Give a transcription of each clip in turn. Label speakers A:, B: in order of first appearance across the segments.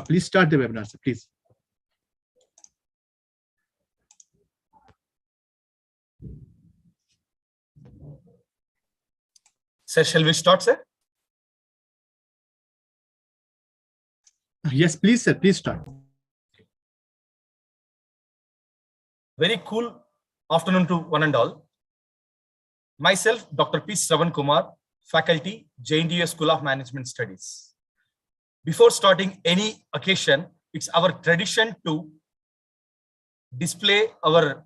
A: Please start the webinar, sir, please.
B: Sir, shall we start, sir?
A: Yes, please, sir, please start.
B: Very cool afternoon to one and all. Myself, Dr. P. Shravan Kumar, faculty, J.N.T.U School of Management Studies. Before starting any occasion, it's our tradition to display our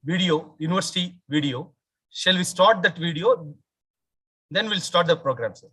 B: video, university video. Shall we start that video? Then we'll start the program, sir.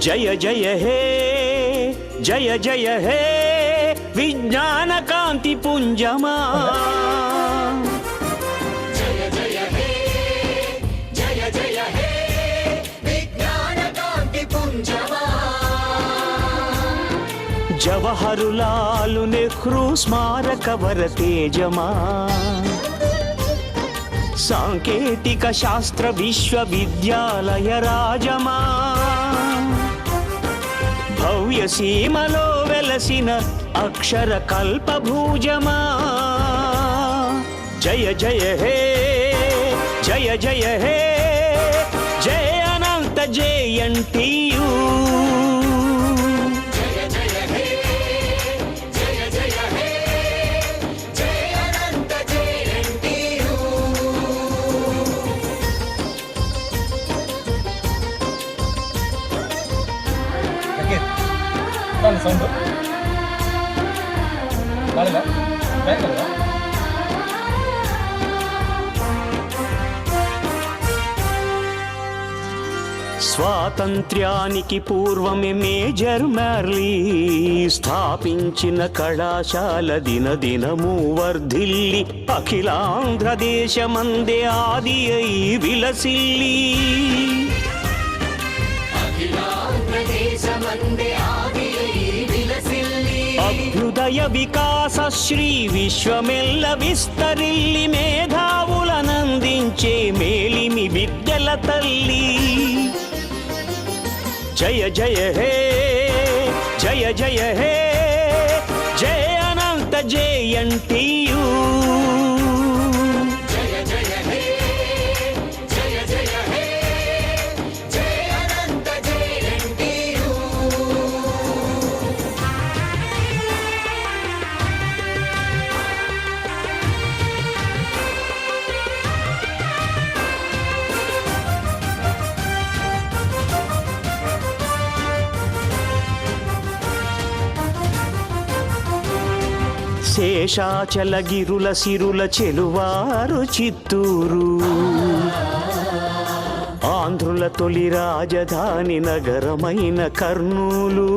C: जय जय हे जय जय हे विज्ञान कांति पुंजमा
D: जय जय हे जय जय हे विज्ञान कांति पुंजमा
C: जवाहरलाल नेहरू स्मारक वर तेजमा सांकेतिक शास्त्र विश्वविद्यालय राजमा भव्य सीमलो वेलसिन अक्षर कल्प भूजमा जय जय हे जय जय हे जय अनंत J.N.T.U
D: जय जय हे जय जय हे जय अनंत J.N.T.U
B: Sound.
C: స్వాతంత్ర్యానికి పూర్వమే మేజర్ మ్యార్లీ స్థాపించిన కళాశాల దినదినము వర్ధిల్లి అఖిలాంధ్రదేశమందే ఆది అయి విలసిల్లి అభ్యుదయ వికాస శ్రీ విశ్వమెల్ల విస్తరిల్లి మేధావులనందించే మేలిమి విద్యల తల్లి జయ జయ హే జయ జయ హే జయ అనంత J.N.T.U శేషాచల గిరుల సిరుల చెలువారు చిత్తూరు ఆంధ్రుల తొలి రాజధాని నగరమైన కర్నూలు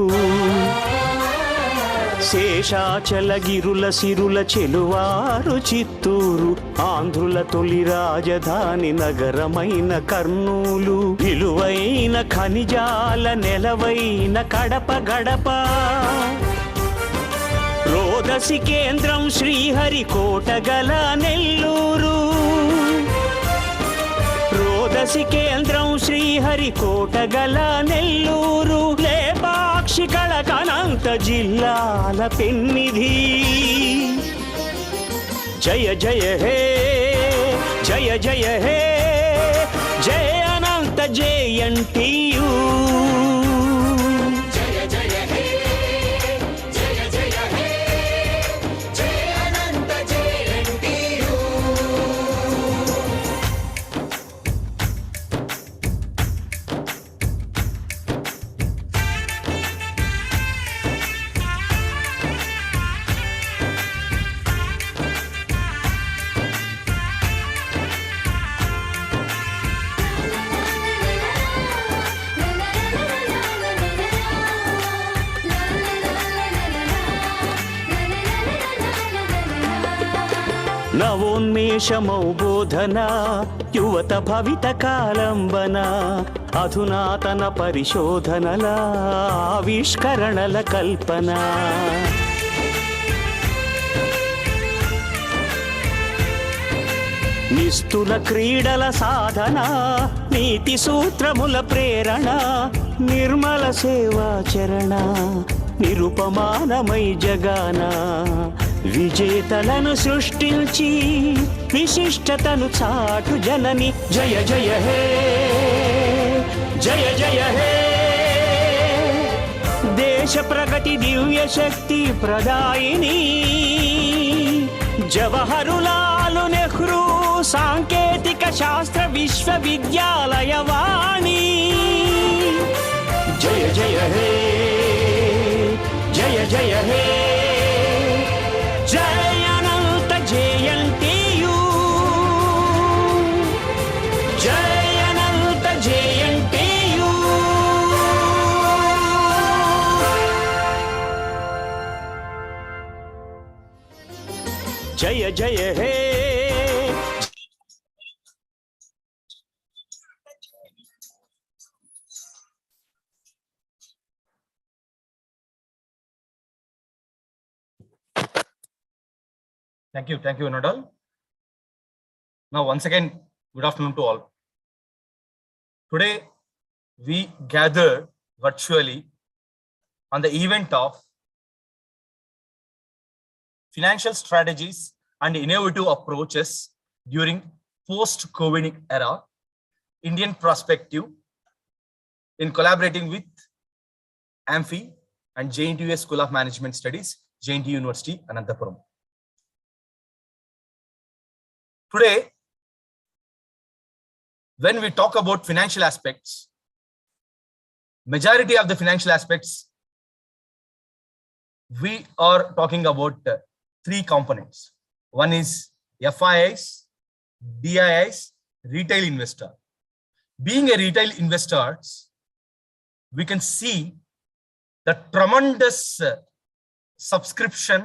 C: శేషాచల గిరుల సిరుల చెలువారు చిత్తూరు ఆంధ్రుల తొలి రాజధాని నగరమైన కర్నూలు విలువైన ఖనిజాల నెలవైన కడప గడప రోదసి కేంద్రం శ్రీహరికోట గల నెల్లూరు రోదసి కేంద్రం శ్రీహరికోట గల నెల్లూరు లేపాక్షికళ కనంత జిల్లాల పెన్నిధి జయ జయ హే జయ జయ హే జయ అనంత J.N.T.U నవోన్మేషమౌ బోధన యువత భవిత కాలంబన అధునాతన పరిశోధనల ఆవిష్కరణల కల్పన నిస్తుల క్రీడల సాధన నీతి సూత్రముల ప్రేరణ నిర్మల సేవాచరణ నిరుపమానమై జగాన విజేతలను సృష్టించి విశిష్టతను చాటు జనని జయ జయ హే జయ జయ హే దేశ ప్రగతి దివ్య శక్తి ప్రదాయిని జవహరులాల్ నెహ్రూ సాంకేతిక శాస్త్ర విశ్వవిద్యాలయ వాణి జయ జయ హే జయ జయ హే జయ అనంత J.N.T.U Jaya Anantha J.N.T.U Jaya Jaya hey
B: Thank you, Anadal. Now, once again, good afternoon to all. Today, we gathered virtually on the event of financial strategies and innovative approaches during post-COVID era, Indian perspective, in collaborating with Amfi and J.N.T.U School of Management Studies, J.N.T.U University, Anantapur. Today, when we talk about financial aspects, majority of the financial aspects, we are talking about three components. One is FIIs, DIIs, retail investor. Being a retail investor, we can see the tremendous subscription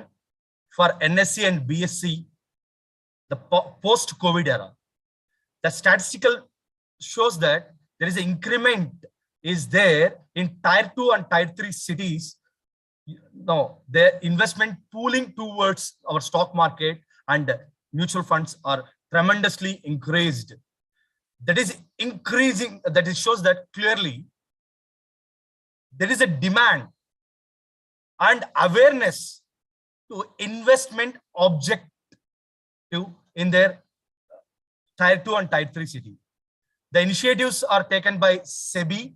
B: for NSE and BSE, the post-COVID era. The statistical shows that there is an increment is there in tier 2 and tier 3 cities. Now, the investment pooling towards our stock market and mutual funds are tremendously increased. That is increasing, that it shows that clearly there is a demand and awareness to investment objective in their tier 2 and tier 3 city. The initiatives are taken by SEBI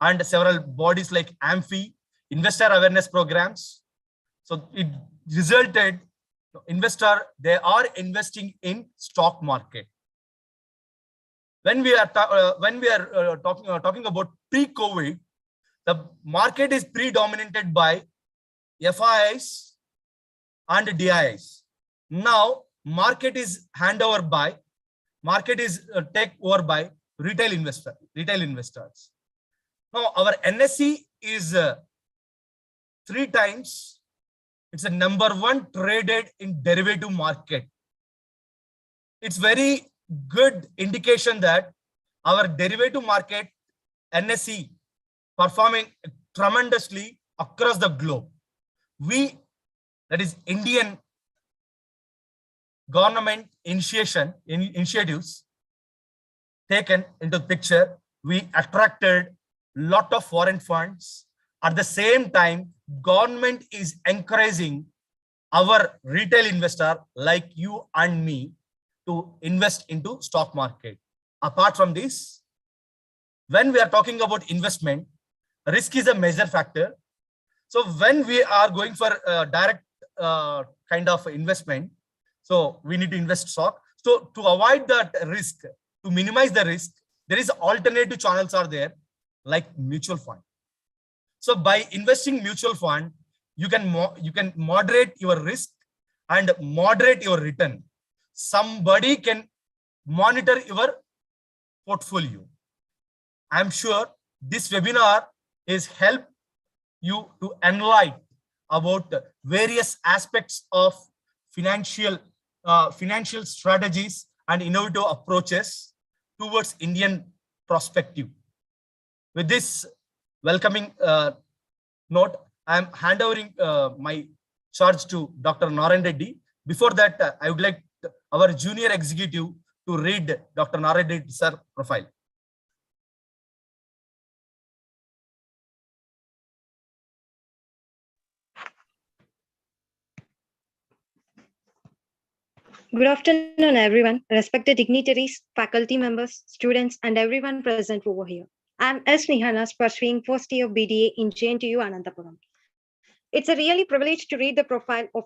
B: and several bodies like Amfi, investor awareness programs. So it resulted investor, they are investing in stock market. When we are talking about pre-COVID, the market is predominated by FIIs and DIIs. Now market is take over by retail investors. Now our NSE is 3 times, it's a number 1 traded in derivative market. It's very good indication that our derivative market NSE performing tremendously across the globe. We, that is Indian government initiatives taken into picture, we attracted lot of foreign funds. At the same time, government is encouraging our retail investor like you and me to invest into stock market. Apart from this, when we are talking about investment, risk is a major factor. So when we are going for direct kind of investment, so we need to invest stock. So to avoid that risk, to minimize the risk, there is alternative channels are there like mutual fund. So by investing mutual fund, you can moderate your risk and moderate your return. Somebody can monitor your portfolio. I'm sure this webinar is help you to enlighten about various aspects of financial financial strategies and innovative approaches towards Indian perspective. With this welcoming note, I am handovering my charge to Dr. Narayan Reddy. Before that, I would like our junior executive to read Dr. Narayan Reddy sir profile.
E: Good afternoon, everyone, respected dignitaries, faculty members, students, and everyone present over here. I'm S. Nihanas, pursuing first year BDA in J.N.T.U. Anantapur. It's a really privilege to read the profile of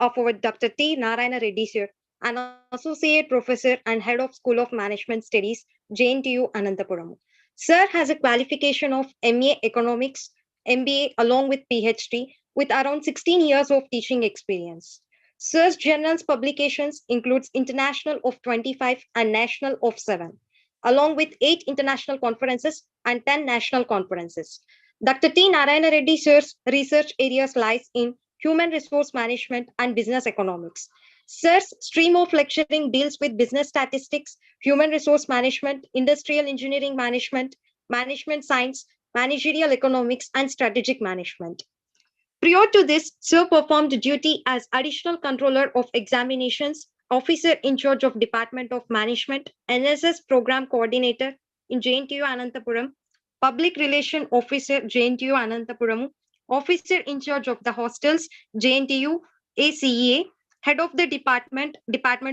E: our Dr. T. Narayana Reddy sir, an associate professor and head of School of Management Studies, J.N.T.U. Anantapur. Sir has a qualification of MA Economics, MBA along with PhD, with around 16 years of teaching experience. Sir's journals publications includes International of 25 and National of 7, along with 8 international conferences and 10 national conferences. Dr. T. Narayana Reddy sir's research areas lies in human resource management and business economics. Sir's stream of lecturing deals with business statistics, human resource management, industrial engineering management, management science, managerial economics, and strategic management. Prior to this, Sir performed duty as Additional Controller of Examinations, Officer in charge of Department of Management, NSS Program Coordinator in J.N.T.U. Ananthapuram, Public Relation Officer J.N.T.U. Ananthapuram, Officer in charge of the Hostels J.N.T.U. ACEA, Head of the Department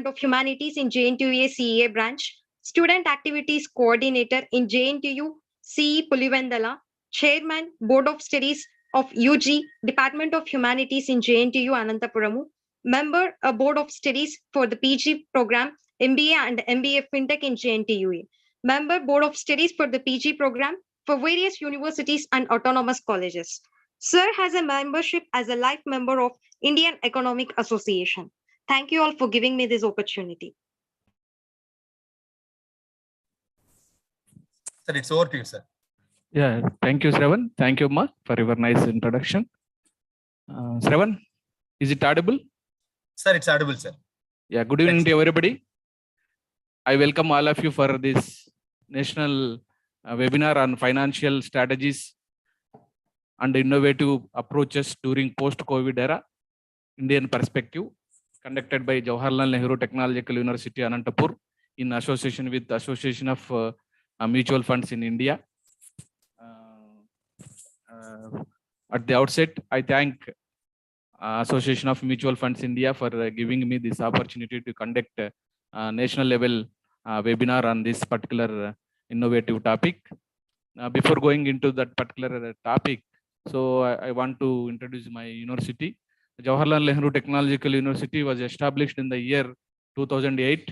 E: of Humanities in J.N.T.U. ACEA branch, Student Activities Coordinator in J.N.T.U. CE Pulivendala, Chairman, Board of Studies of UG, Department of Humanities in J.N.T.U. Anantapuramu, member a Board of Studies for the PG program, MBA and MBA FinTech in J.N.T.U. Member Board of Studies for the PG program for various universities and autonomous colleges. Sir has a membership as a life member of Indian Economic Association. Thank you all for giving me this opportunity.
B: Sir, it's over to you, sir.
F: Yeah, thank you, Shravan. Thank you, Ma, for your nice introduction. Shravan, is it audible?
B: Sir, it's audible, sir.
F: Yeah, good evening to everybody. I welcome all of you for this national webinar on financial strategies and innovative approaches during post-COVID era, Indian perspective, conducted by Jawaharlal Nehru Technological University, Anantapur, in association with the Association of Mutual Funds in India. At the outset, I thank Association of Mutual Funds India for giving me this opportunity to conduct a national level webinar on this particular innovative topic. Before going into that particular topic, so I want to introduce my university. Jawaharlal Nehru Technological University was established in the year 2008.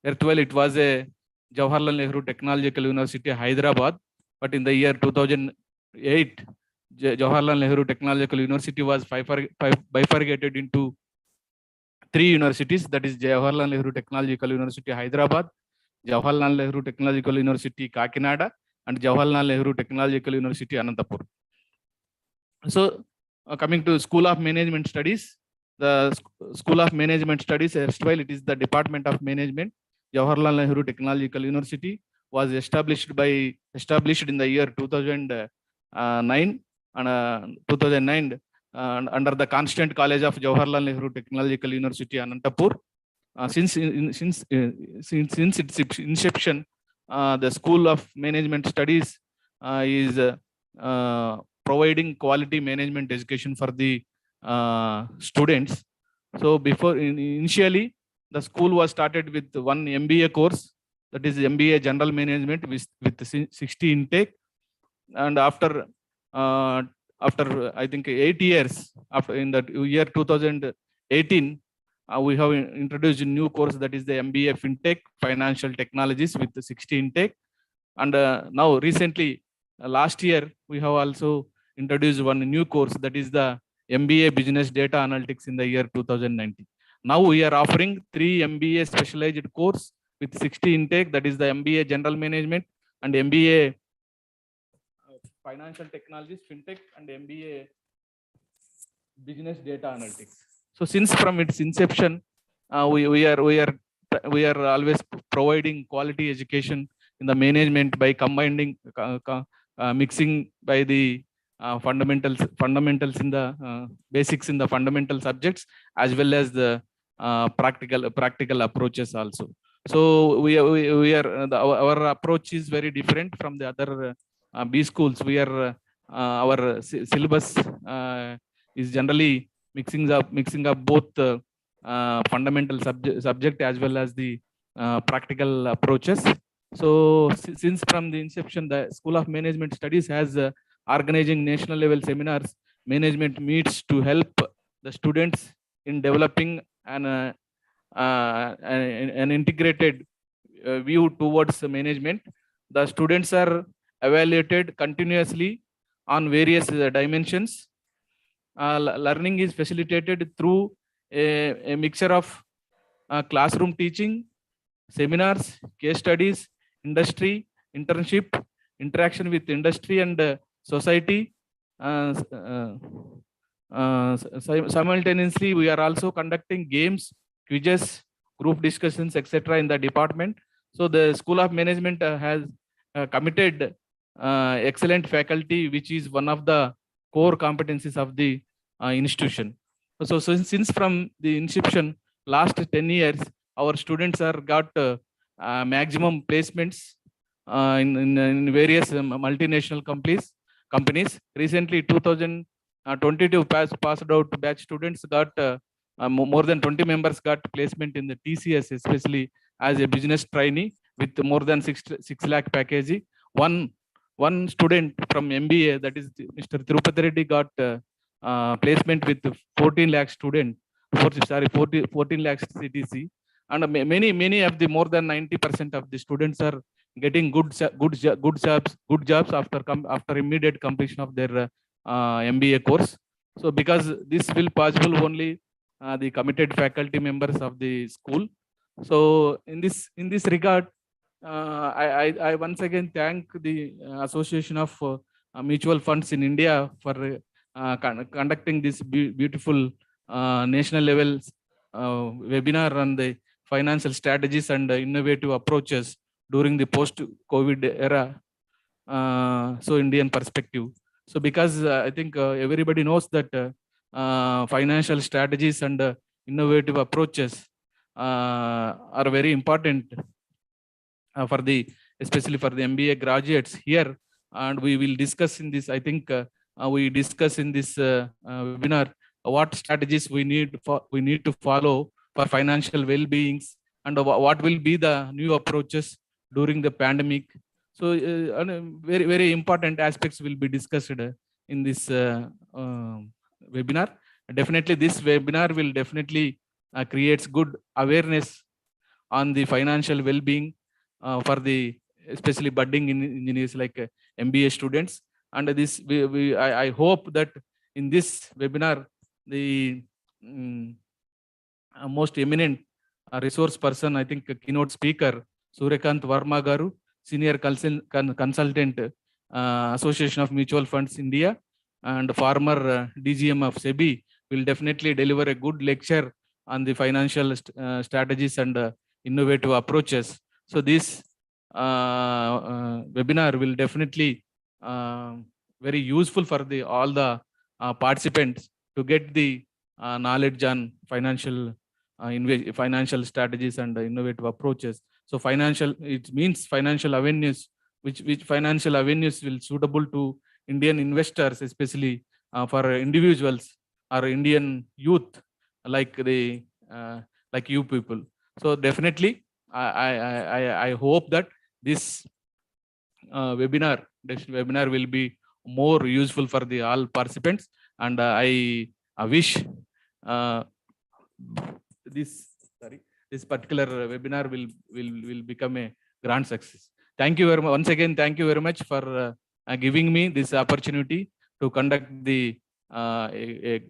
F: Erstwhile, it was a Jawaharlal Nehru Technological University, Hyderabad, but in the year 2008, Jawaharlal Nehru Technological University was bifurcated into 3 universities, that is Jawaharlal Nehru Technological University, Hyderabad, Jawaharlal Nehru Technological University, Kakinada, and Jawaharlal Nehru Technological University, Anantapur. So, coming to School of Management Studies, the School of Management Studies, erstwhile it is the Department of Management, Jawaharlal Nehru Technological University, was established in the year 2009 and 2009 under the Constant College of Jawaharlal Nehru Technological University, Anantapur. Since its inception, the School of Management Studies is providing quality management education for the students. So initially, the school was started with one MBA course, that is MBA General Management with 60 intake, and after I think 8 years, after in the year 2018, we have introduced a new course, that is the MBA FinTech Financial Technologies with the 60 intake. And now recently, last year, we have also introduced one new course, that is the MBA Business Data Analytics in the year 2019. Now we are offering 3 MBA specialized course with 60 intake, that is the MBA General Management and MBA Financial Technologies, FinTech, and MBA Business Data Analytics. So since from its inception, we are always providing quality education in the management by combining mixing by the fundamentals in the basics in the fundamental subjects as well as the practical approaches also. So we are our approach is very different from the other B schools. We are our syllabus is generally mixing up both fundamental subject as well as the practical approaches. So since from the inception, the School of Management Studies has organizing national level seminars, management meets to help the students in developing an integrated view towards the management. The students are evaluated continuously on various dimensions. Learning is facilitated through a mixture of classroom teaching, seminars, case studies, industry, internship, interaction with industry and society. Simultaneously, we are also conducting games, quizzes, group discussions, etc. in the department. So the School of Management has committed excellent faculty, which is one of the core competencies of the institution. So since from the inception, last 10 years, our students are got maximum placements in various multinational companies. Recently, 2022 passed out batch students got more than 20 members got placement in the TCS, especially as a business trainee with more than 6 lakh package. One student from MBA, that is Mr. Tirupati Reddy, got placement with 14 lakh 14 lakhs CTC. And many of the more than 90% of the students are getting good jobs after immediate completion of their MBA course. So because this will possible only the committed faculty members of the school. So in this regard, I once again thank the Association of Mutual Funds in India for conducting this beautiful national level webinar on the financial strategies and innovative approaches during the post-COVID era. So Indian perspective. So because I think everybody knows that financial strategies and innovative approaches are very important for the, especially for the MBA graduates here. And we will discuss in this, I think we discuss in this webinar what strategies we need to follow for financial well-beings and what will be the new approaches during the pandemic. So very important aspects will be discussed in this webinar. Definitely this webinar will definitely creates good awareness on the financial well-being for the especially budding engineers like MBA students. And this I hope that in this webinar the most eminent resource person, I think keynote speaker Suryakant Verma Garu, senior consultant, Association of Mutual Funds India, and former DGM of SEBI, will definitely deliver a good lecture on the financial strategies and innovative approaches. So this webinar will definitely very useful for all the participants to get the knowledge on financial strategies and innovative approaches. So it means financial awareness, which financial awareness will suitable to Indian investors, especially for individuals or Indian youth like you people. So definitely I hope that this webinar will be more useful for the all participants, and I wish this particular webinar will become a grand success. Thank you very much. Once again, thank you very much for giving me this opportunity to conduct the a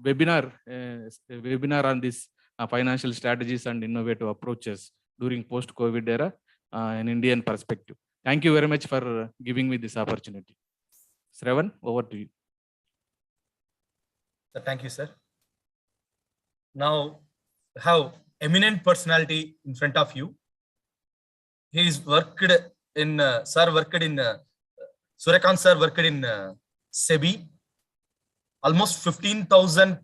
F: webinar on this financial strategies and innovative approaches during post-COVID era in Indian perspective. Thank you very much for giving me this opportunity. Shravan, over to you.
B: Thank you, sir. Now have eminent personality in front of you. He is worked in, Suryakant sir worked in SEBI. Almost 15,000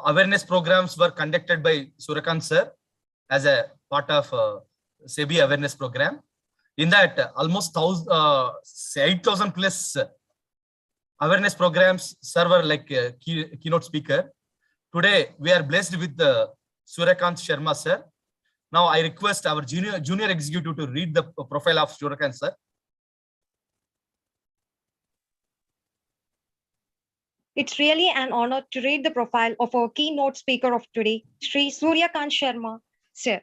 B: awareness programs were conducted by Suryakant sir as a part of SEBI awareness program. In that, almost 8,000 plus awareness programs, sir were like a keynote speaker. Today, we are blessed with Suryakant Sharma sir. Now, I request our junior executive to read the profile of Suryakant sir.
E: It's really an honor to read the profile of our keynote speaker of today, Sri Suryakant Sharma sir.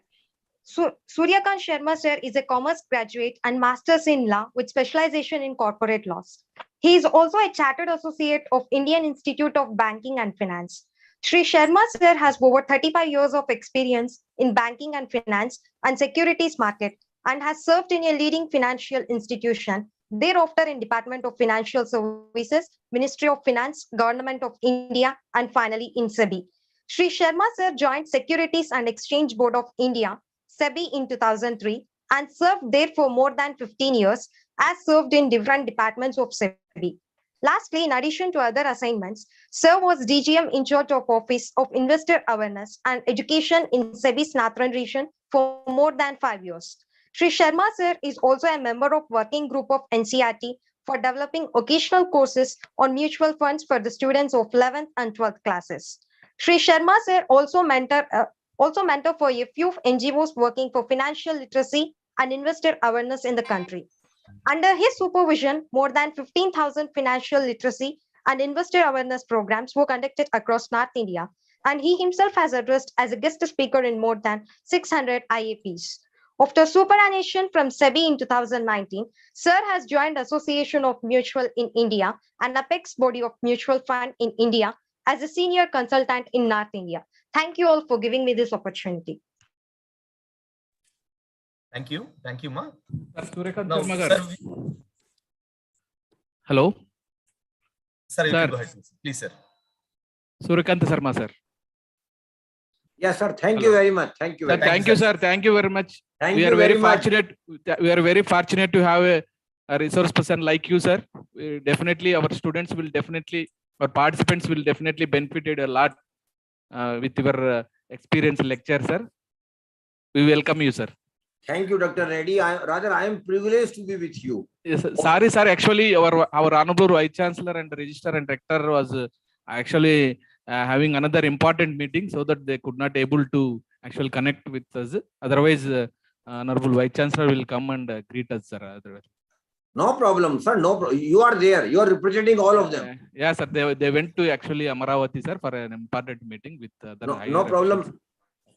E: Suryakant Sharma sir is a commerce graduate and master's in law with specialization in corporate laws. He is also a chartered associate of Indian Institute of Banking and Finance. Sri Sharma sir has over 35 years of experience in banking and finance and securities market and has served in a leading financial institution, thereafter in Department of Financial Services, Ministry of Finance, Government of India, and finally in SEBI. Sri Sharma sir joined Securities and Exchange Board of India, SEBI in 2003 and served there for more than 15 years as served in different departments of SEBI. Lastly, in addition to other assignments, Sir was DGM in charge of Office of Investor Awareness and Education in SEBI's Northern region for more than 5 years. Sri Sharma sir is also a member of working group of NCRT for developing occasional courses on mutual funds for the students of 11th and 12th classes. Sri Sharma sir also mentor for a few NGOs working for financial literacy and investor awareness in the country. Under his supervision, more than 15,000 financial literacy and investor awareness programs were conducted across North India, and he himself has addressed as a guest speaker in more than 600 IAPs. After superannuation from SEBI in 2019, Sir has joined Association of Mutual in India and Apex Body of Mutual Fund in India as a senior consultant in North India. Thank you all for giving me this opportunity.
B: Thank you, ma.
F: Suryakant
B: Now,
F: Sharma
B: sir,
F: sir. Hello,
B: sir, you
F: Sir.
B: can go ahead, please, sir.
F: Suryakant Sharma sir.
G: Yes, sir. Thank
B: Hello.
G: you very much. Thank you.
F: Sir,
G: Very much.
F: thank you, sir. Thank you very much.
G: Thank
F: We
G: you
F: are very
G: very much.
F: fortunate. We are very fortunate to have a resource person like you, sir. Definitely, our students will definitely, our participants will definitely benefited a lot with your experience lecture, sir. We welcome you, sir.
G: Thank you, Dr. Reddy. I am privileged to be with you.
F: Yes, sir. Sorry, sir. Actually, our honorable vice chancellor and registrar and rector was actually having another important meeting, so that they could not able to actually connect with us. Otherwise, honorable vice chancellor will come and greet us, sir. Otherwise.
G: No problem, sir. No problem. You are there. You are representing all of them.
F: Yeah, sir. They went to actually Amaravati, sir, for an important meeting with other
G: No,
F: higher
G: no
F: officials.
G: problem.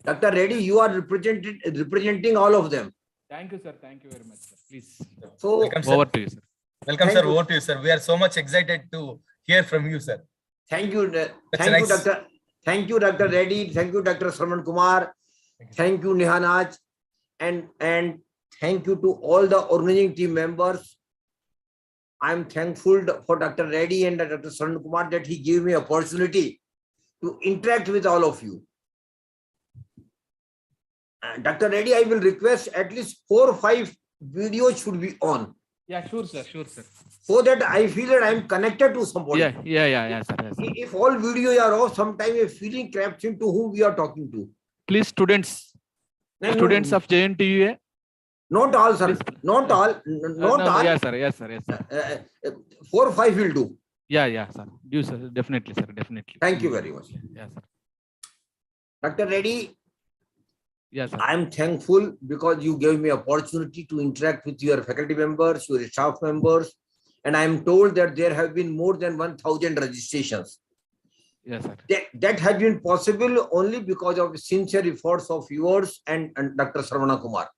G: Dr. Reddy, you are representing all of them.
F: Thank you, sir. Thank you very much, sir. Please.
G: So,
B: Welcome, sir.
F: Over to you, sir.
B: Welcome,
G: Thank
B: sir.
G: you.
B: Over to you, sir. We are so much excited to hear from you, sir.
G: thank you,
B: That's
G: thank you,
B: nice.
G: Dr. Thank you, Dr. Reddy. Thank you, Dr. Sarman Kumar. Thank you, Nihanaj, and thank you to all the organizing team members. I'm thankful for Dr. Reddy and Dr. Sarman Kumar that he gave me opportunity to interact with all of you. Dr. Reddy, I will request at least 4 or 5 videos should be on,
F: Yeah, sure, sir. Sure, sir.
G: so that I feel that I'm connected to somebody.
F: Yeah, sir. Yes, sir.
G: If all videos are off, sometimes a feeling creeps into whom we are talking to.
F: Please, students of J.N.T.U.
G: Not all, sir.
F: Please.
G: Not all. Not all.
F: Yes, sir. Yes, sir. Yes, sir.
G: 4 or 5 will do.
F: Yeah, sir. Do, sir. Definitely, sir. Definitely.
G: Thank you very much.
F: Yes, sir.
G: Dr. Reddy,
F: Yes, sir.
G: I am thankful because you gave me opportunity to interact with your faculty members, your staff members, and I am told that there have been more than 1,000 registrations.
F: Yes, sir.
G: That has been possible only because of sincere efforts of yours and Dr. Sarvana Kumar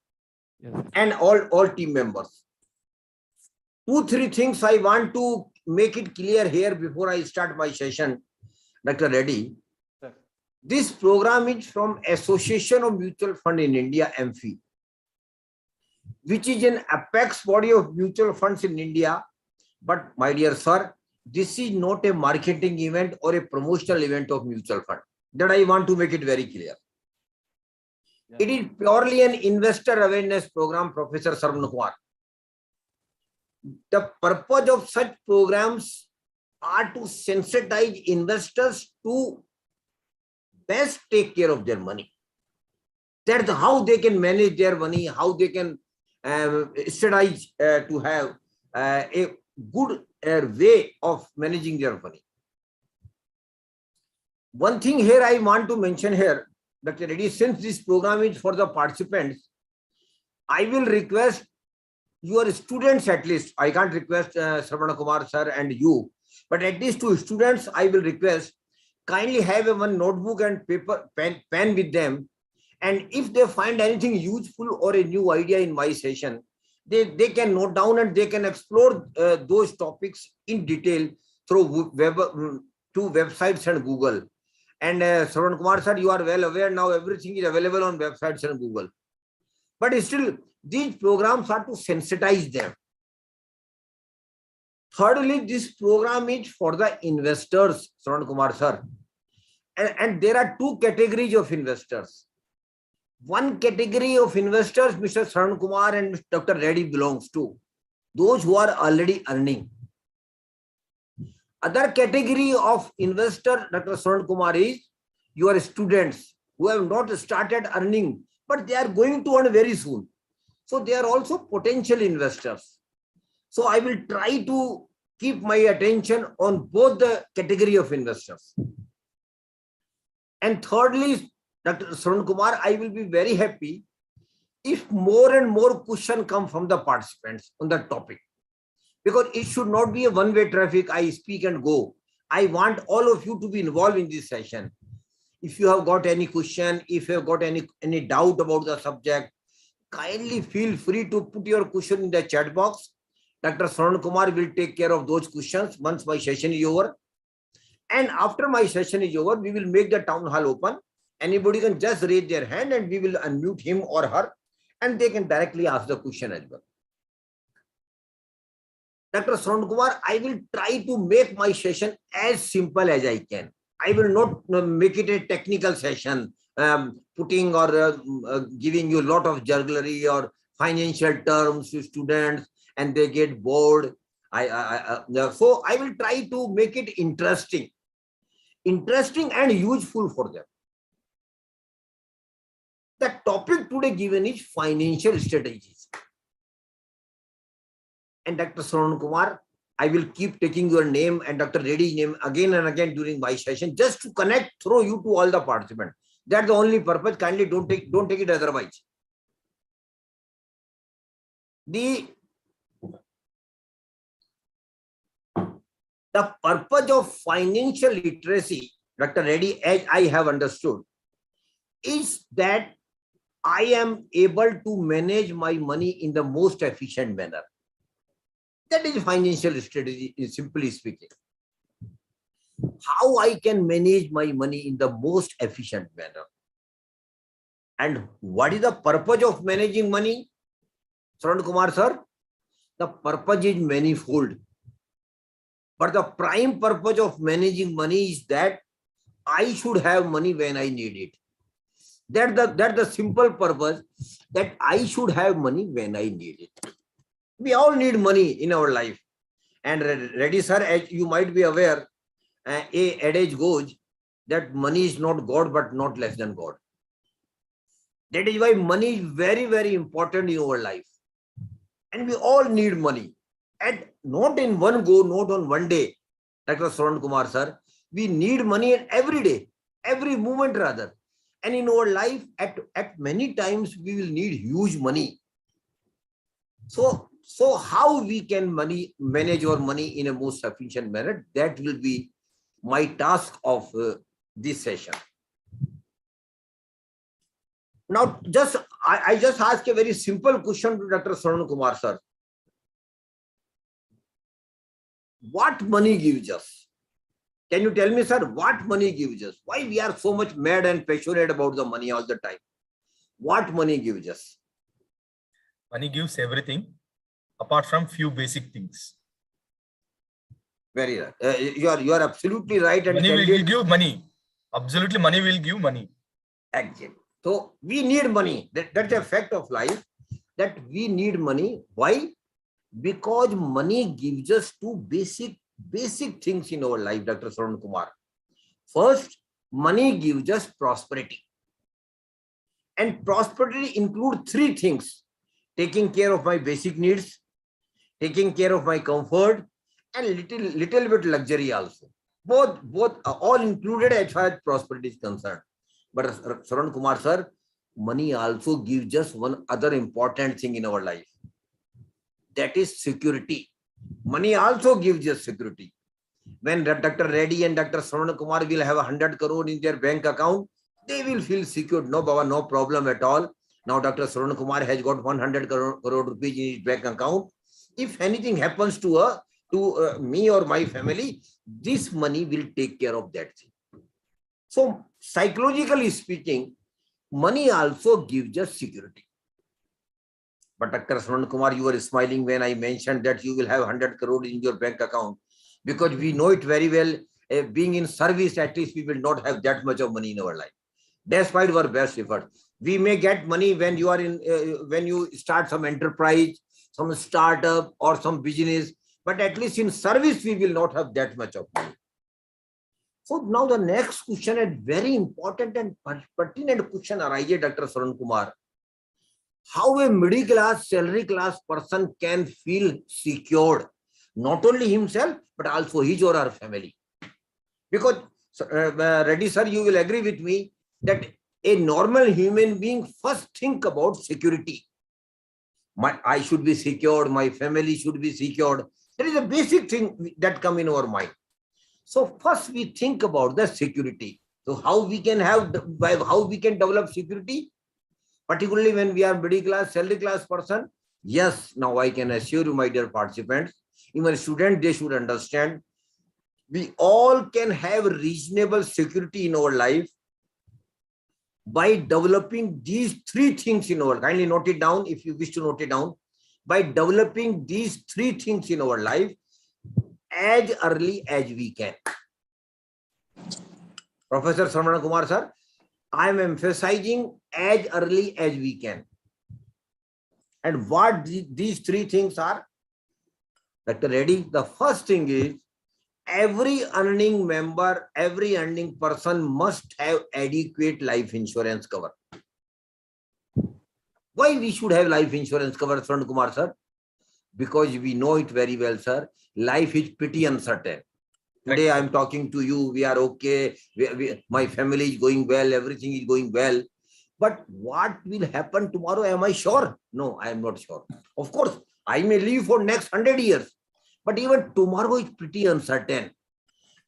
F: Yes, sir.
G: and all team members. 2-3 things I want to make it clear here before I start my session, Dr. Reddy.
F: Sir.
G: This program is from Association of Mutual Fund in India, Amfi, which is an apex body of mutual funds in India. But my dear sir, this is not a marketing event or a promotional event of mutual fund. That I want to make it very clear. It is purely an investor awareness program, Professor Sarvan Kumar. The purpose of such programs are to sensitize investors to best take care of their money. That's how they can manage their money, how they can strategize to have a good way of managing their money. One thing here I want to mention here, Dr. Reddy, since this program is for the participants, I will request your students at least. I can't request Sarvana Kumar sir and you, but at least 2 students I will request, kindly have one notebook and paper, pen with them. And if they find anything useful or a new idea in my session, they can note down and they can explore those topics in detail through websites and Google. And Sarvan Kumar sir, you are well aware now everything is available on websites and Google. But still, these programs are to sensitize them. Thirdly, this program is for the investors, Sarvan Kumar sir. And there are 2 categories of investors. One category of investors, Mr. Sarvan Kumar and Dr. Reddy belongs to, those who are already earning. Other category of investor, Dr. Sarvan Kumar, is your students who have not started earning, but they are going to earn very soon. So they are also potential investors. So I will try to keep my attention on both the category of investors. And thirdly, Dr. Sarvan Kumar, I will be very happy if more and more questions come from the participants on the topic. Because it should not be a one-way traffic, I speak and go. I want all of you to be involved in this session. If you have got any question, if you have got any doubt about the subject, kindly feel free to put your question in the chat box. Dr. Sarvan Kumar will take care of those questions once my session is over. And after my session is over, we will make the town hall open. Anybody can just raise their hand and we will unmute him or her and they can directly ask the question as well. Dr. Sarvan Kumar, I will try to make my session as simple as I can. I will not make it a technical session, putting or giving you a lot of jugglery or financial terms to students and they get bored. So I will try to make it interesting and useful for them. The topic today given is financial strategies. And Dr. Sarvan Kumar, I will keep taking your name and Dr. Reddy's name again and again during my session, just to connect through you to all the participants. That's the only purpose. Kindly don't take it otherwise. The purpose of financial literacy, Dr. Reddy, as I have understood, is that I am able to manage my money in the most efficient manner. That is financial strategy, simply speaking. How I can manage my money in the most efficient manner. And what is the purpose of managing money? Sarvan Kumar sir, the purpose is manifold. But the prime purpose of managing money is that I should have money when I need it. That's the simple purpose, that I should have money when I need it. We all need money in our life. And Reddy sir, as you might be aware, a adage goes that money is not God, but not less than God. That is why money is very, very important in our life. And we all need money. And not in one go, not on one day, Dr. Sarvan Kumar sir. We need money every day, every moment rather. And in our life, at many times, we will need huge money. So how we can manage our money in a most efficient manner, that will be my task of this session. Now, I just ask a very simple question to Dr. Sarvan Kumar sir. What money gives us? Can you tell me, sir, what money gives us? Why we are so much mad and passionate about the money all the time? What money gives us?
B: Money gives everything, apart from few basic things.
G: Very right. You are absolutely right. And
B: money will give money. Absolutely, money will give money.
G: Exactly. So we need money. That's a fact of life, that we need money. Why? Because money gives us two basic things in our life, Dr. Saran Kumar. First, money gives us prosperity. And prosperity includes three things: taking care of my basic needs, taking care of my comfort, and little bit luxury also. Both are all included as far as prosperity is concerned. But Saran Kumar sir, money also gives us one other important thing in our life. That is security. Money also gives us security. When Dr. Reddy and Dr. Saran Kumar will have 100 crore in their bank account, they will feel secured. No, Baba, no problem at all. Now Dr. Saran Kumar has got 100 crore rupees in his bank account. If anything happens to me or my family, this money will take care of that thing. So psychologically speaking, money also gives us security. But Dr. Saran Kumar, you were smiling when I mentioned that you will have 100 crore in your bank account, because we know it very well. Being in service, at least we will not have that much of money in our life. Despite our best efforts, we may get money when you are in when you start some enterprise, some startup or some business, but at least in service we will not have that much of money. So now the next question, a very important and pertinent question arises, Dr. Saran Kumar. How a middle class, salary class person can feel secured, not only himself, but also his or her family? Because Reddy sir, you will agree with me that a normal human being first think about security. I should be secured, my family should be secured. That is a basic thing that come in our mind. So first we think about the security. So how we can develop security, particularly when we are middle class, salary class person? Yes, now I can assure you, my dear participants, even students, they should understand, we all can have reasonable security in our life by developing these three things in our, kindly note it down if you wish to note it down, by developing these three things in our life as early as we can. Professor Saran Kumar sir, I am emphasizing as early as we can. And what these three things are? Dr. Reddy, the first thing is, every earning member, every earning person must have adequate life insurance cover. Why we should have life insurance cover, Saran Kumar sir? Because we know it very well, sir. Life is pretty uncertain. Today I'm talking to you, we are okay, my family is going well, everything is going well. But what will happen tomorrow? Am I sure? No, I am not sure. Of course, I may live for next 100 years. But even tomorrow is pretty uncertain.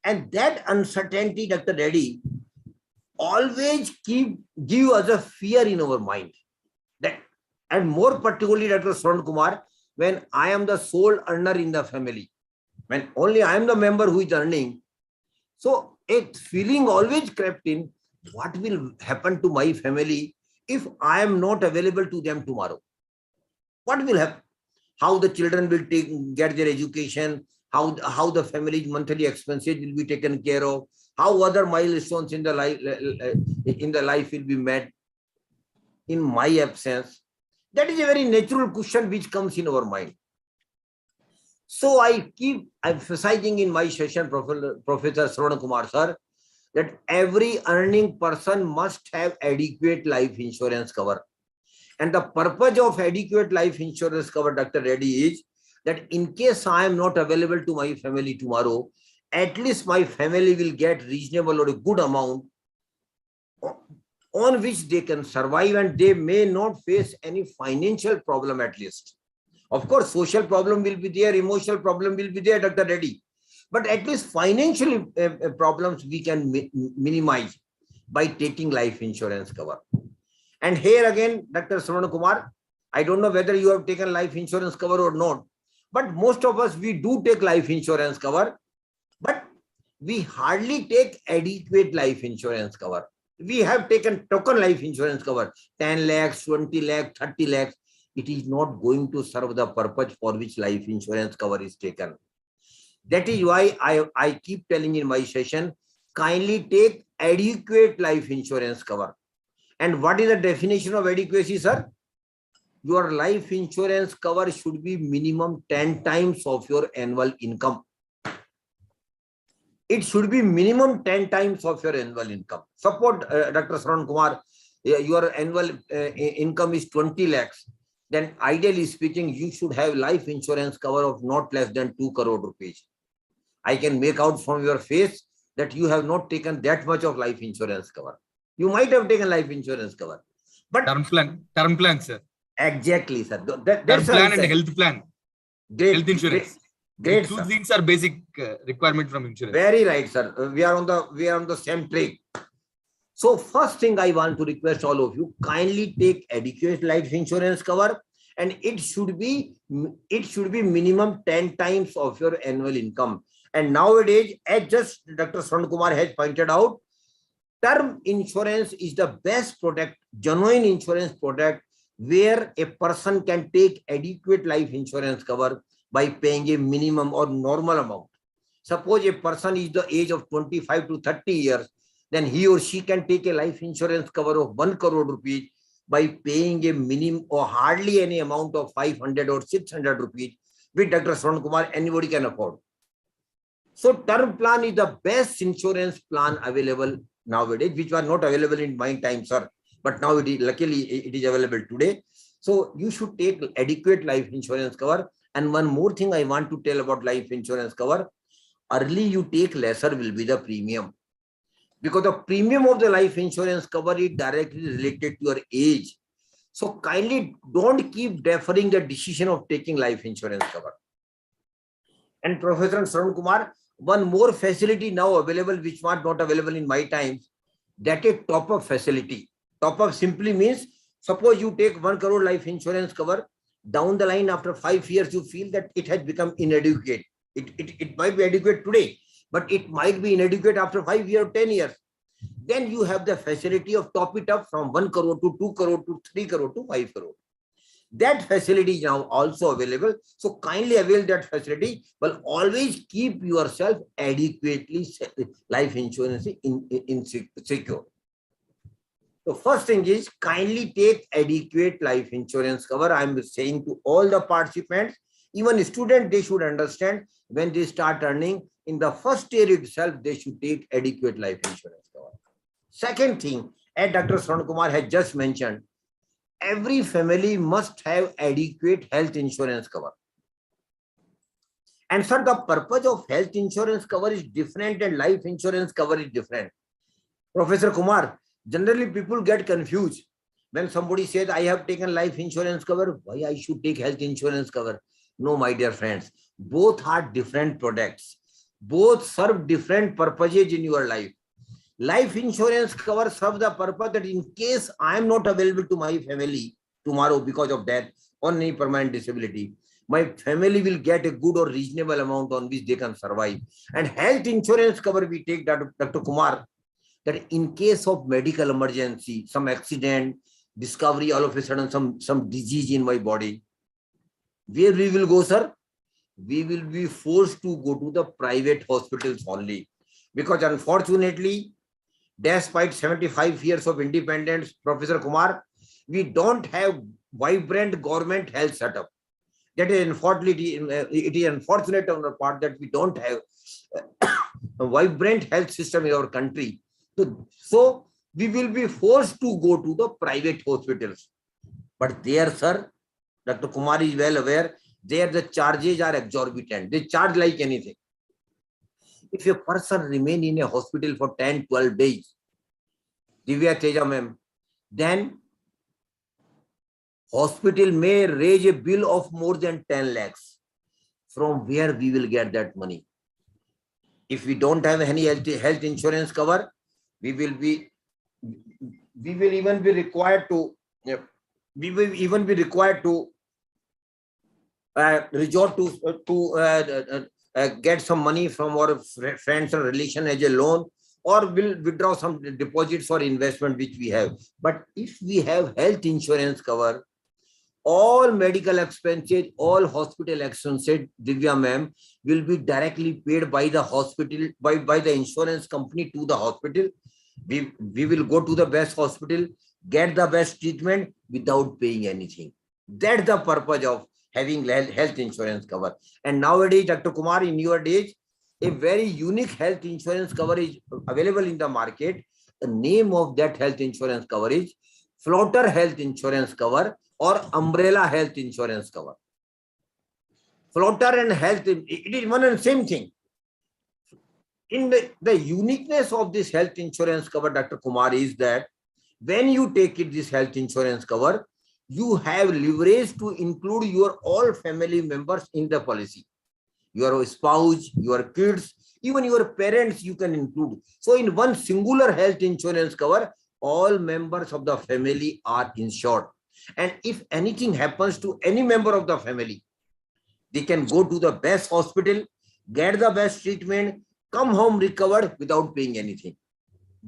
G: And that uncertainty, Dr. Reddy, always give us a fear in our mind. That, and more particularly, Dr. Saran Kumar, when I am the sole earner in the family, when only I am the member who is earning, so a feeling always crept in, what will happen to my family if I am not available to them tomorrow? What will happen? How the children will get their education, how the family's monthly expenses will be taken care of, how other milestones in the life will be met in my absence. That is a very natural question which comes in our mind. So I keep emphasizing in my session, Professor Saran Kumar sir, that every earning person must have adequate life insurance cover. And the purpose of adequate life insurance cover, Dr. Reddy, is that in case I am not available to my family tomorrow, at least my family will get reasonable or a good amount on which they can survive, and they may not face any financial problem at least. Of course, social problem will be there, emotional problem will be there, Dr. Reddy. But at least financial problems we can minimize by taking life insurance cover. And here again, Dr. Saran Kumar, I don't know whether you have taken life insurance cover or not, but most of us, we do take life insurance cover, but we hardly take adequate life insurance cover. We have taken token life insurance cover, 10 lakhs, 20 lakhs, 30 lakhs. It is not going to serve the purpose for which life insurance cover is taken. That is why I keep telling in my session, kindly take adequate life insurance cover. And what is the definition of adequacy, sir? Your life insurance cover should be minimum 10 times of your annual income. It should be minimum 10 times of your annual income. Suppose, Dr. Saran Kumar, your annual income is 20 lakhs. Then ideally speaking, you should have life insurance cover of not less than 2 crore rupees. I can make out from your face that you have not taken that much of life insurance cover. You might have taken life insurance cover, but
H: Term plan, sir.
G: exactly, sir.
H: Term
G: That's
H: plan and
G: answer.
H: health plan,
G: Great,
H: health insurance.
G: Great,
H: Two
G: sir.
H: things are basic requirement from insurance.
G: Very right, sir. We are on the same track. So first thing I want to request all of you, kindly take adequate life insurance cover, and it should be minimum 10 times of your annual income. And nowadays, as just Dr. Saran Kumar has pointed out, term insurance is the best product, genuine insurance product, where a person can take adequate life insurance cover by paying a minimum or normal amount. Suppose a person is the age of 25 to 30 years, then he or she can take a life insurance cover of 1 crore rupees by paying a minimum or hardly any amount of 500 or 600 rupees, which Dr. Saran Kumar anybody can afford. So term plan is the best insurance plan available nowadays, which was not available in my time, sir. But now it is, luckily it is available today. So you should take adequate life insurance cover. And one more thing I want to tell about life insurance cover. Early you take, lesser will be the premium. Because the premium of the life insurance cover is directly related to your age. So kindly don't keep deferring the decision of taking life insurance cover. And Professor Saran Kumar, one more facility now available, which was not available in my times, that is top-up facility. Top-up simply means, suppose you take 1 crore life insurance cover, down the line after 5 years, you feel that it has become inadequate. It might be adequate today, but it might be inadequate after 5 years, 10 years. Then you have the facility of top it up from 1 crore to 2 crore to 3 crore to 5 crore. That facility is now also available. So kindly avail that facility, but always keep yourself adequately life insurance in secure. The first thing is kindly take adequate life insurance cover. I'm saying to all the participants, even students, they should understand when they start earning in the first year itself, they should take adequate life insurance cover. Second thing, as Dr. Saran Kumar has just mentioned, every family must have adequate health insurance cover. And sir, the purpose of health insurance cover is different and life insurance cover is different. Professor Kumar, generally people get confused when somebody says, I have taken life insurance cover, why I should take health insurance cover? No, my dear friends, both are different products. Both serve different purposes in your life. Life insurance cover serves the purpose that in case I am not available to my family tomorrow because of death or any permanent disability, my family will get a good or reasonable amount on which they can survive. And health insurance cover we take, Dr. Kumar, that in case of medical emergency, some accident, discovery, all of a sudden some disease in my body, where we will go, sir? We will be forced to go to the private hospitals only. Because unfortunately, despite 75 years of independence, Professor Kumar, we don't have vibrant government health setup. That is unfortunately, it is unfortunate on our part that we don't have a vibrant health system in our country. So we will be forced to go to the private hospitals. But there, sir, Dr. Kumar is well aware, there the charges are exorbitant. They charge like anything. If a person remain in a hospital for 10, 12 days, Divya Teja ma'am, then hospital may raise a bill of more than 10 lakhs. From where we will get that money? If we don't have any health insurance cover, we will even be required to resort to get some money from our friends and relations as a loan, or will withdraw some deposits or investment which we have. But if we have health insurance cover, all medical expenses, all hospital expenses, Divya ma'am, will be directly paid by the hospital, by the insurance company to the hospital. We will go to the best hospital. get the best treatment without paying anything. That's the purpose of having health insurance cover. And nowadays, Dr. Kumar, in your days, a very unique health insurance cover is available in the market. The name of that health insurance cover is floater health insurance cover or umbrella health insurance cover. Floater and health, it is one and same thing. In the uniqueness of this health insurance cover, Dr. Kumar, is that when you take it, this health insurance cover, you have leverage to include your all family members in the policy. Your spouse, your kids, even your parents you can include. So in one singular health insurance cover, all members of the family are insured. And if anything happens to any member of the family, they can go to the best hospital, get the best treatment, come home recovered without paying anything.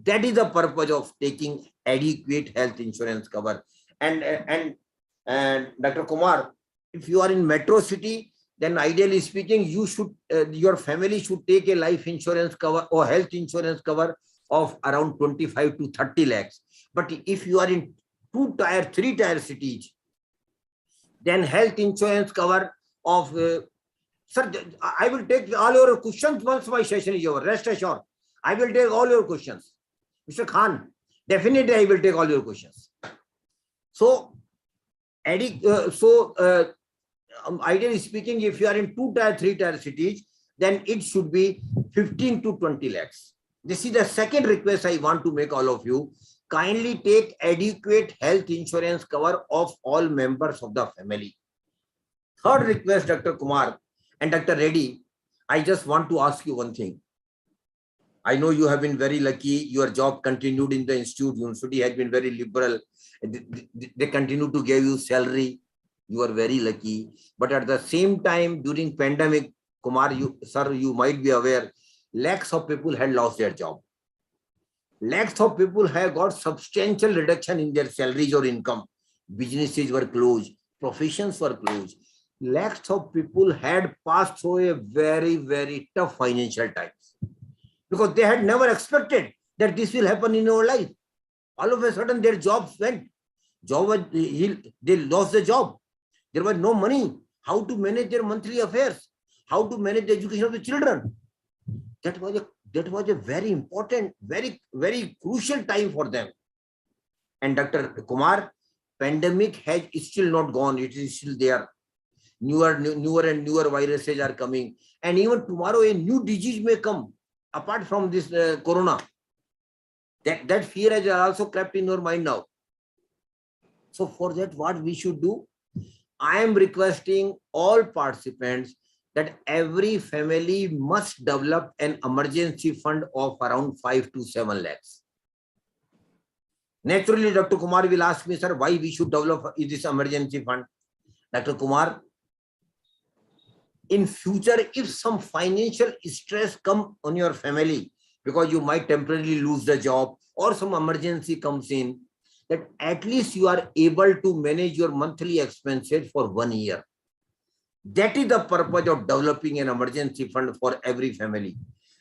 G: That is the purpose of taking adequate health insurance cover. And Dr. Kumar, if you are in metro city, then ideally speaking, you should your family should take a life insurance cover or health insurance cover of around 25 to 30 lakhs. But if you are in 2-tier, 3-tier cities, then health insurance cover of sir, I will take all your questions once my session is over. Rest assured, I will take all your questions. Mr. Khan, definitely I will take all your questions. So, ideally speaking, if you are in 2-tier, 3-tier cities, then it should be 15 to 20 lakhs. This is the second request I want to make all of you. Kindly take adequate health insurance cover of all members of the family. Third request, Dr. Kumar and Dr. Reddy, I just want to ask you one thing. I know you have been very lucky. Your job continued in the institute. University has been very liberal. They continue to give you salary. You are very lucky. But at the same time, during pandemic, Kumar, you might be aware, lakhs of people had lost their job. Lakhs of people have got substantial reduction in their salaries or income. Businesses were closed. Professions were closed. Lakhs of people had passed through a very, very tough financial times because they had never expected that this will happen in our life. All of a sudden, their jobs went. They lost the job. There was no money. How to manage their monthly affairs? How to manage the education of the children? That was a very important, very, very crucial time for them. And Dr. Kumar, pandemic has still not gone. It is still there. Newer and newer viruses are coming. And even tomorrow, a new disease may come apart from this corona. That fear has also crept in your mind now. So for that, what we should do? I am requesting all participants that every family must develop an emergency fund of around 5 to 7 lakhs. Naturally, Dr. Kumar will ask me, sir, why we should develop this emergency fund? Dr. Kumar, in future, if some financial stress come on your family, because you might temporarily lose the job or some emergency comes in, that at least you are able to manage your monthly expenses for 1 year. That is the purpose of developing an emergency fund for every family.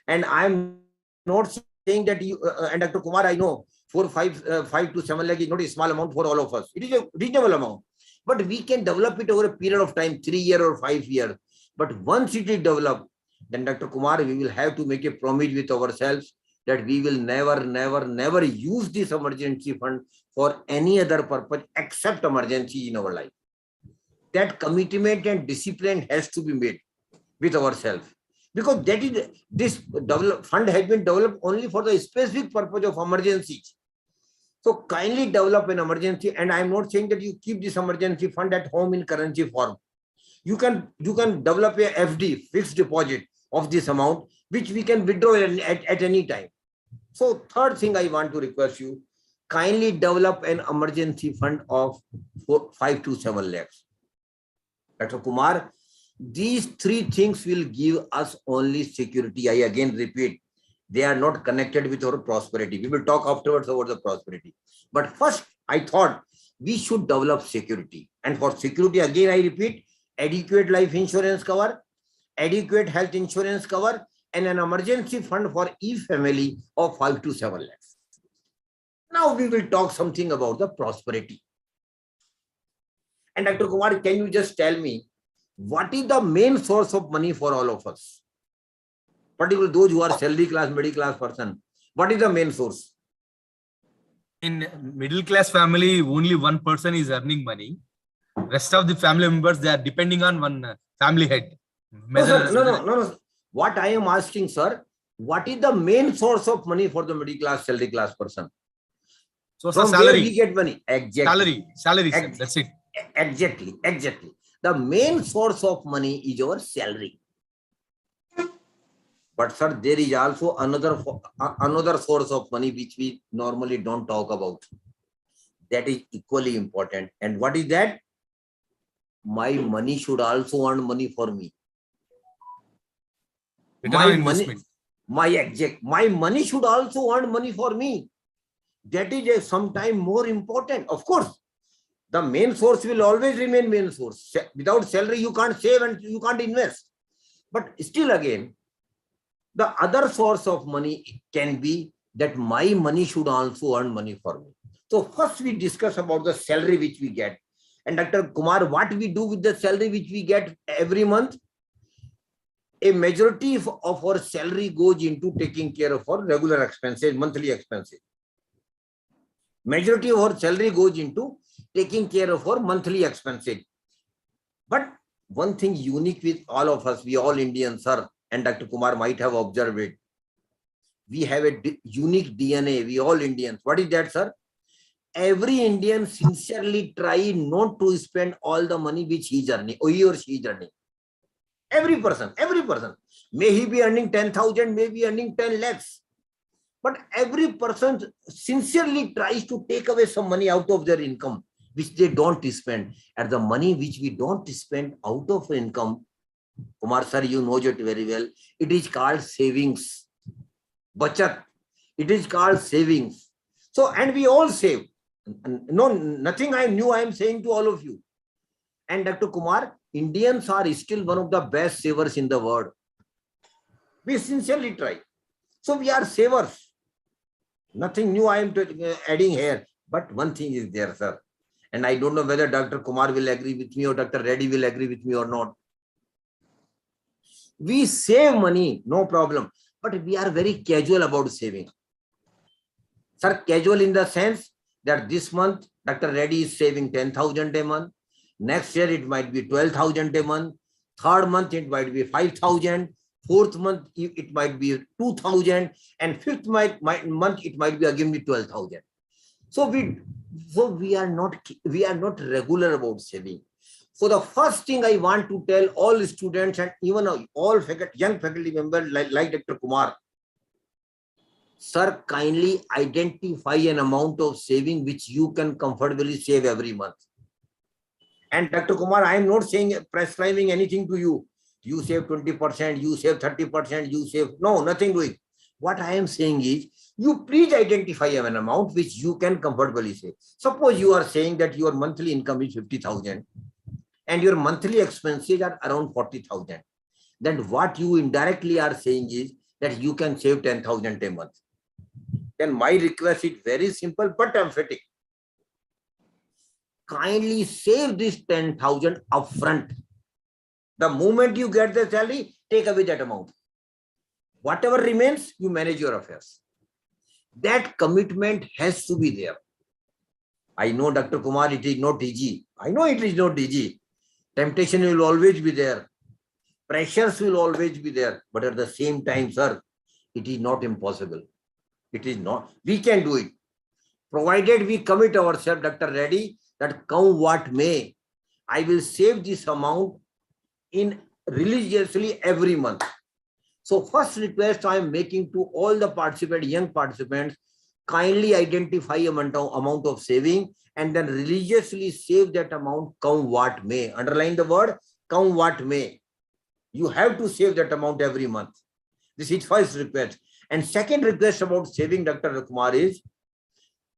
G: And I'm not saying that you, and Dr. Kumar, I know 5 to 7 lakh is not a small amount for all of us. It is a reasonable amount. But we can develop it over a period of time, 3 years or 5 years. But once it is developed, then Dr. Kumar, we will have to make a promise with ourselves that we will never use this emergency fund for any other purpose except emergency in our life. That commitment and discipline has to be made with ourselves, because that is this fund has been developed only for the specific purpose of emergencies. So kindly develop an emergency, and I am not saying that you keep this emergency fund at home in currency form. You can develop a FD, fixed deposit of this amount, which we can withdraw at any time. So third thing I want to request you, kindly develop an emergency fund of 5 to 7 lakhs. Dr. Kumar, these 3 things will give us only security. I again repeat, they are not connected with our prosperity. We will talk afterwards about the prosperity. But first, I thought we should develop security. And for security, again, I repeat, adequate life insurance cover, adequate health insurance cover, and an emergency fund for each family of 5 to 7 lakhs. Now we will talk something about the prosperity. And Dr. Kumar, can you just tell me what is the main source of money for all of us? Particularly those who are salary class, middle class person. What is the main source?
H: In middle class family, only one person is earning money. Rest of the family members, they are depending on one family head.
G: No, sir, no. What I am asking, sir, what is the main source of money for the middle class, salary class person?
H: So
G: From where we get money? Exactly.
H: Salary, sir. That's it.
G: Exactly. The main source of money is your salary. But sir, there is also another source of money which we normally don't talk about. That is equally important. And what is that? My money should also earn money for me. My money should also earn money for me. That is sometime more important. Of course, the main source will always remain main source. Without salary, you can't save and you can't invest. But still again, the other source of money can be that my money should also earn money for me. So first we discuss about the salary which we get. And Dr. Kumar, what we do with the salary which we get every month? A majority of our salary goes into taking care of our regular expenses, monthly expenses. Majority of our salary goes into taking care of our monthly expenses. But one thing unique with all of us, we all Indians, sir, and Dr. Kumar might have observed it. We have a unique DNA, we all Indians. What is that, sir? Every Indian sincerely try not to spend all the money which he is earning, or he or she is earning. Every person. May he be earning 10,000, may be earning 10 lakhs. But every person sincerely tries to take away some money out of their income, which they don't spend. And the money which we don't spend out of income, Kumar sir, you know it very well. It is called savings. Bachat. It is called savings. So, and we all save. No, nothing I am saying to all of you. And Dr. Kumar, Indians are still one of the best savers in the world. We sincerely try. So we are savers. Nothing new I am adding here. But one thing is there, sir. And I don't know whether Dr. Kumar will agree with me or Dr. Reddy will agree with me or not. We save money, no problem. But we are very casual about saving. Sir, casual in the sense that this month, Dr. Reddy is saving 10,000 a month. Next year, it might be 12,000 a month. Third month, it might be 5,000. Fourth month, it might be 2,000. And fifth month, it might be again be 12,000. So we are not regular about saving. So the first thing I want to tell all students and even all young faculty members like Dr. Kumar, sir, kindly identify an amount of saving which you can comfortably save every month. And Dr. Kumar, I am not saying prescribing anything to you. You save 20%, you save 30%, you save, no, nothing doing. What I am saying is, you please identify an amount which you can comfortably save. Suppose you are saying that your monthly income is 50,000 and your monthly expenses are around 40,000. Then what you indirectly are saying is that you can save 10,000 a month. Then my request is very simple but emphatic. Kindly save this 10,000 upfront. The moment you get the salary, take away that amount. Whatever remains, you manage your affairs. That commitment has to be there. I know, Dr. Kumar, it is not easy. I know it is not easy. Temptation will always be there. Pressures will always be there. But at the same time, sir, it is not impossible. It is not. We can do it. Provided we commit ourselves, Dr. Reddy, that come what may, I will save this amount in religiously every month. So first request I am making to all the participants, young participants, kindly identify amount of saving and then religiously save that amount come what may. Underline the word come what may. You have to save that amount every month. This is first request. And second request about saving, Dr. Kumar, is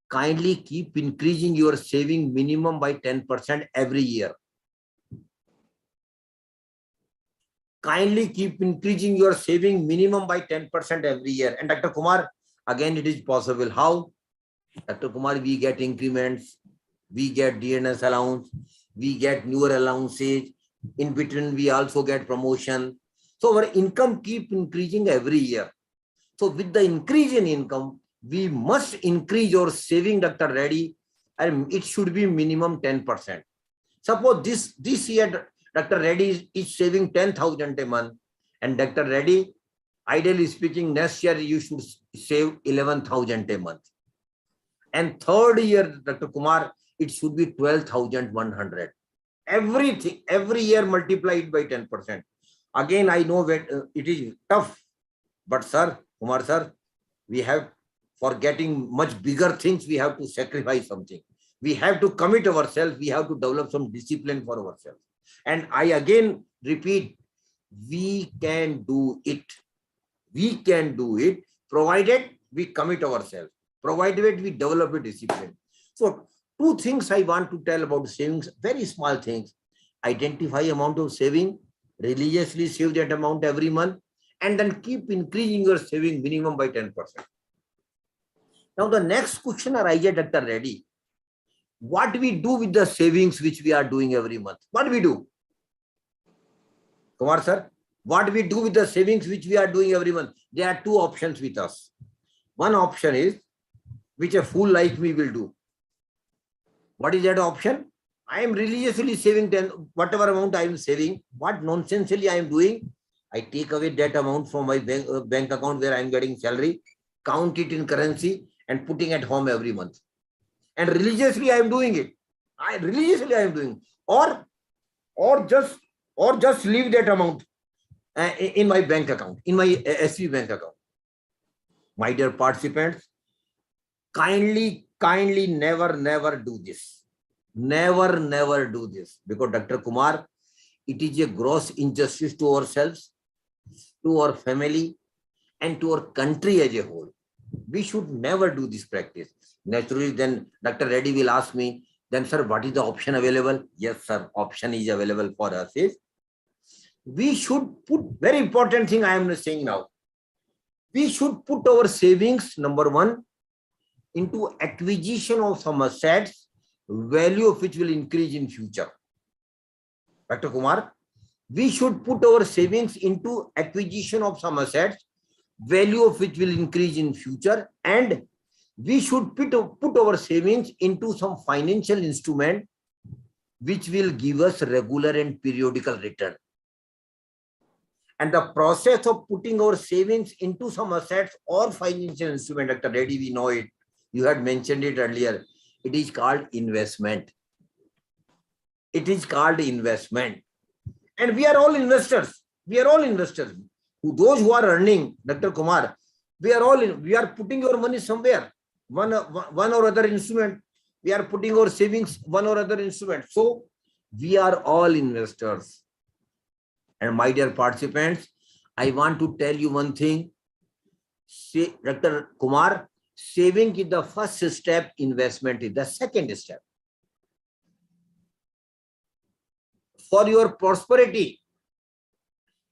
G: kindly keep increasing your saving minimum by 10% every year. Kindly keep increasing your saving minimum by 10% every year. And Dr. Kumar, again, it is possible. How? Dr. Kumar, we get increments, we get DNS allowance, we get newer allowances. In between, we also get promotion. So our income keep increasing every year. So with the increase in income, we must increase our saving, Dr. Reddy, and it should be minimum 10%. Suppose this year, Dr. Reddy is saving 10,000 a month, and Dr. Reddy, ideally speaking, next year you should save 11,000 a month. And third year, Dr. Kumar, it should be 12,100. Everything, every year multiplied by 10%. Again, I know that it is tough, but sir, Kumar sir, we have, for getting much bigger things, we have to sacrifice something. We have to commit ourselves. We have to develop some discipline for ourselves. And I again repeat, we can do it. We can do it, provided we commit ourselves, provided we develop a discipline. So two things I want to tell about savings, very small things. Identify amount of saving, religiously save that amount every month, and then keep increasing your saving minimum by 10%. Now the next question arises, Dr. Reddy. What we do with the savings which we are doing every month? What do we do? Kumar sir, what we do with the savings which we are doing every month? There are two options with us. One option is, which a fool like me will do. What is that option? I am religiously saving whatever amount I am saving. What nonsensely I am doing? I take away that amount from my bank account where I am getting salary, count it in currency and putting at home every month. And religiously I am doing it. Religiously I am doing, or just leave that amount in my bank account, in my SV bank account. My dear participants, kindly never do this. Never do this, because Dr. Kumar, it is a gross injustice to ourselves, to our family, and to our country as a whole. We should never do this practice. Naturally, then Dr. Reddy will ask me, then sir, what is the option available? Yes, sir, option is available for us. Is we should put, very important thing I am saying now, we should put our savings, number one, into acquisition of some assets, value of which will increase in future. Dr. Kumar, we should put our savings into acquisition of some assets, value of which will increase in future, and we should put our savings into some financial instrument which will give us regular and periodical return. And the process of putting our savings into some assets or financial instrument, Dr. Reddy, we know it. You had mentioned it earlier. It is called investment. It is called investment. And we are all investors. We are all investors. Those who are earning, Dr. Kumar, we are putting your money somewhere. One or other instrument. We are putting our savings, one or other instrument. So we are all investors. And my dear participants, I want to tell you one thing. Dr. Kumar, saving is the first step, investment is the second step. For your prosperity,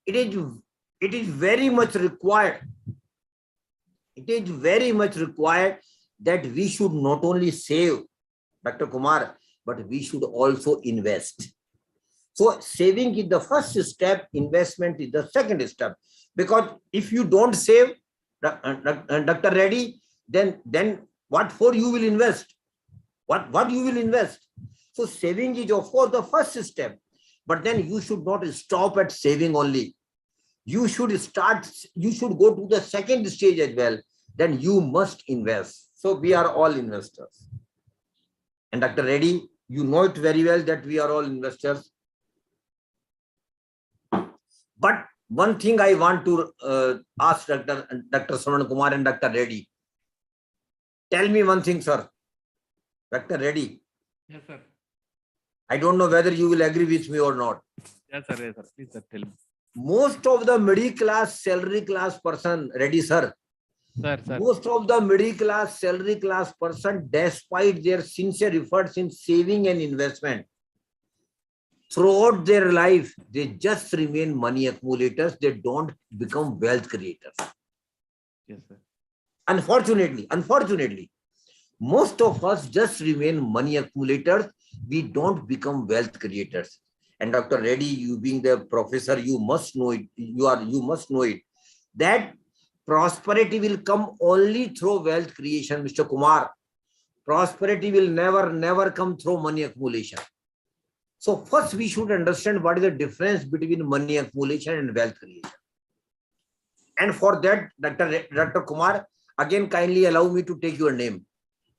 G: it is very much required. It is very much required that we should not only save, Dr. Kumar, but we should also invest. So saving is the first step, investment is the second step. Because if you don't save, Dr. Reddy, then what for you will invest? What you will invest? So saving is of course the first step, but then you should not stop at saving only. You should go to the second stage as well. Then you must invest. So we are all investors. And Dr. Reddy, you know it very well that we are all investors. But one thing I want to ask Dr. Shravan Kumar and Dr. Reddy. Tell me one thing, sir. Dr. Reddy.
F: Yes, sir.
G: I don't know whether you will agree with me or not.
F: Yes, sir. Yes, sir. Please, sir, tell me.
G: Most of the middle class, salary class person, Reddy, sir.
F: Sir.
G: Most of the middle class, salary class person, despite their sincere efforts in saving and investment, throughout their life, they just remain money accumulators. They don't become wealth creators.
F: Yes, sir.
G: Unfortunately. Most of us just remain money accumulators. We don't become wealth creators. And Dr. Reddy, you being the professor, you must know it. You must know it. That prosperity will come only through wealth creation, Mr. Kumar. Prosperity will never come through money accumulation. So first we should understand what is the difference between money accumulation and wealth creation. And for that, Dr. Kumar, again, kindly allow me to take your name.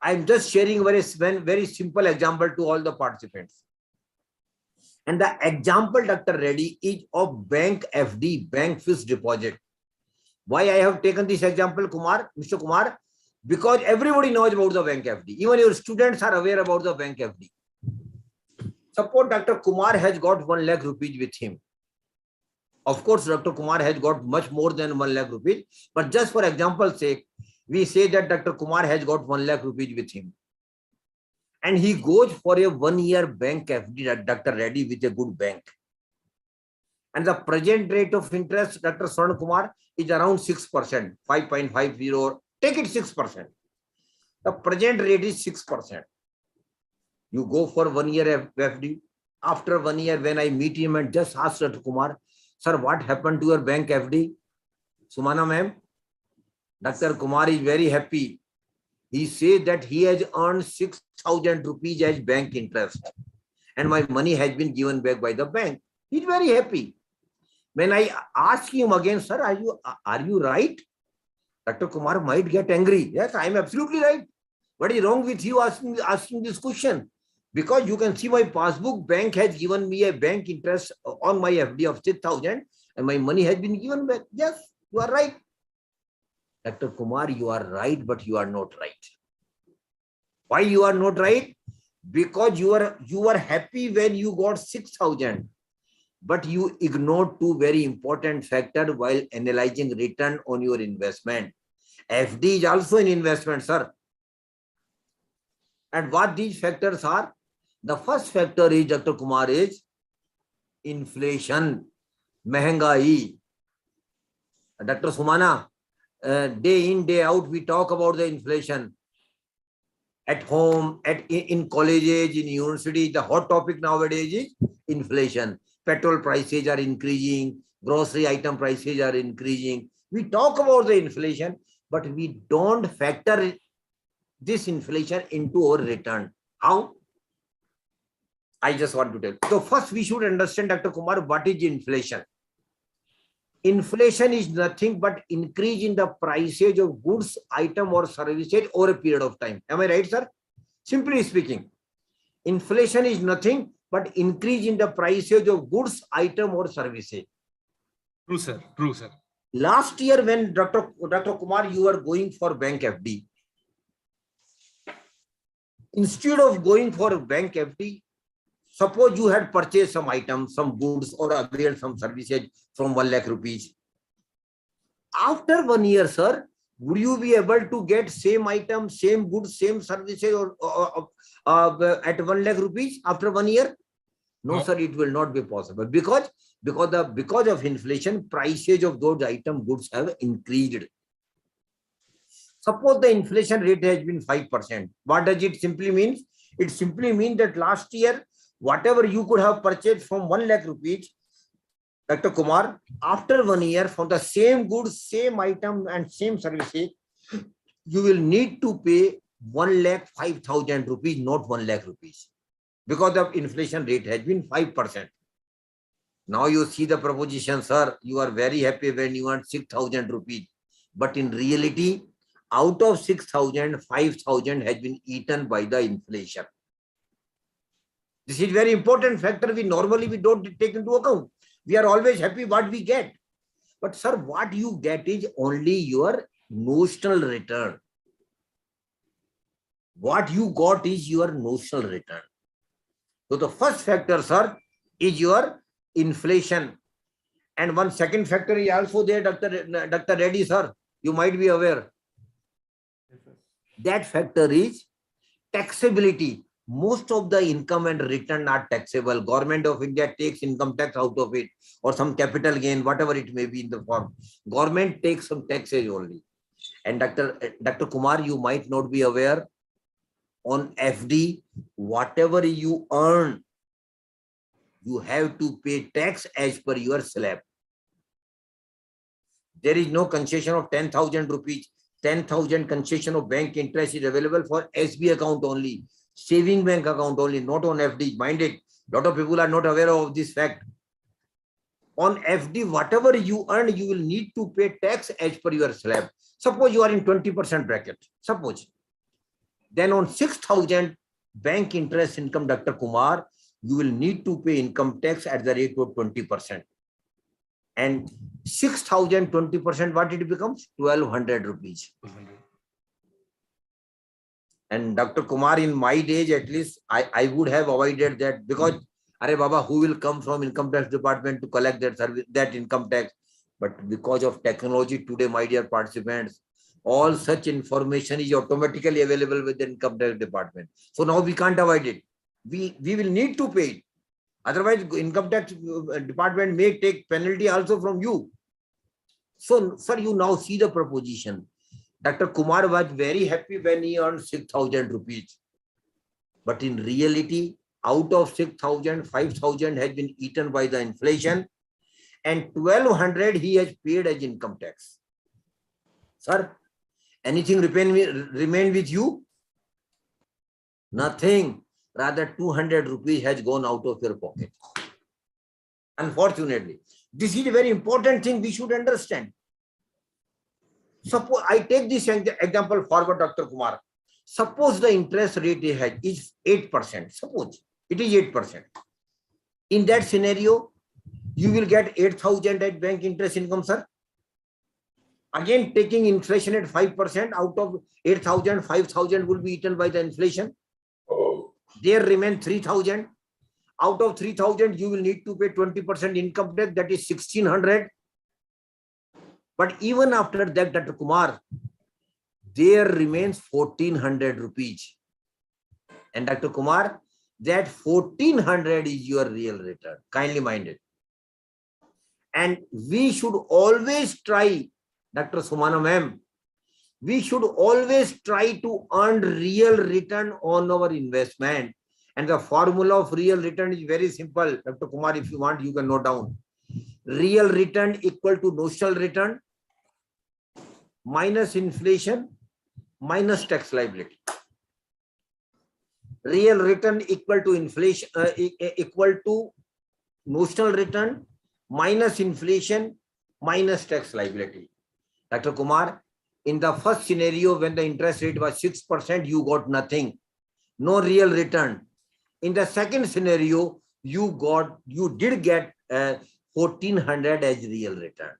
G: I'm just sharing very simple example to all the participants. And the example, Dr. Reddy, is of bank FD, bank fixed deposit. Why I have taken this example, Mr. Kumar? Because everybody knows about the bank FD. Even your students are aware about the bank FD. Suppose Dr. Kumar has got 1 lakh rupees with him. Of course, Dr. Kumar has got much more than 1 lakh rupees. But just for example's sake, we say that Dr. Kumar has got 1 lakh rupees with him. And he goes for a 1-year bank FD, Dr. Reddy, with a good bank. And the present rate of interest, Dr. Swarna Kumar, is around 6%, 5.50, take it 6%. The present rate is 6%. You go for 1-year FD. After 1 year, when I meet him and just ask Dr. Kumar, sir, what happened to your bank FD? Sumana ma'am, Dr. Kumar is very happy. He says that he has earned 6,000 rupees as bank interest. And my money has been given back by the bank. He's very happy. When I ask him again, sir, are you right? Dr. Kumar might get angry. Yes, I am absolutely right. What is wrong with you asking this question? Because you can see my passbook, bank has given me a bank interest on my FD of 6,000 and my money has been given back. Yes, you are right. Dr. Kumar, you are right, but you are not right. Why you are not right? Because you are happy when you got 6,000, but you ignored 2 very important factors while analyzing return on your investment. FD is also an investment, sir. And what these factors are? The first factor is, Dr. Kumar, is inflation, mehengai. Dr. Sumana, day in, day out, we talk about the inflation. At home, in colleges, in university, the hot topic nowadays is inflation. Petrol prices are increasing, grocery item prices are increasing. We talk about the inflation, but we don't factor this inflation into our return. How? I just want to tell. So first we should understand, Dr. Kumar, what is inflation? Inflation is nothing but increase in the prices of goods, item or services over a period of time. Am I right, sir? Simply speaking, inflation is nothing but increase in the prices of goods, item or services.
H: True, sir. True, sir.
G: Last year when Dr. Kumar, you were going for bank FD, instead of going for bank FD, suppose you had purchased some items, some goods or availed some services from 1 lakh rupees. After 1 year, sir, would you be able to get same item, same goods, same services or at 1 lakh rupees after 1 year? No, sir, it will not be possible because of inflation, prices of those item goods have increased. Suppose the inflation rate has been 5%. What does it simply mean? It simply means that last year, whatever you could have purchased from 1 lakh rupees, Dr. Kumar, after 1 year, for the same goods, same item and same services, you will need to pay 1,05,000 rupees, not 1 lakh rupees. Because the inflation rate has been 5%. Now you see the proposition, sir, you are very happy when you earn 6,000 rupees. But in reality, out of 6,000, 5,000 has been eaten by the inflation. This is very important factor we don't take into account. We are always happy what we get. But sir, what you get is only your notional return. What you got is your notional return. So the first factor, sir, is your inflation. And one second factor is also there, Dr. Reddy, sir. You might be aware. That factor is taxability. Most of the income and return are taxable. Government of India takes income tax out of it or some capital gain, whatever it may be in the form. Government takes some taxes only. And Dr. Kumar, you might not be aware On FD, whatever you earn, you have to pay tax as per your slab. There is no concession of 10,000 rupees. 10,000 concession of bank interest is available for SB account only, saving bank account only, not on FD. Mind it. Lot of people are not aware of this fact. On FD, whatever you earn, you will need to pay tax as per your slab. Suppose you are in 20% bracket. Suppose. Then on 6,000 bank interest income, Dr. Kumar, you will need to pay income tax at the rate of 20%. And 6,000, 20%, what it becomes? 1,200 rupees. And Dr. Kumar, in my days, at least, I would have avoided that, because, Are Baba, who will come from income tax department to collect that service, that income tax? But because of technology today, my dear participants, all such information is automatically available with the income tax department. So now we can't avoid it. We will need to pay it. Otherwise, income tax department may take penalty also from you. So, sir, you now see the proposition. Dr. Kumar was very happy when he earned 6,000 rupees. But in reality, out of 6,000, 5,000 has been eaten by the inflation, and 1,200 he has paid as income tax. Sir, anything remain with you? Nothing. Rather, 200 rupees has gone out of your pocket. Unfortunately, this is a very important thing we should understand. Suppose I take this example forward, Dr. Kumar. Suppose the interest rate is 8%. Suppose it is 8%. In that scenario, you will get 8,000 at bank interest income, sir. Again, taking inflation at 5%, out of 8,000, 5,000 will be eaten by the inflation. There remain 3,000. Out of 3,000, you will need to pay 20% income tax, that is 1,600. But even after that, Dr. Kumar, there remains 1,400 rupees. And Dr. Kumar, that 1,400 is your real return. Kindly mind it. And we should always try, Dr. Sumana ma'am, we should always try to earn real return on our investment. And the formula of real return is very simple. Dr. Kumar, if you want, you can note down. Real return equal to notional return minus inflation minus tax liability. Real return equal to inflation equal to notional return minus inflation minus tax liability. Dr. Kumar, in the first scenario, when the interest rate was 6%, you got nothing, no real return. In the second scenario, you did get 1,400 as real return.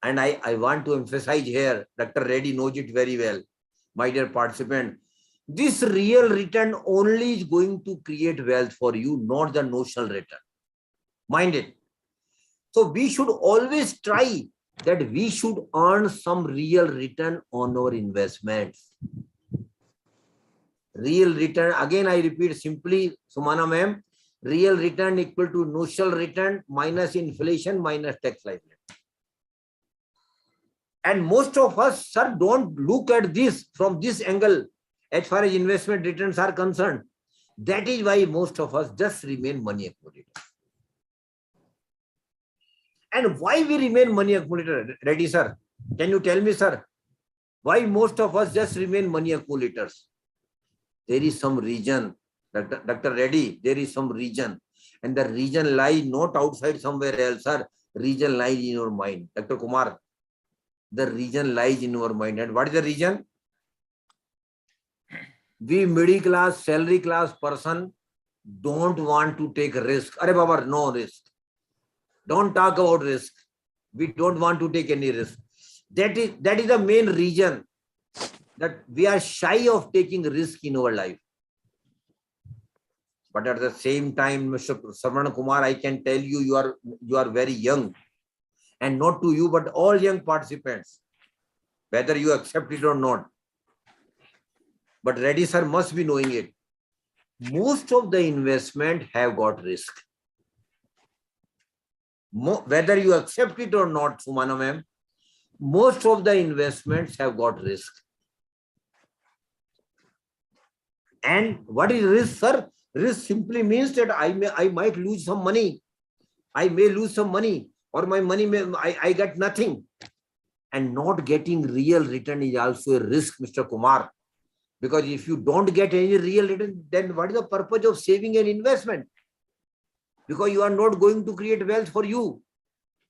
G: And I want to emphasize here, Dr. Reddy knows it very well, my dear participant. This real return only is going to create wealth for you, not the notional return. Mind it. So we should always try that we should earn some real return on our investments. Real return, again I repeat simply, Sumana ma'am, real return equal to notional return minus inflation minus tax liability. And most of us, sir, don't look at this from this angle as far as investment returns are concerned. That is why most of us just remain money accumulator. And why we remain money accumulator? Reddy sir, can you tell me, sir, why most of us just remain money accumulators? There is some reason, Dr. Reddy, there is some reason. And the reason lies not outside somewhere else, sir. Reason lies in your mind. Dr. Kumar, the reason lies in your mind. And what is the reason? We middle class, salary class person don't want to take risk. Are Baba, no risk. Don't talk about risk. We don't want to take any risk. That is the main reason that we are shy of taking risk in our life. But at the same time, Mr. Sarvana Kumar, I can tell you, you are very young. And not to you, but all young participants, whether you accept it or not. But Reddy sir must be knowing it. Most of the investment have got risk. Whether you accept it or not, Sumana ma'am, most of the investments have got risk. And what is risk, sir? Risk simply means that I might lose some money. I may lose some money, or my money I get nothing. And not getting real return is also a risk, Mr. Kumar. Because if you don't get any real return, then what is the purpose of saving an investment? Because you are not going to create wealth for you.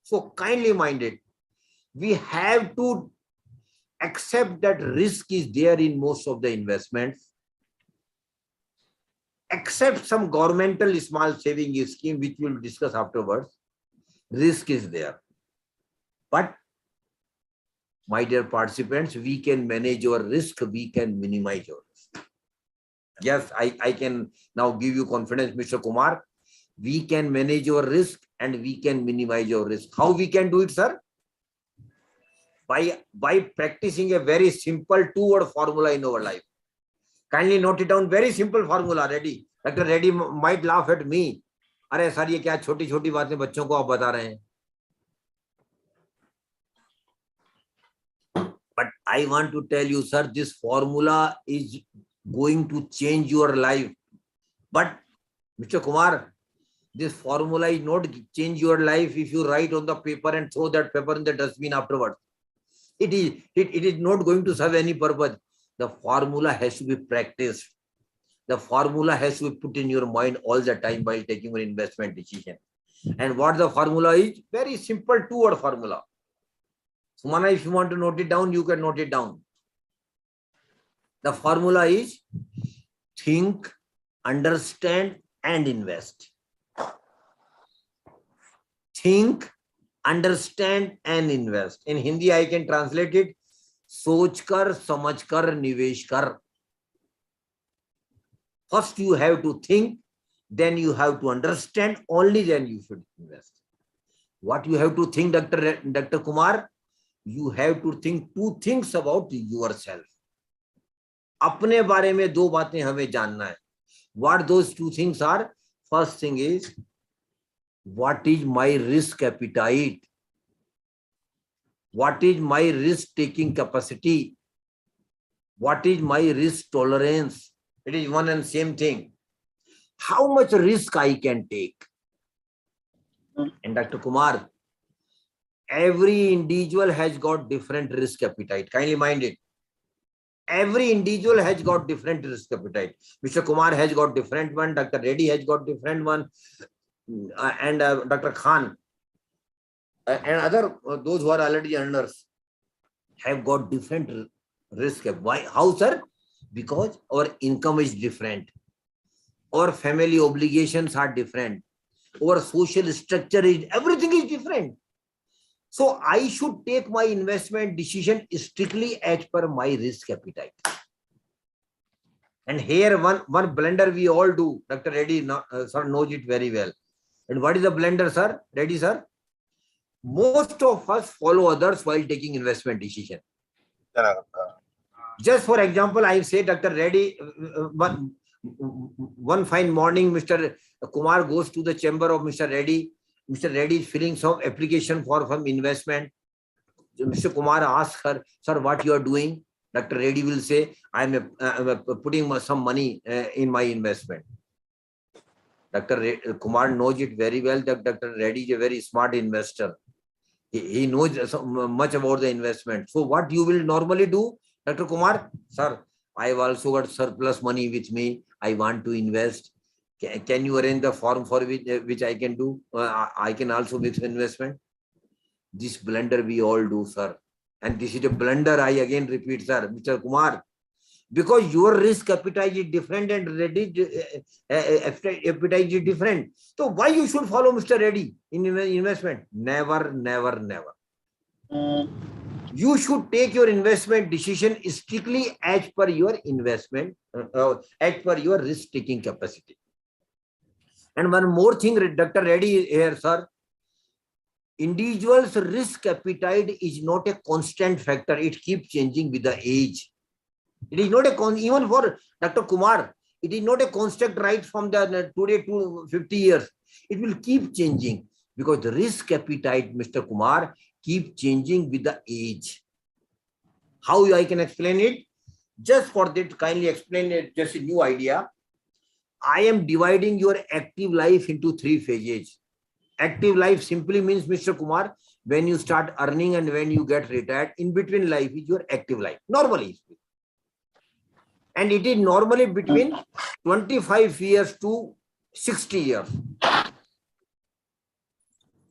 G: So kindly minded, we have to accept that risk is there in most of the investments. Except some governmental small saving scheme, which we'll discuss afterwards, risk is there. But my dear participants, we can manage your risk, we can minimize your risk. Yes, I can now give you confidence, Mr. Kumar. We can manage your risk and we can minimize your risk. How we can do it, sir? By practicing a very simple two-word formula in our life. Kindly note it down, very simple formula. Reddy, Dr. Reddy might laugh at me. अरे sir ये क्या छोटी छोटी बातें बच्चों को आप बता रहे हैं. But I want to tell you, sir, this formula is going to change your life. But Mr. Kumar, this formula is not change your life if you write on the paper and throw that paper in the dustbin afterwards. It is not going to serve any purpose. The formula has to be practiced. The formula has to be put in your mind all the time while taking your investment decision. And what the formula is? Very simple two-word formula. Sumana, if you want to note it down, you can note it down. The formula is think, understand, and invest. Think, understand, and invest. In Hindi, I can translate it. सोच कर, समझ कर, निवेश कर. First, you have to think, then you have to understand, only then you should invest. What you have to think, Dr. Kumar? You have to think two things about yourself. अपने बारे में दो बातें हमें जानना है. What those two things are? First thing is, what is my risk appetite? What is my risk-taking capacity? What is my risk tolerance? It is one and same thing. How much risk I can take? And Dr. Kumar, every individual has got different risk appetite. Kindly mind it. Every individual has got different risk appetite. Mr. Kumar has got different one. Dr. Reddy has got different one. And Dr. Khan. And other, those who are already earners have got different risk. Why? How, sir? Because our income is different. Our family obligations are different. Our social structure is, everything is different. So I should take my investment decision strictly as per my risk appetite. And here one blunder we all do. Dr. Reddy sir knows it very well. And what is the blunder, sir? Reddy, sir? Most of us follow others while taking investment decision. Just for example, I say, Dr. Reddy, one fine morning, Mr. Kumar goes to the chamber of Mr. Reddy. Mr. Reddy is filling some application for some investment. Mr. Kumar asks her, sir, what you are doing? Dr. Reddy will say, I'm putting some money in my investment. Dr. Kumar knows it very well that Dr. Reddy is a very smart investor. He knows much about the investment. So what you will normally do, Dr. Kumar? Sir, I have also got surplus money with me. I want to invest. Can you arrange the form for which I can do? I can also make investment. This blunder we all do, sir. And this is a blunder, I again repeat, sir, Mr. Kumar. Because your risk appetite is different and Reddy appetite is different. So why you should follow Mr. Reddy in investment? Never, never, never. You should take your investment decision strictly as per your investment, as per your risk-taking capacity. And one more thing, Dr. Reddy here, sir. Individual's risk appetite is not a constant factor. It keeps changing with the age. It is not a even for Dr. Kumar, it is not a constant right from the today to 50 years. It will keep changing because the risk appetite, Mr. Kumar, keep changing with the age. How I can explain it? Just for that, kindly explain it, just a new idea. I am dividing your active life into 3 phases. Active life simply means, Mr. Kumar, when you start earning and when you get retired, in between life is your active life, normally. And it is normally between 25 years to 60 years.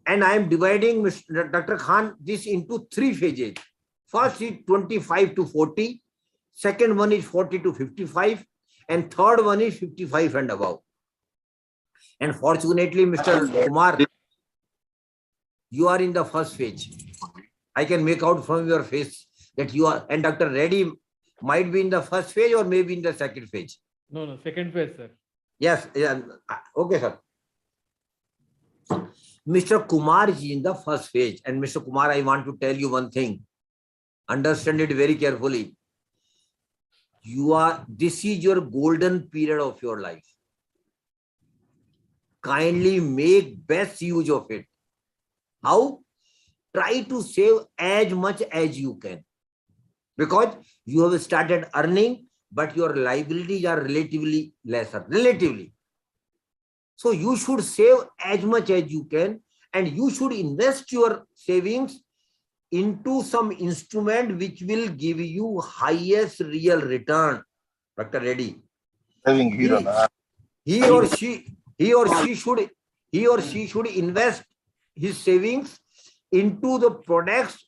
G: And I am dividing, Mr. Dr. Khan, this into 3 phases. First is 25 to 40. Second one is 40 to 55. And third one is 55 and above. And fortunately, Mr. Kumar, you are in the first phase. I can make out from your face that you are, and Dr. Reddy might be in the first phase or maybe in the second phase.
F: No, second phase, sir.
G: Yes, yeah, okay, sir. Mr. Kumar is in the first phase. And Mr. Kumar, I want to tell you one thing. Understand it very carefully. This is your golden period of your life. Kindly make best use of it. How? Try to save as much as you can. Because you have started earning, but your liabilities are relatively lesser. Relatively. So you should save as much as you can, and you should invest your savings into some instrument which will give you highest real return. Dr. Reddy. He or she should invest his savings into the products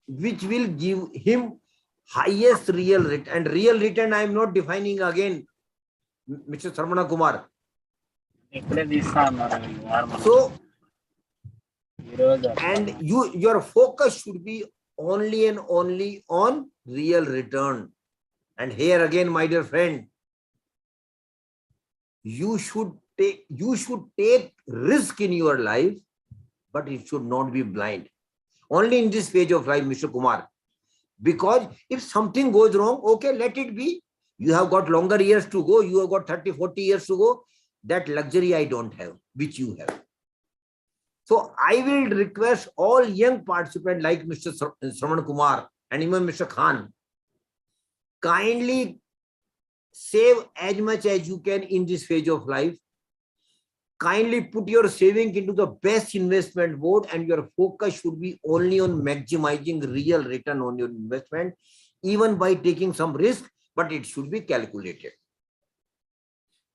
G: which will give him highest real return. And real return, I am not defining again, Mr. Sarmana Kumar. So, and your focus should be only and only on real return. And here again, my dear friend, you should take risk in your life, but it should not be blind. Only in this phase of life, Mr. Kumar. Because if something goes wrong, okay, let it be. You have got longer years to go. You have got 30, 40 years to go. That luxury I don't have, which you have. So I will request all young participants like Mr. Sarman Kumar and even Mr. Khan, kindly save as much as you can in this phase of life. Kindly put your saving into the best investment board, and your focus should be only on maximizing real return on your investment, even by taking some risk, but it should be calculated.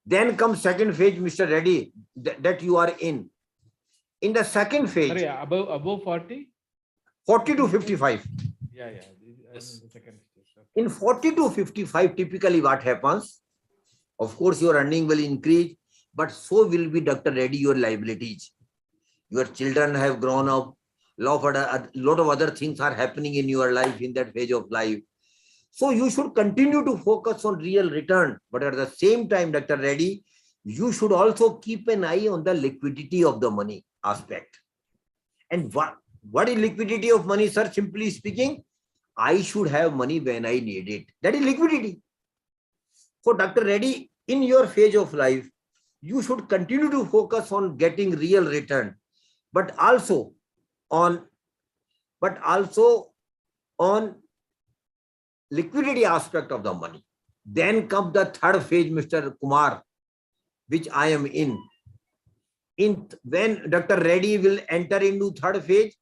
G: Then comes second phase, Mr. Reddy, that you are in. In the second phase,
F: Sorry, above 40?
G: 40 to 55.
F: Yeah. The second stage, sir.
G: In 40 to 55, typically what happens? Of course, your earning will increase, but so will be, Dr. Reddy, your liabilities. Your children have grown up. Lot of other things are happening in your life in that phase of life. So you should continue to focus on real return. But at the same time, Dr. Reddy, you should also keep an eye on the liquidity of the money aspect. And what is liquidity of money, sir? Simply speaking, I should have money when I need it. That is liquidity. So, Dr. Reddy, in your phase of life, you should continue to focus on getting real return, but also on liquidity aspect of the money. Then comes the third phase, Mr. Kumar, which I am in. When Dr. Reddy will enter into third phase,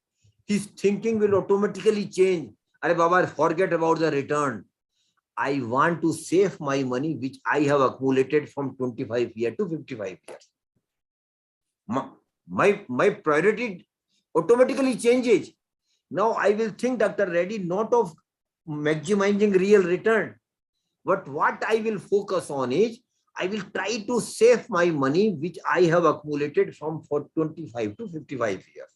G: his thinking will automatically change. Arey Baba, forget about the return. I want to save my money, which I have accumulated from 25 years to 55 years. My priority automatically changes. Now I will think, Dr. Reddy, not of maximizing real return, but what I will focus on is, I will try to save my money, which I have accumulated from 25 to 55 years.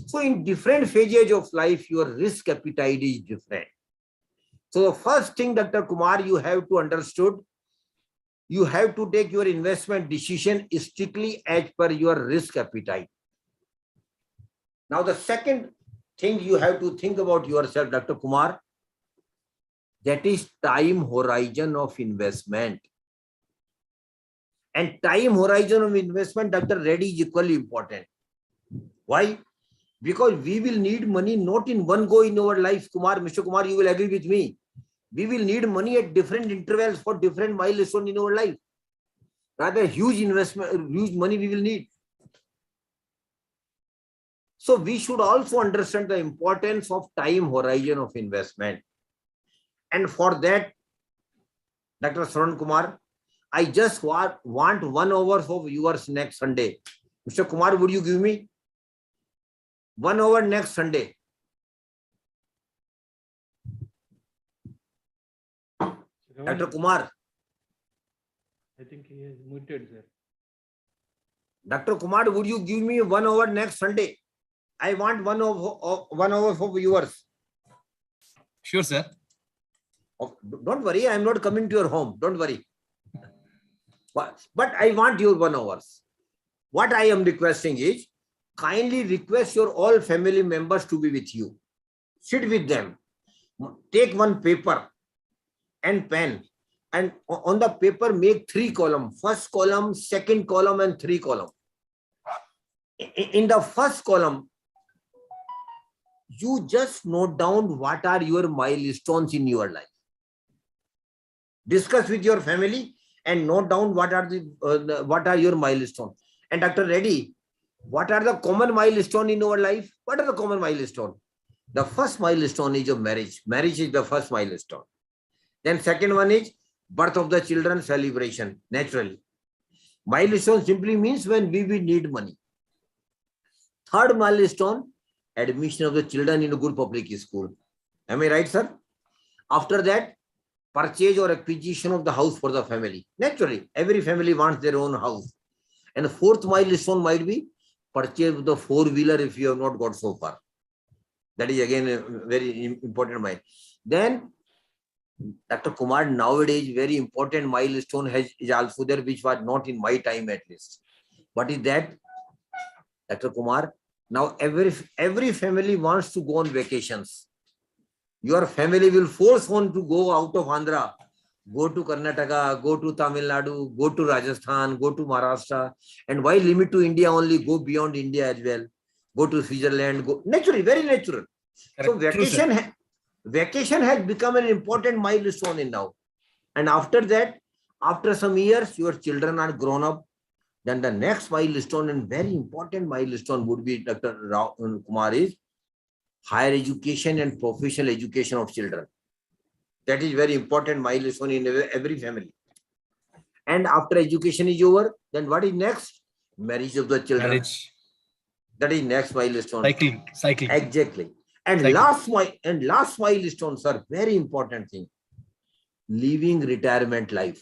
G: So in different phases of life, your risk appetite is different. So the first thing, Dr. Kumar, you have to understood, you have to take your investment decision strictly as per your risk appetite. Now the second thing you have to think about yourself, Dr. Kumar, that is time horizon of investment. And time horizon of investment, Dr. Reddy, is equally important. Why? Because we will need money not in one go in our life, Kumar. Mr. Kumar, you will agree with me. We will need money at different intervals for different milestones in our life. Rather huge investment, huge money we will need. So we should also understand the importance of time horizon of investment. And for that, Dr. Saran Kumar, I just want 1 hour of yours next Sunday. Mr. Kumar, would you give me 1 hour next Sunday? Dr. Kumar.
F: I think he is muted, sir.
G: Dr. Kumar, would you give me 1 hour next Sunday? I want 1 hour for viewers.
H: Sure, sir.
G: Don't worry, I am not coming to your home. Don't worry. But I want your 1 hour. What I am requesting is, kindly request your all family members to be with you. Sit with them. Take one paper and pen. And on the paper, make 3 columns. First column, second column, and 3 column. In the first column, you just note down what are your milestones in your life. Discuss with your family and note down what are your milestones. And Dr. Reddy, what are the common milestones in our life? What are the common milestones? The first milestone is your marriage. Marriage is the first milestone. Then second one is birth of the children celebration, naturally. Milestone simply means when we will need money. Third milestone, admission of the children in a good public school. Am I right, sir? After that, purchase or acquisition of the house for the family. Naturally, every family wants their own house. And the fourth milestone might be purchase of the 4-wheeler if you have not got so far. That is again a very important milestone. Then, Dr. Kumar, nowadays very important milestone is also there, which was not in my time at least. What is that? Dr. Kumar, now every family wants to go on vacations. Your family will force one to go out of Andhra, go to Karnataka, go to Tamil Nadu, go to Rajasthan, go to Maharashtra, and why limit to India only? Go beyond India as well. Go to Switzerland. Go naturally, very natural.
H: Correct.
G: So vacation has become an important milestone in now. And after that, after some years, your children are grown up. Then the next milestone and very important milestone would be, Dr. Kumar, is higher education and professional education of children. That is very important milestone in every family. And after education is over, then what is next? Marriage of the children.
H: Marriage.
G: That is next milestone.
H: Cycling.
G: Exactly. And
H: Cycling.
G: last milestone, sir, very important thing. Living retirement life.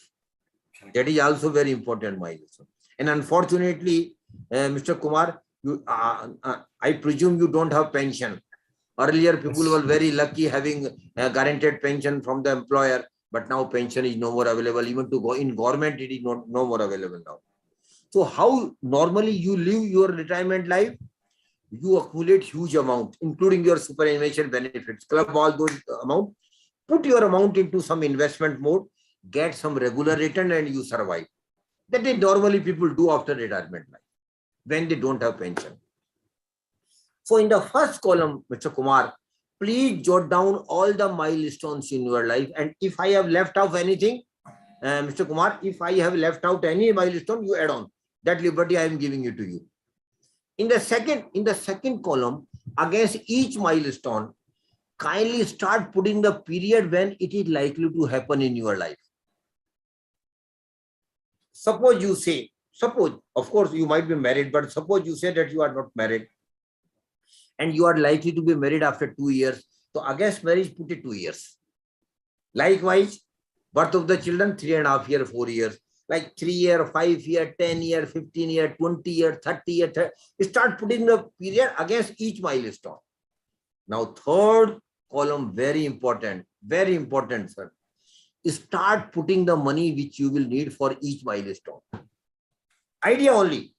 G: That is also very important milestone. And unfortunately, Mr. Kumar, I presume you don't have pension. Earlier, people were very lucky having a guaranteed pension from the employer, but now pension is no more available. Even to go in government, it is no more available now. So how normally you live your retirement life? You accumulate huge amount, including your superannuation benefits, club all those amount, put your amount into some investment mode, get some regular return, and you survive. That is normally people do after retirement life, when they don't have pension. So in the first column, Mr. Kumar, please jot down all the milestones in your life. And if I have left out anything, Mr. Kumar, if I have left out any milestone, you add on. That liberty I am giving it to you. In the second column, against each milestone, kindly start putting the period when it is likely to happen in your life. Suppose you say, of course you might be married, but suppose you say that you are not married and you are likely to be married after 2 years. So against marriage, put it 2 years. Likewise, birth of the children, 3.5 years, 4 years. Like 3 year, 5 year, 10 year, 15 year, 20 year, 30 year. Start putting the period against each milestone. Now, third column, very important, sir. Start putting the money which you will need for each milestone. Idea only.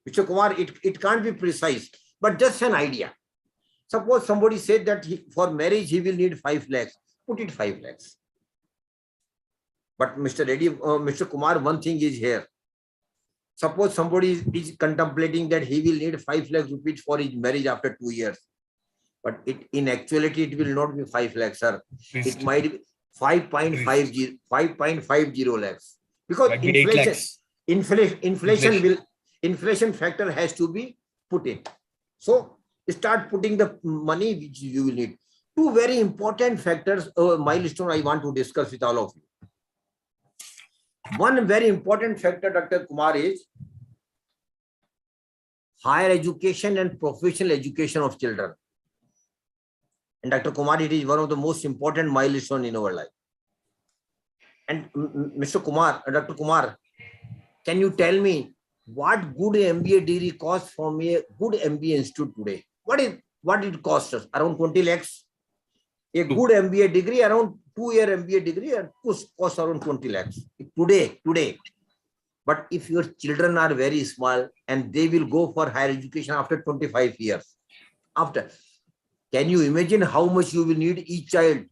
G: Mr. Kumar, it can't be precise, but just an idea. Suppose somebody said that for marriage, he will need 5 lakhs. Put it 5 lakhs. But Mr. Reddy, Mr. Kumar, one thing is here. Suppose somebody is contemplating that he will need 5 lakhs rupees for his marriage after 2 years. But in actuality, it will not be 5 lakhs, sir. 5.50 lakhs. Because
H: Might be 8 lakhs.
G: inflation factor has to be put in. So start putting the money which you will need. Two very important factors, milestone I want to discuss with all of you. One very important factor, Dr. Kumar, is higher education and professional education of children. And Dr. Kumar, it is one of the most important milestone in our life. And Mr. Kumar, Dr. Kumar, can you tell me what good MBA degree costs from a good MBA institute today? What it costs us? Around 20 lakhs. A good MBA degree, around 2-year MBA degree, costs around 20 lakhs today. But if your children are very small and they will go for higher education after 25 years, can you imagine how much you will need each child?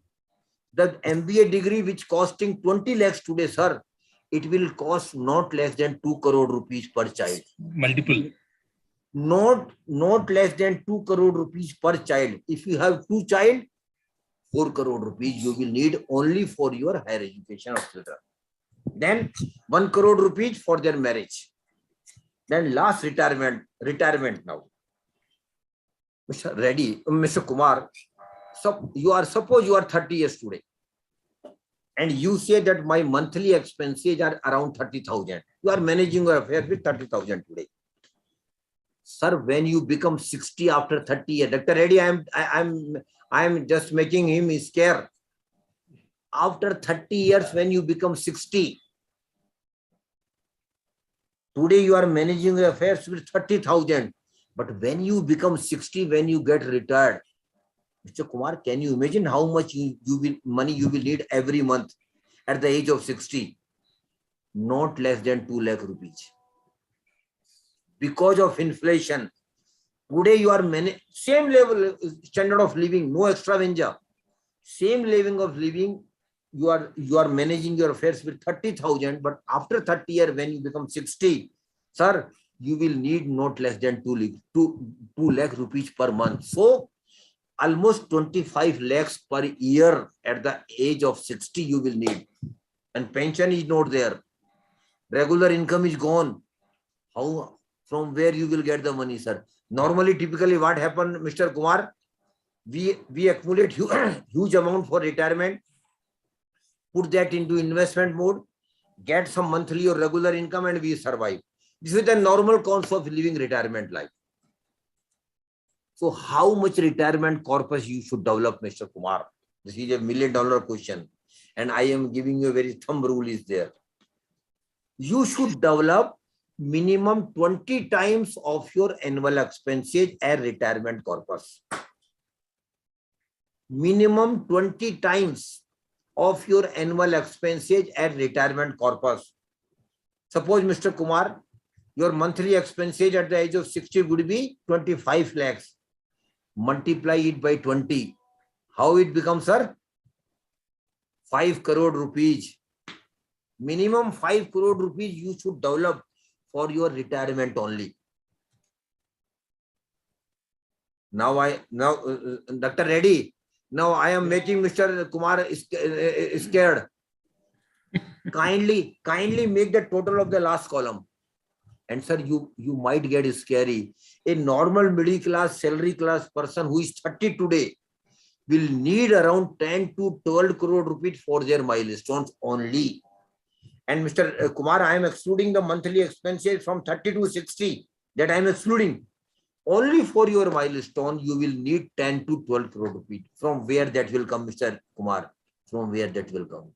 G: The MBA degree which costing 20 lakhs today, sir, it will cost not less than 2 crore rupees per child.
H: Multiple.
G: Not less than 2 crore rupees per child. If you have 2 child, 4 crore rupees you will need only for your higher education of children. Then 1 crore rupees for their marriage. Then last retirement now. Mr. Reddy, Mr. Kumar, suppose you are 30 years today. And you say that my monthly expenses are around 30,000. You are managing your affairs with 30,000 today. Sir, when you become 60 after 30 years, Dr. Reddy, I'm just making him scared. After 30 years, when you become 60, today you are managing your affairs with 30,000. But when you become 60, when you get retired, Mr. Kumar, can you imagine how much money you will need every month at the age of 60? Not less than 2 lakh rupees. Because of inflation, today you are same level standard of living, no extravaganza. Same level of living, you are managing your affairs with 30,000. But after 30 years, when you become 60, sir, you will need not less than 2 lakh rupees per month. So almost 25 lakhs per year at the age of 60 you will need. And pension is not there. Regular income is gone. From where you will get the money, sir? Normally, typically what happened, Mr. Kumar, we accumulate huge amount for retirement, put that into investment mode, get some monthly or regular income, and we survive. This is the normal course of living retirement life. So how much retirement corpus you should develop, Mr. Kumar? This is $1 million question. And I am giving you a very thumb rule is there. You should develop minimum 20 times of your annual expenses as retirement corpus. Minimum 20 times of your annual expenses as retirement corpus. Suppose, Mr. Kumar, your monthly expenses at the age of 60 would be 25 lakhs. Multiply it by 20. How it becomes, sir? 5 crore rupees. Minimum 5 crore rupees you should develop for your retirement only. Now, Dr. Reddy, now I am making Mr. Kumar scared. Kindly make the total of the last column. And sir, you might get scary. A normal middle class, salary class person who is 30 today will need around 10 to 12 crore rupees for their milestones only. And Mr. Kumar, I am excluding the monthly expenses from 30 to 60. That I am excluding. Only for your milestone, you will need 10 to 12 crore rupees. From where that will come, Mr. Kumar? From where that will come?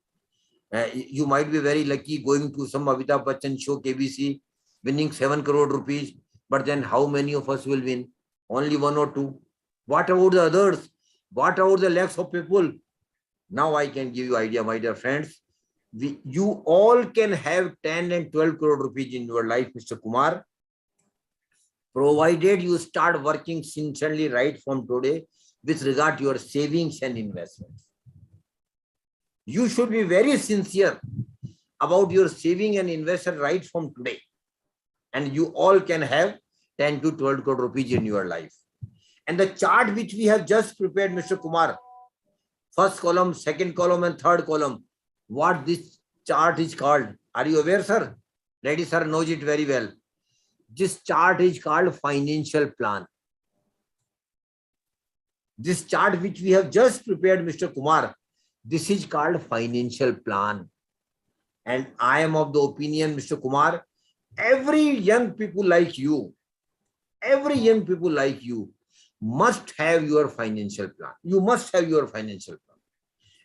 G: You might be very lucky going to some Amitabh Bachchan show, KBC, winning 7 crore rupees. But then how many of us will win? Only 1 or 2. What about the others? What about the lakhs of people? Now I can give you idea, my dear friends. You all can have 10 and 12 crore rupees in your life, Mr. Kumar, provided you start working sincerely right from today with regard to your savings and investments. You should be very sincere about your saving and investment right from today. And you all can have 10 to 12 crore rupees in your life. And the chart which we have just prepared, Mr. Kumar, first column, second column, and third column. What this chart is called? Are you aware, sir? Lady sir knows it very well. This chart is called financial plan. This chart which we have just prepared, Mr. Kumar, this is called financial plan. And I am of the opinion, Mr. Kumar, every young people like you must have your financial plan. You must have your financial plan.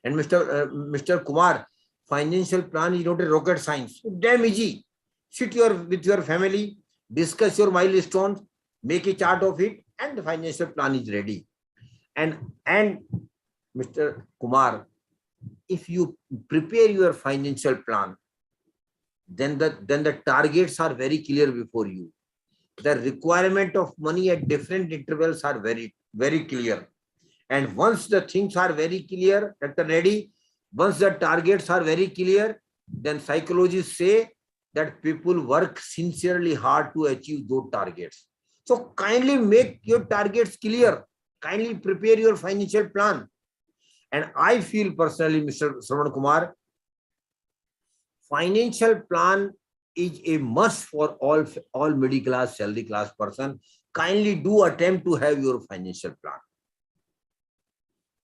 G: And Mr. Kumar, financial plan is not a rocket science. It's damn easy. Sit with your family, discuss your milestones, make a chart of it, and the financial plan is ready. And Mr. Kumar, if you prepare your financial plan, then the targets are very clear before you. The requirement of money at different intervals are very, very clear. And once the things are very clear, Dr. Reddy, once the targets are very clear, then psychologists say that people work sincerely hard to achieve those targets. So kindly make your targets clear. Kindly prepare your financial plan. And I feel personally, Mr. Shravan Kumar, financial plan is a must for all middle class, salary class person. Kindly do attempt to have your financial plan.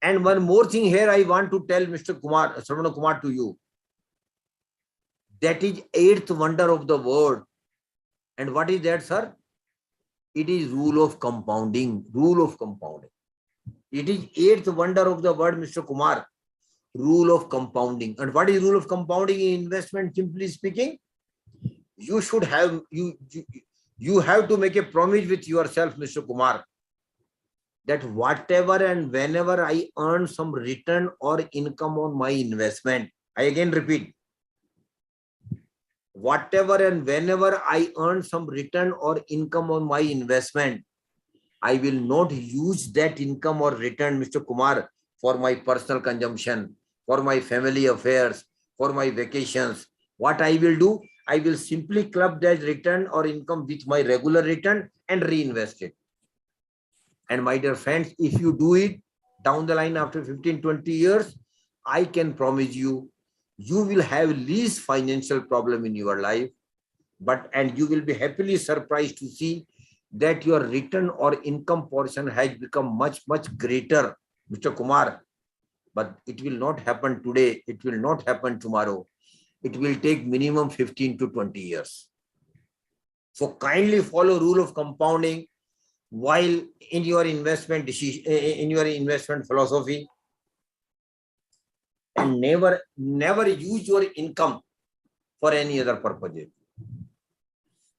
G: And one more thing here I want to tell Mr. Kumar, Shravan Kumar, to you. That is eighth wonder of the world. And what is that, sir? It is rule of compounding. Rule of compounding. It is eighth wonder of the world, Mr. Kumar. Rule of compounding. And what is rule of compounding in investment? Simply speaking, you should have you have to make a promise with yourself, Mr. Kumar, that whatever and whenever I earn some return or income on my investment, I again repeat, whatever and whenever I earn some return or income on my investment, I will not use that income or return, Mr. Kumar, for my personal consumption, for my family affairs, for my vacations. What I will do, I will simply club that return or income with my regular return and reinvest it. And my dear friends, if you do it down the line after 15-20 years, I can promise you, you will have least financial problem in your life, and you will be happily surprised to see that your return or income portion has become much, much greater, Mr. Kumar. But it will not happen today. It will not happen tomorrow. It will take minimum 15 to 20 years. So kindly follow rule of compounding while in your investment decision, in your investment philosophy, and never use your income for any other purpose.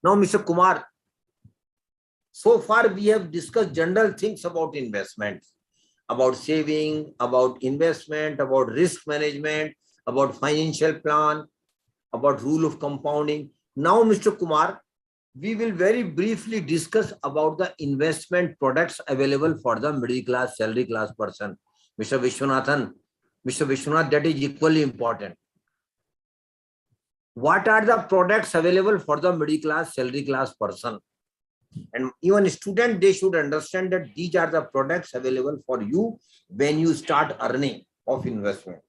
G: Now, Mr. Kumar, so far we have discussed general things about investment, about saving, about investment, about risk management, about financial plan, about rule of compounding. Now, Mr. Kumar, we will very briefly discuss about the investment products available for the middle class, salary class person. Mr. Vishwanath, that is equally important. What are the products available for the middle class, salary class person? And even student, they should understand that these are the products available for you when you start earning of investment.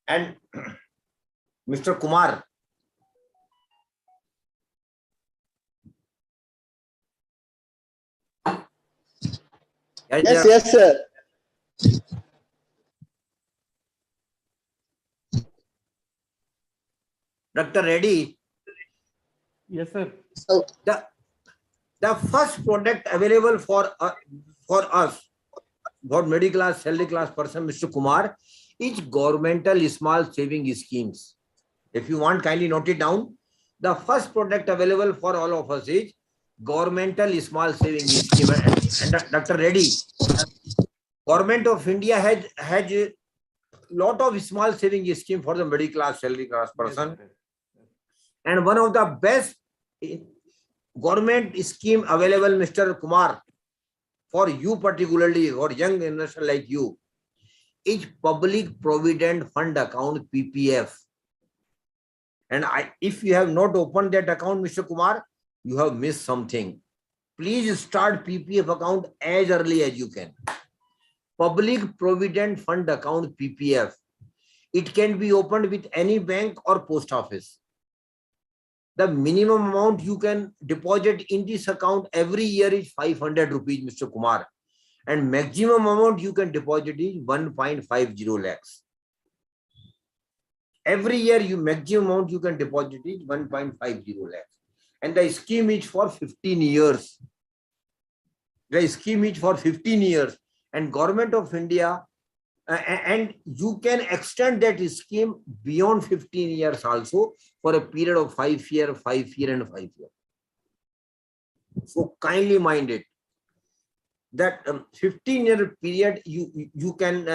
G: And Mr. Kumar,
I: Yes, sir.
G: Dr. Reddy.
F: Yes, sir.
I: So,
G: the first product available for us, for middle class, salary class person, Mr. Kumar, is governmental small saving schemes. If you want, kindly note it down. The first product available for all of us is governmental small saving scheme. And Dr. Reddy, Government of India has a lot of small saving scheme for the middle class, salary class person. Yes, and one of the best government scheme available, Mr. Kumar, for you particularly, or young investor like you, is Public Provident Fund Account, PPF. And if you have not opened that account, Mr. Kumar, you have missed something. Please start PPF account as early as you can. Public Provident Fund Account, PPF. It can be opened with any bank or post office. The minimum amount you can deposit in this account every year is 500 rupees, Mr. Kumar. And maximum amount you can deposit is 1.50 lakhs. Every year you maximum amount you can deposit is 1.50 lakhs. And the scheme is for 15 years. The scheme is for 15 years. And Government of India, and you can extend that scheme beyond 15 years also for a period of 5 years, 5 years and 5 years. So kindly mind it that 15-year period you can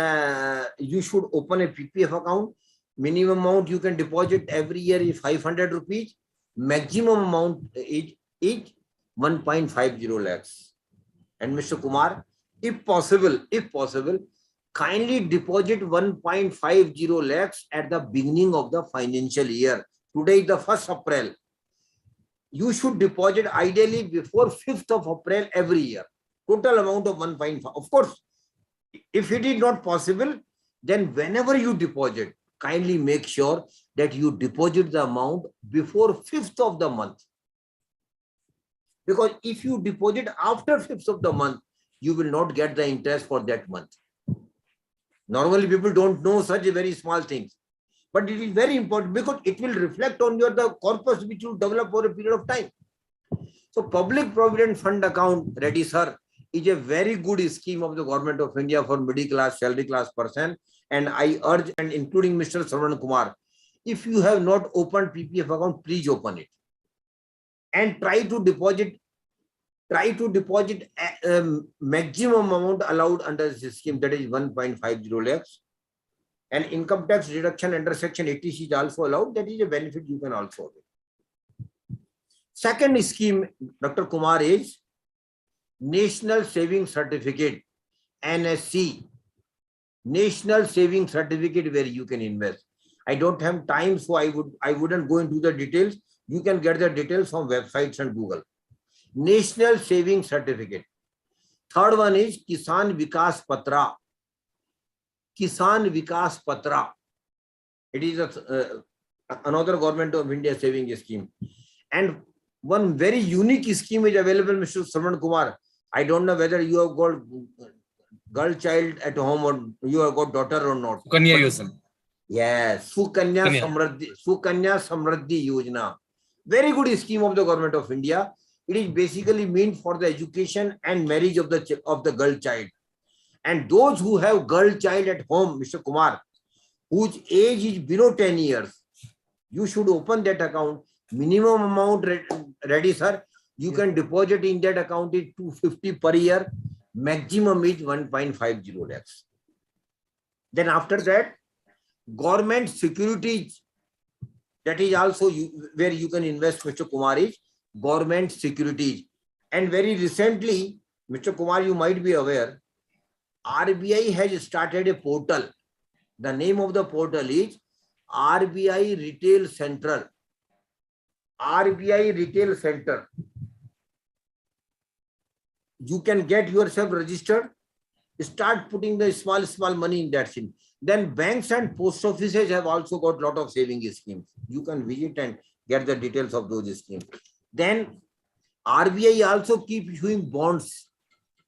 G: you should open a PPF account. Minimum amount you can deposit every year is 500 rupees. Maximum amount is 1.50 lakhs. And Mr. Kumar, if possible, kindly deposit 1.50 lakhs at the beginning of the financial year. Today is the 1st April. You should deposit ideally before 5th of April every year. Total amount of 1.5. Of course, if it is not possible, then whenever you deposit, kindly make sure that you deposit the amount before 5th of the month. Because if you deposit after 5th of the month, you will not get the interest for that month. Normally, people don't know such very small things. But it is very important because it will reflect on the corpus which you develop over a period of time. So Public Provident Fund Account, ready sir, is a very good scheme of the Government of India for middle class, salary class person. And I urge, and including Mr. Sarwan Kumar, if you have not opened PPF account, please open it. And try to deposit maximum amount allowed under this scheme, that is 1.50 lakhs. And income tax deduction under section 80C is also allowed. That is a benefit you can also get. Second scheme, Dr. Kumar, is National Saving Certificate, NSC. National Saving Certificate where you can invest. I don't have time, so I wouldn't go into the details. You can get the details from websites and Google. National Saving Certificate. Third one is Kisan Vikas Patra. Kisan Vikas Patra. It is another Government of India saving scheme. And one very unique scheme is available, Mr. Sarwan Kumar. I don't know whether you have got girl child at home or you have got daughter or not.
H: Sukanya Yojana.
G: Yes, Sukanya Samriddhi Yojana. Very good scheme of the Government of India. It is basically meant for the education and marriage of the girl child. And those who have girl child at home, Mr. Kumar, whose age is below 10 years, you should open that account. Minimum amount ready, sir. You can deposit in that account is 250 per year. Maximum is 1.50 lakhs. Then after that, government securities. That is also where you can invest, Mr. Kumar, is government securities. And very recently, Mr. Kumar, you might be aware, RBI has started a portal. The name of the portal is RBI Retail Center. RBI Retail Center. You can get yourself registered, start putting the small money in that thing. Then banks and post offices have also got a lot of saving schemes. You can visit and get the details of those schemes. Then RBI also keep issuing bonds,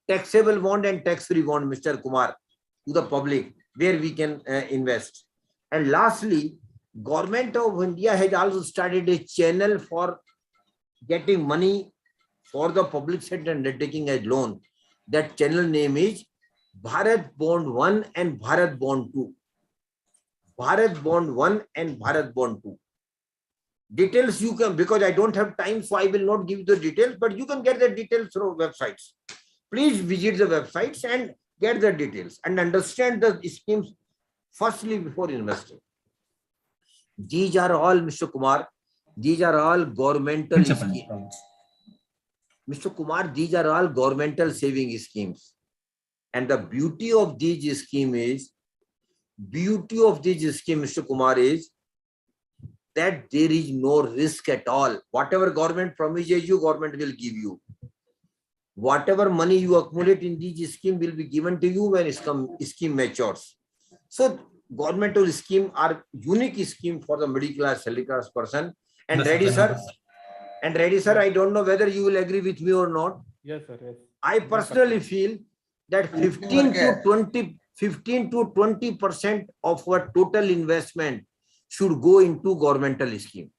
G: taxable bond and tax-free bond, Mr. Kumar, to the public, where we can invest. And lastly, Government of India has also started a channel for getting money for the public sector and taking a loan. That channel name is Bharat Bond 1 and Bharat Bond 2. Bharat Bond 1 and Bharat Bond 2. Details you can, because I don't have time, so I will not give you the details, but you can get the details through websites. Please visit the websites and get the details and understand the schemes firstly before investing. These are all, Mr. Kumar, these are all governmental schemes. Mr. Kumar, these are all governmental saving schemes. And the beauty of these schemes is, Mr. Kumar, is that there is no risk at all. Whatever government promises you, government will give you. whatever money you accumulate in these scheme will be given to you when scheme matures. So governmental scheme are unique scheme for the middle class, salary class person. And ready, sir. And ready, sir. I don't know whether you will agree with me or not.
F: Yes, sir. Yes.
G: I personally feel that 15 to 20% of our total investment should go into governmental scheme.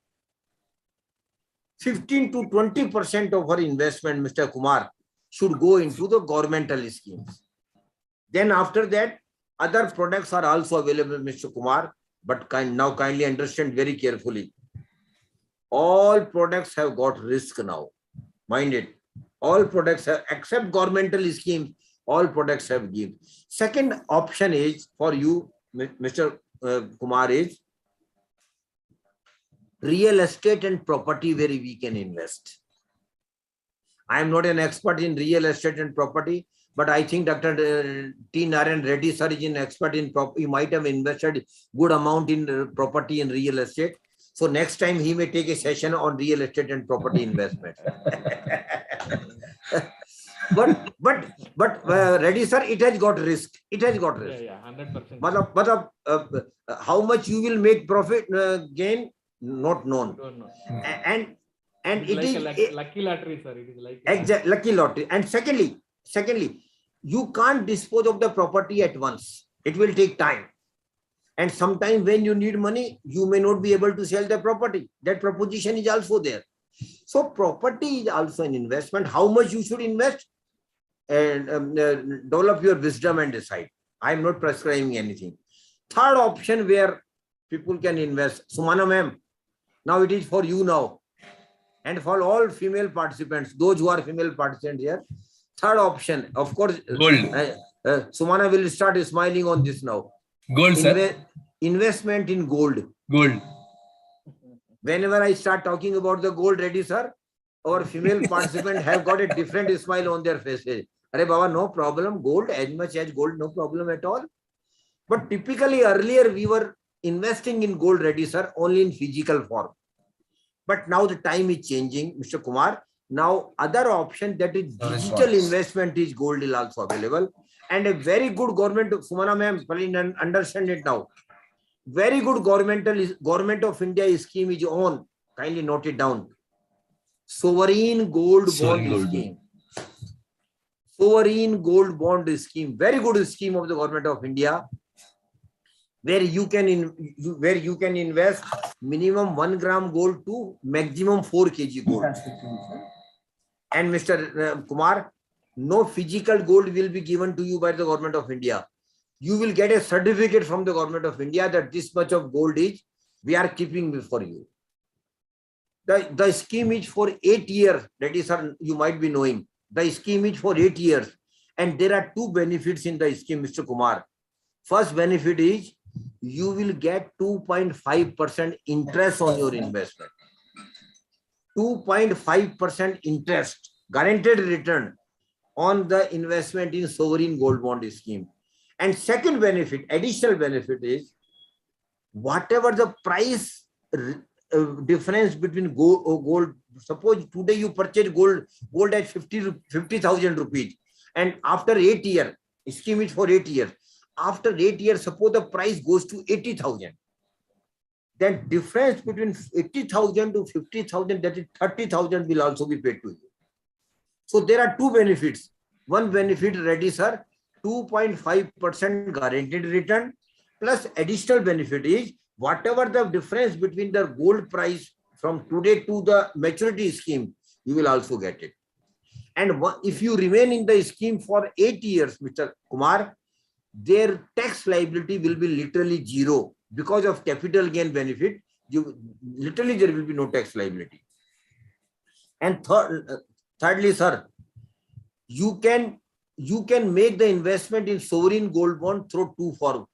G: 15 to 20% of our investment, Mr. Kumar, should go into the governmental schemes. Then after that, other products are also available, Mr. Kumar, but now kindly understand very carefully. All products have got risk now. Mind it. All products have, except governmental schemes, all products have give. Second option is for you, Mr. Kumar, is real estate and property where we can invest. I am not an expert in real estate and property, but I think Dr. T. Narayan Reddy sir is an expert in property. He might have invested good amount in property and real estate. So next time he may take a session on real estate and property investment. but Reddy sir, it has got risk. It has got risk.
F: Yeah, 100%.
G: But how much you will make profit gain, not known.
F: Don't know.
G: And
F: It
G: it
F: is
G: is
F: like a lucky lottery, sir. It is like
G: exactly lucky lottery. And secondly, you can't dispose of the property at once. It will take time. And sometimes when you need money, you may not be able to sell the property. That proposition is also there. So property is also an investment. How much you should invest? And develop your wisdom and decide. I am not prescribing anything. Third option where people can invest. Sumana ma'am, now it is for you now. And for all female participants, those who are female participants here. Third option, of course,
H: Gold.
G: Sumana will start smiling on this now.
H: Gold, sir.
G: Investment in gold.
H: Gold.
G: Whenever I start talking about the gold, ready, sir, our female participants have got a different smile on their faces. Arey Baba, no problem. Gold, as much as gold, no problem at all. But typically earlier we were investing in gold, ready, sir, only in physical form. But now the time is changing, Mr. Kumar. Now other option, that is digital investment, is gold is also available. And a very good government, Sumana ma'am, please understand it now. Very good government of India scheme is on. Kindly note it down. Sovereign gold bond scheme. Sovereign gold bond scheme. Very good scheme of the government of India, where you can invest minimum 1 gram gold to maximum 4 kg gold. And Mr. Kumar, no physical gold will be given to you by the government of India. You will get a certificate from the government of India that this much of gold is, we are keeping for you. The scheme is for 8 years. That is, sir, you might be knowing. The scheme is for 8 years. And there are 2 benefits in the scheme, Mr. Kumar. First benefit is you will get 2.5% interest on your investment. 2.5% interest, guaranteed return on the investment in sovereign gold bond scheme. And second benefit, additional benefit is whatever the price difference between gold. Suppose today you purchase gold at 50,000 rupees, and after 8 years, scheme is for 8 years. After 8 years, suppose the price goes to 80,000. Then difference between 80,000 to 50,000, that is 30,000, will also be paid to you. So there are 2 benefits. One benefit, ready, sir, 2.5% guaranteed return, plus additional benefit is whatever the difference between the gold price from today to the maturity scheme, you will also get it. And if you remain in the scheme for 8 years, Mr. Kumar, their tax liability will be literally zero because of capital gain benefit. Literally there will be no tax liability. And thirdly, sir, you can make the investment in sovereign gold bond through 2 forms,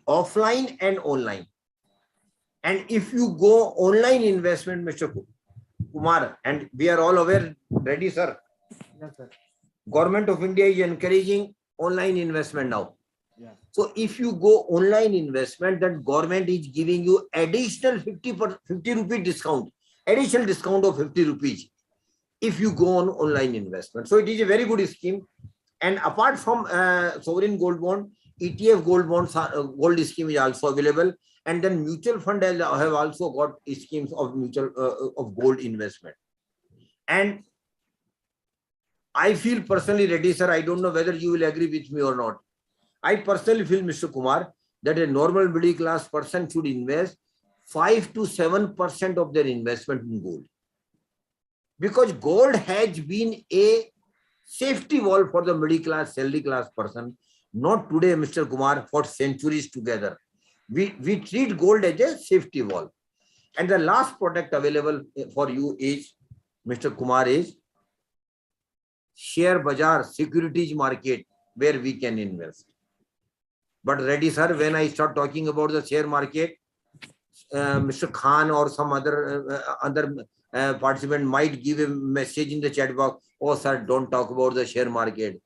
G: offline and online. And if you go online investment, Mr. Kumar, and we are all aware, ready, sir?
F: Yes, sir.
G: Government of India is encouraging online investment now.
F: Yeah.
G: So if you go online investment, then government is giving you additional 50 rupee discount, additional discount of 50 rupees. if you go on online investment. So it is a very good scheme. And apart from sovereign gold bond, ETF gold bonds, gold scheme is also available. And then mutual fund have also got schemes of of gold investment. And I feel personally ready, sir. I don't know whether you will agree with me or not. I personally feel, Mr. Kumar, that a normal middle class person should invest 5 to 7% of their investment in gold. Because gold has been a safety wall for the middle class, salary class person. Not today, Mr. Kumar, for centuries together. We treat gold as a safety wall. And the last product available for you is, Mr. Kumar, is share bazaar, securities market, where we can invest. But ready, sir, when I start talking about the share market, Mr. Khan or some other participant might give a message in the chat box. Oh, sir, don't talk about the share market.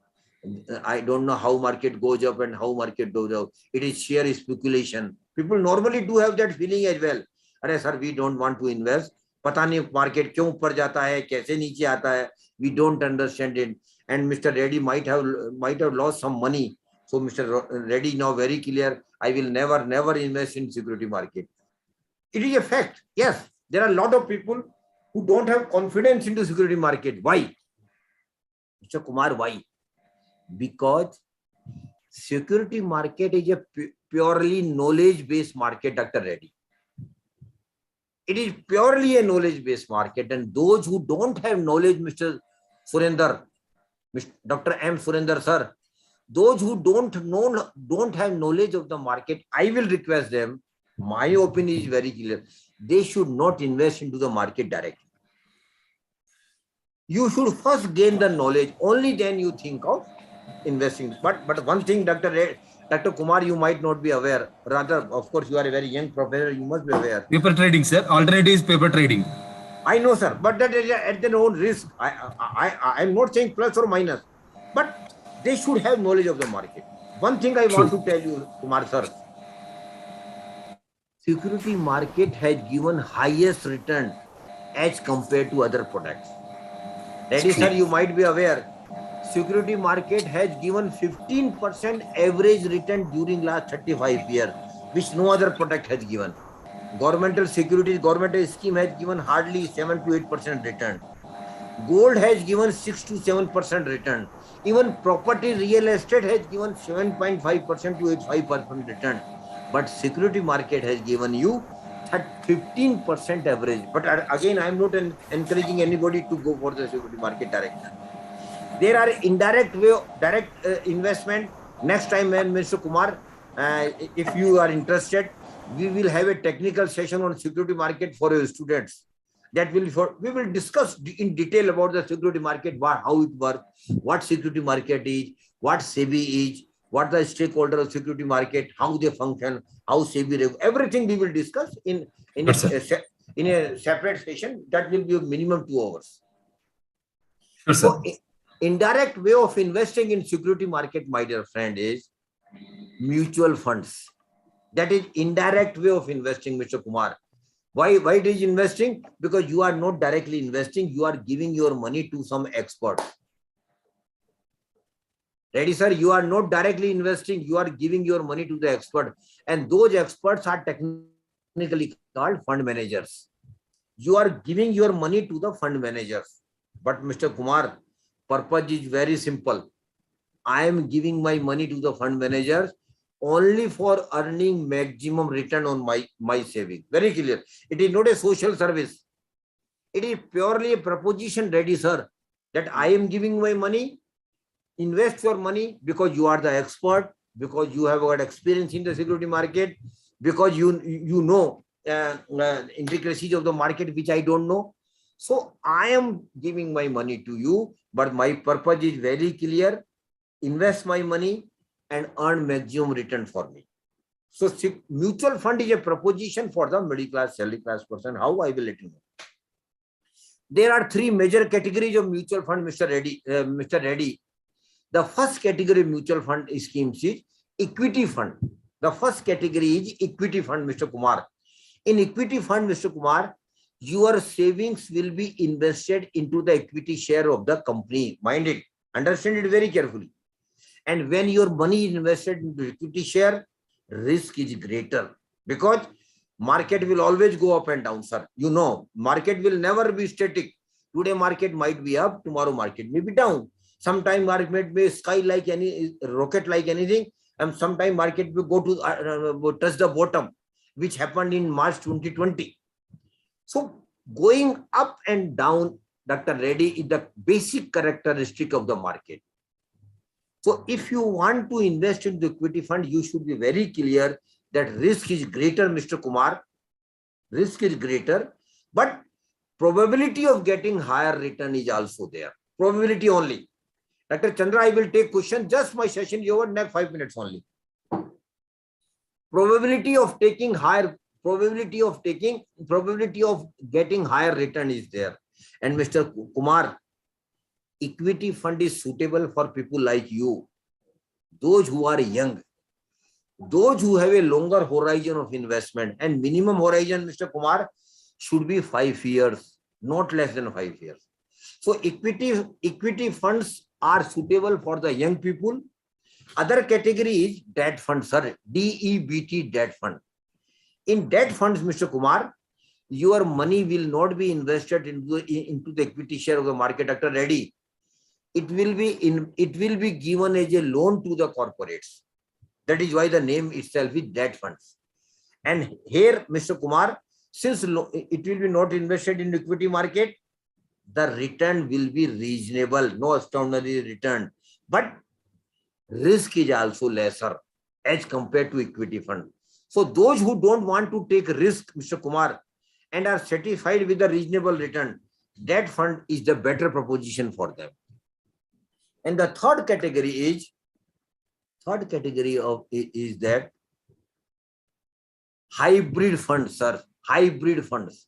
G: I don't know how market goes up and how market goes down. It is sheer speculation. People normally do have that feeling as well. Arey sir, we don't want to invest. पता नहीं market क्यों ऊपर जाता है, कैसे नीचे आता है. We don't understand it. And Mr. Reddy might have lost some money. So Mr. Reddy now very clear. I will never invest in security market. It is a fact. Yes, there are a lot of people who don't have confidence into security market. Why? Mr. Kumar, why? Because security market is a purely knowledge-based market, Dr. Reddy. It is purely a knowledge-based market, and those who don't have knowledge, Mr. Surender, Dr. M. Surender, sir, those who don't have knowledge of the market, I will request them. My opinion is very clear. They should not invest into the market directly. You should first gain the knowledge. Only then you think of investing. But one thing, Dr. Kumar, you might not be aware. Rather, of course, you are a very young professor. You must be aware.
H: Paper trading, sir. Alternative is paper trading.
G: I know, sir. But that is at their own risk. I'm not saying plus or minus. But they should have knowledge of the market. One thing I want to tell you, Kumar, sir. Security market has given highest return as compared to other products. That is, sir, you might be aware. Security market has given 15% average return during last 35 years, which no other product has given. Governmental securities, governmental scheme has given hardly 7 to 8% return. Gold has given 6 to 7% return. Even property, real estate has given 7.5% to 8.5% return. But security market has given you 15% average. But again, I am not encouraging anybody to go for the security market directly. There are indirect way of direct investment. Next time, Mr. Kumar, if you are interested, we will have a technical session on security market for your students. That we will discuss in detail about the security market, how it works, what security market is, what SEBI is, what the stakeholder of security market, how they function, how SEBI, everything we will discuss in a separate session. That will be a minimum 2 hours.
H: Sure, sir.
G: So, indirect way of investing in security market, my dear friend, is mutual funds. That is indirect way of investing, Mr. Kumar. Why it is investing? Because you are not directly investing, you are giving your money to some expert. Ready, sir? You are not directly investing, you are giving your money to the expert. And those experts are technically called fund managers. You are giving your money to the fund managers. But Mr. Kumar, purpose is very simple. I am giving my money to the fund managers only for earning maximum return on my saving. Very clear. It is not a social service. It is purely a proposition, ready, sir, that I am giving my money, invest your money because you are the expert, because you have got experience in the security market, because you know intricacies of the market, which I don't know. So I am giving my money to you, but my purpose is very clear. Invest my money and earn maximum return for me. So mutual fund is a proposition for the middle class, salary class person. How? I will let you know. There are 3 major categories of mutual fund, Mr. Reddy. The first category of mutual fund schemes is equity fund. The first category is equity fund, Mr. Kumar. In equity fund, Mr. Kumar, your savings will be invested into the equity share of the company. Mind it, understand it very carefully. And when your money is invested into equity share, risk is greater because market will always go up and down, sir. You know, market will never be static. Today market might be up, tomorrow market may be down. Sometime market may sky like any rocket like anything, and sometime market will go to touch the bottom, which happened in March 2020. So going up and down, Dr. Reddy, is the basic characteristic of the market. So if you want to invest in the equity fund, you should be very clear that risk is greater, Mr. Kumar. Risk is greater, but probability of getting higher return is also there. Probability only. Dr. Chandra, I will take question. Just my session is over, next 5 minutes only. Probability of taking higher, probability of getting higher return is there. And Mr. Kumar, equity fund is suitable for people like you, those who are young, those who have a longer horizon of investment, and minimum horizon, Mr. Kumar, should be 5 years, not less than 5 years. So equity funds are suitable for the young people. Other category is debt fund, sir, DEBT debt fund. In debt funds, Mr. Kumar, your money will not be invested into the equity share of the market, Dr. Reddy. It will be given as a loan to the corporates. That is why the name itself is debt funds. And here, Mr. Kumar, since it will be not invested in equity market, the return will be reasonable, no extraordinary return, but risk is also lesser as compared to equity fund. So those who don't want to take risk, Mr. Kumar, and are satisfied with the reasonable return, debt fund is the better proposition for them. And the third category is that hybrid funds, sir. Hybrid funds.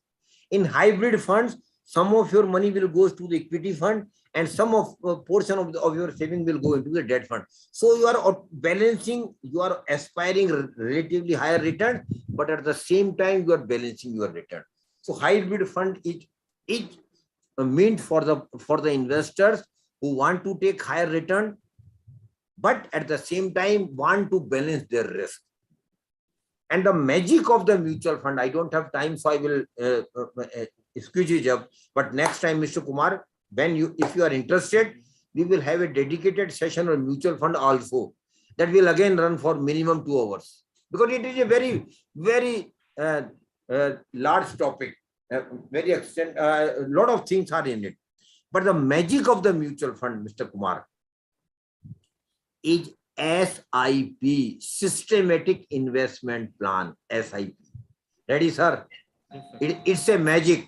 G: In hybrid funds, some of your money will go to the equity fund, and some of portion of your saving will go into the debt fund. So you are balancing, you are aspiring relatively higher return, but at the same time you are balancing your return. So hybrid fund is meant for the investors who want to take higher return, but at the same time want to balance their risk. And the magic of the mutual fund, I don't have time, so I will excuse it up. But next time, Mr. Kumar, if you are interested, we will have a dedicated session on mutual fund also. That will again run for minimum 2 hours, because it is a very, very large topic. Very extent, a lot of things are in it. But the magic of the mutual fund, Mr. Kumar, is SIP, Systematic Investment Plan, SIP. Ready, sir?
F: Yes, sir.
G: It's a magic.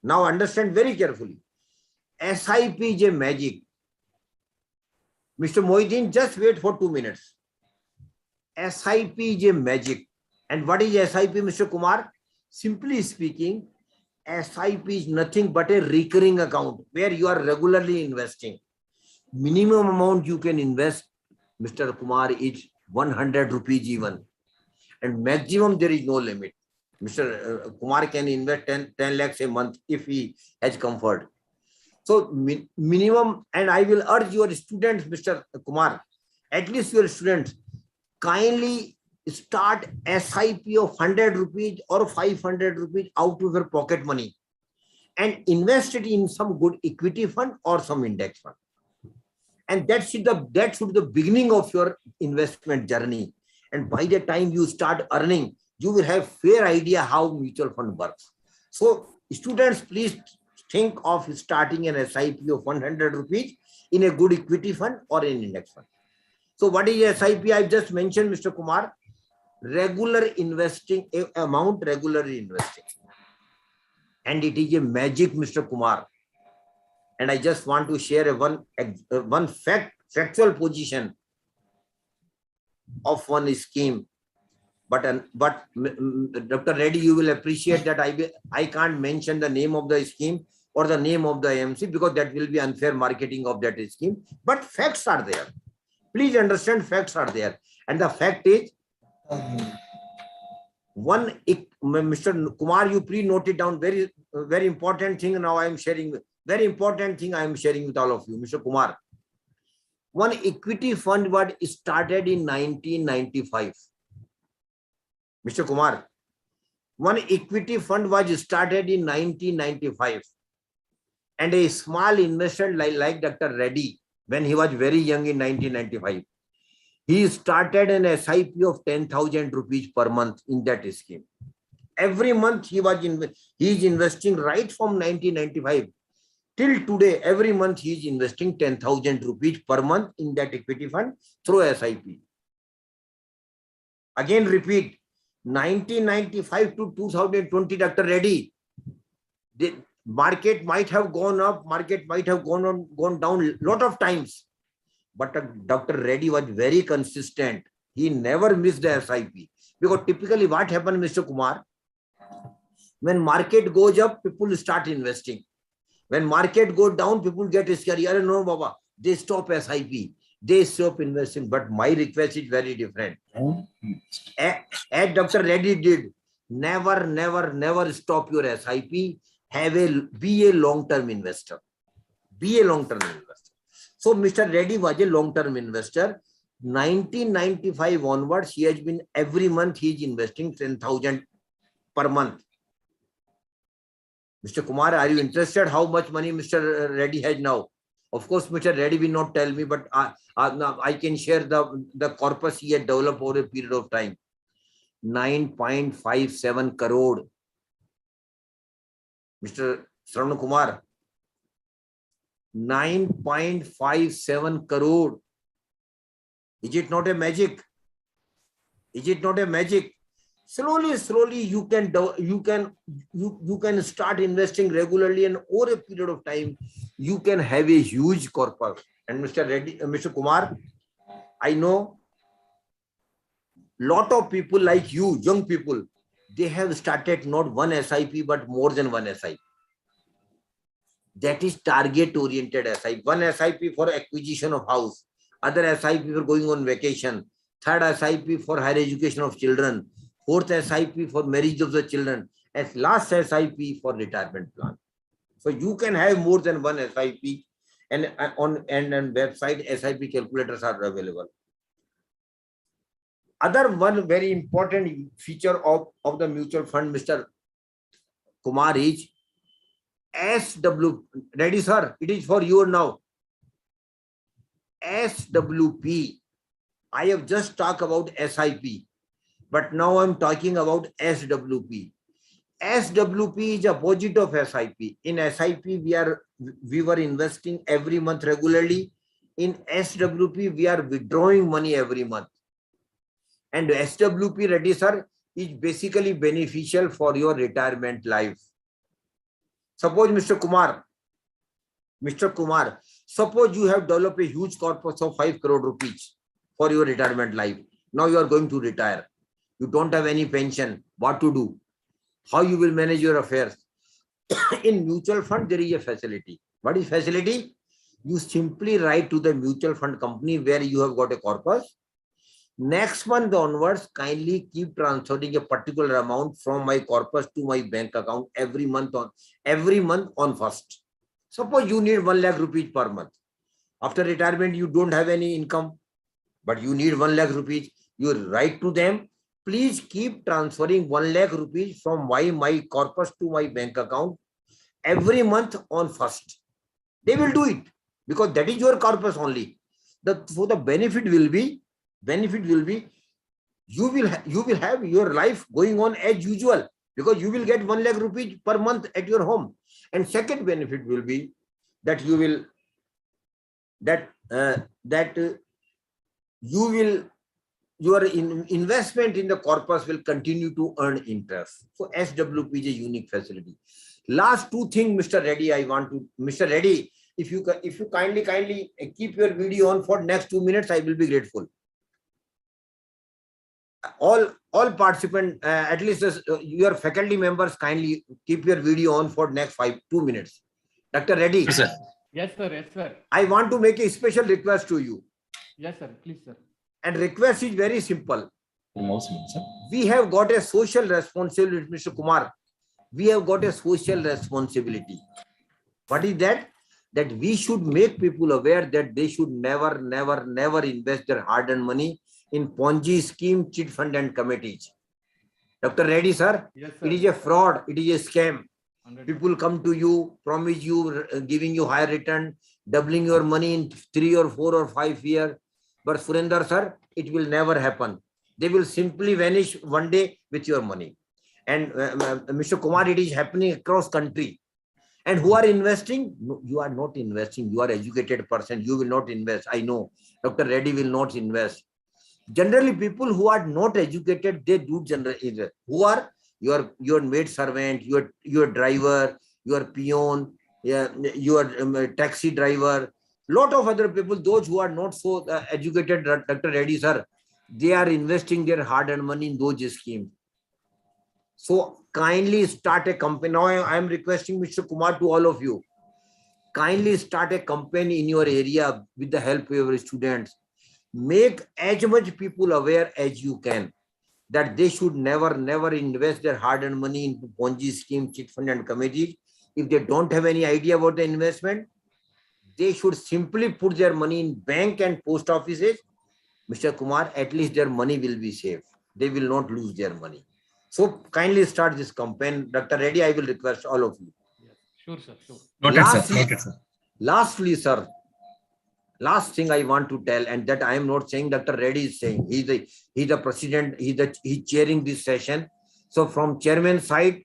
G: Now understand very carefully. SIP is a magic. Mr. Mohiddin, just wait for 2 minutes. SIP is a magic. And what is SIP, Mr. Kumar? Simply speaking, SIP is nothing but a recurring account where you are regularly investing. Minimum amount you can invest, Mr. Kumar, is 100 rupees even. And maximum there is no limit. Mr. Kumar can invest 10 lakhs a month if he has comfort. So minimum, and I will urge your students, Mr. Kumar, at least your students, kindly start SIP of 100 rupees or 500 rupees out of your pocket money and invest it in some good equity fund or some index fund. And that should be the beginning of your investment journey. And by the time you start earning, you will have fair idea how mutual fund works. So students, please think of starting an SIP of 100 rupees in a good equity fund or an index fund. So what is SIP? I just mentioned, Mr. Kumar, regular investing, amount regularly investing. And it is a magic, Mr. Kumar. And I just want to share one factual position of one scheme. But Dr. Reddy, you will appreciate that I can't mention the name of the scheme or the name of the AMC, because that will be unfair marketing of that scheme. But facts are there. Please understand, facts are there. And the fact is, Mr. Kumar, you please note it down. Very important thing. Now I am sharing. Very important thing I am sharing with all of you, Mr. Kumar. One equity fund was started in 1995. Mr. Kumar, one equity fund was started in 1995. And a small investor like Dr. Reddy, when he was very young in 1995, he started an SIP of 10,000 rupees per month in that scheme. Every month he is investing right from 1995 till today. Every month he is investing 10,000 rupees per month in that equity fund through SIP. Again, repeat, 1995 to 2020, Dr. Reddy, the market might have gone up, market might have gone down a lot of times. But Dr. Reddy was very consistent. He never missed the SIP. Because typically what happened, Mr. Kumar, when market goes up, people start investing. When market goes down, people get scared. I don't know, Baba. They stop SIP. They stop investing. But my request is very different. As Dr. Reddy did, never stop your SIP. Be a long-term investor. Be a long-term investor. So Mr. Reddy was a long-term investor. 1995 onwards, he has been every month he is investing 10,000 per month. Mr. Kumar, are you interested how much money Mr. Reddy has now? Of course, Mr. Reddy will not tell me, but I can share the corpus he had developed over a period of time. 9.57 crore. Mr. Saran Kumar, 9.57 crore. Is it not a magic? Is it not a magic? Slowly you can start investing regularly, and over a period of time you can have a huge corpus. And Mr. Kumar, I know lot of people like you, young people, they have started not one SIP but more than one SIP. That is target-oriented SIP. One SIP for acquisition of house, other SIP for going on vacation, third SIP for higher education of children, fourth SIP for marriage of the children, and last SIP for retirement plan. So you can have more than one SIP, and on website SIP calculators are available. Other one very important feature of the mutual fund, Mr. Kumar, is SW. Ready, sir? It is for you now. SWP. I have just talked about SIP, but now I'm talking about SWP. SWP is opposite of SIP. In SIP, we were investing every month regularly. In SWP, we are withdrawing money every month. And SWP, ready, sir, is basically beneficial for your retirement life. Suppose, Mr. Kumar, suppose you have developed a huge corpus of 5 crore rupees for your retirement life. Now you are going to retire. You don't have any pension. What to do? How you will manage your affairs? In mutual fund, there is a facility. What is facility? You simply write to the mutual fund company where you have got a corpus. Next month onwards, kindly keep transferring a particular amount from my corpus to my bank account every month on first. Suppose you need 1 lakh rupees per month. After retirement, you don't have any income, but you need 1 lakh rupees. You write to them, please keep transferring 1 lakh rupees from my corpus to my bank account every month on first. They will do it because that is your corpus only. So the benefit will be you will have your life going on as usual because you will get 1 lakh rupees per month at your home. And second benefit will be that your investment in the corpus will continue to earn interest. So SWP is a unique facility. Last two things, Mr. Reddy, Mr. Reddy, if you kindly keep your video on for next 2 minutes, I will be grateful. All participants, at least your faculty members, kindly keep your video on for next 2 minutes. Dr. Reddy.
B: Yes, sir.
F: Yes, sir. Yes, sir.
G: I want to make a special request to you.
F: Yes, sir. Please, sir.
G: And request is very simple. We have got a social responsibility, Mr. Kumar. We have got a social responsibility. What is that? That we should make people aware that they should never, never, never invest their hard-earned money in Ponzi scheme, cheat fund and committees. Dr. Reddy, sir,
F: Yes,
G: it is a fraud. It is a scam. People come to you, promise you, giving you higher return, doubling your money in 3 or 4 or 5 years. But Surinder, sir, it will never happen. They will simply vanish one day with your money. And Mr. Kumar, it is happening across country. And who are investing? No, you are not investing. You are educated person. You will not invest. I know. Dr. Reddy will not invest. Generally, people who are not educated, they do generally. Who are your maid servant, your driver, your peon, your taxi driver. Lot of other people, those who are not so educated, Dr. Reddy sir, they are investing their hard-earned money in those schemes. So kindly start a company. Now I am requesting Mr. Kumar to all of you. Kindly start a company in your area with the help of your students. Make as much people aware as you can that they should never, never invest their hard-earned money into Ponzi scheme, cheat fund and committees. If they don't have any idea about the investment, they should simply put their money in bank and post offices. Mr. Kumar, at least their money will be safe. They will not lose their money. So kindly start this campaign. Dr. Reddy, I will request all of you.
F: Sure, sir. Sure.
B: Noted, sir. Noted, sir.
G: Lastly, sir, last thing I want to tell, and that I am not saying Dr. Reddy is saying, he's the president, he's chairing this session. So from chairman side,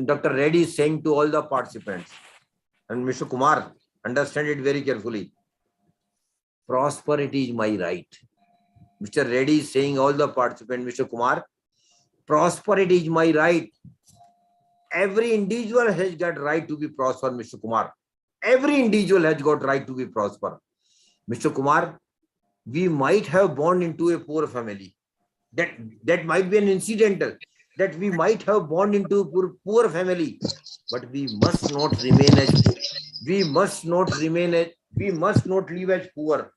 G: Dr. Reddy is saying to all the participants, and Mr. Kumar, understand it very carefully. Prosperity is my right. Mr. Reddy is saying all the participants, Mr. Kumar, prosperity is my right. Every individual has got right to be prosper, Mr. Kumar. Every individual has got right to be prosper. Mr. Kumar, we might have born into a poor family. That might be an incidental. That we might have born into a poor family, but we must not remain as poor. We must not remain as, we must not live as poor.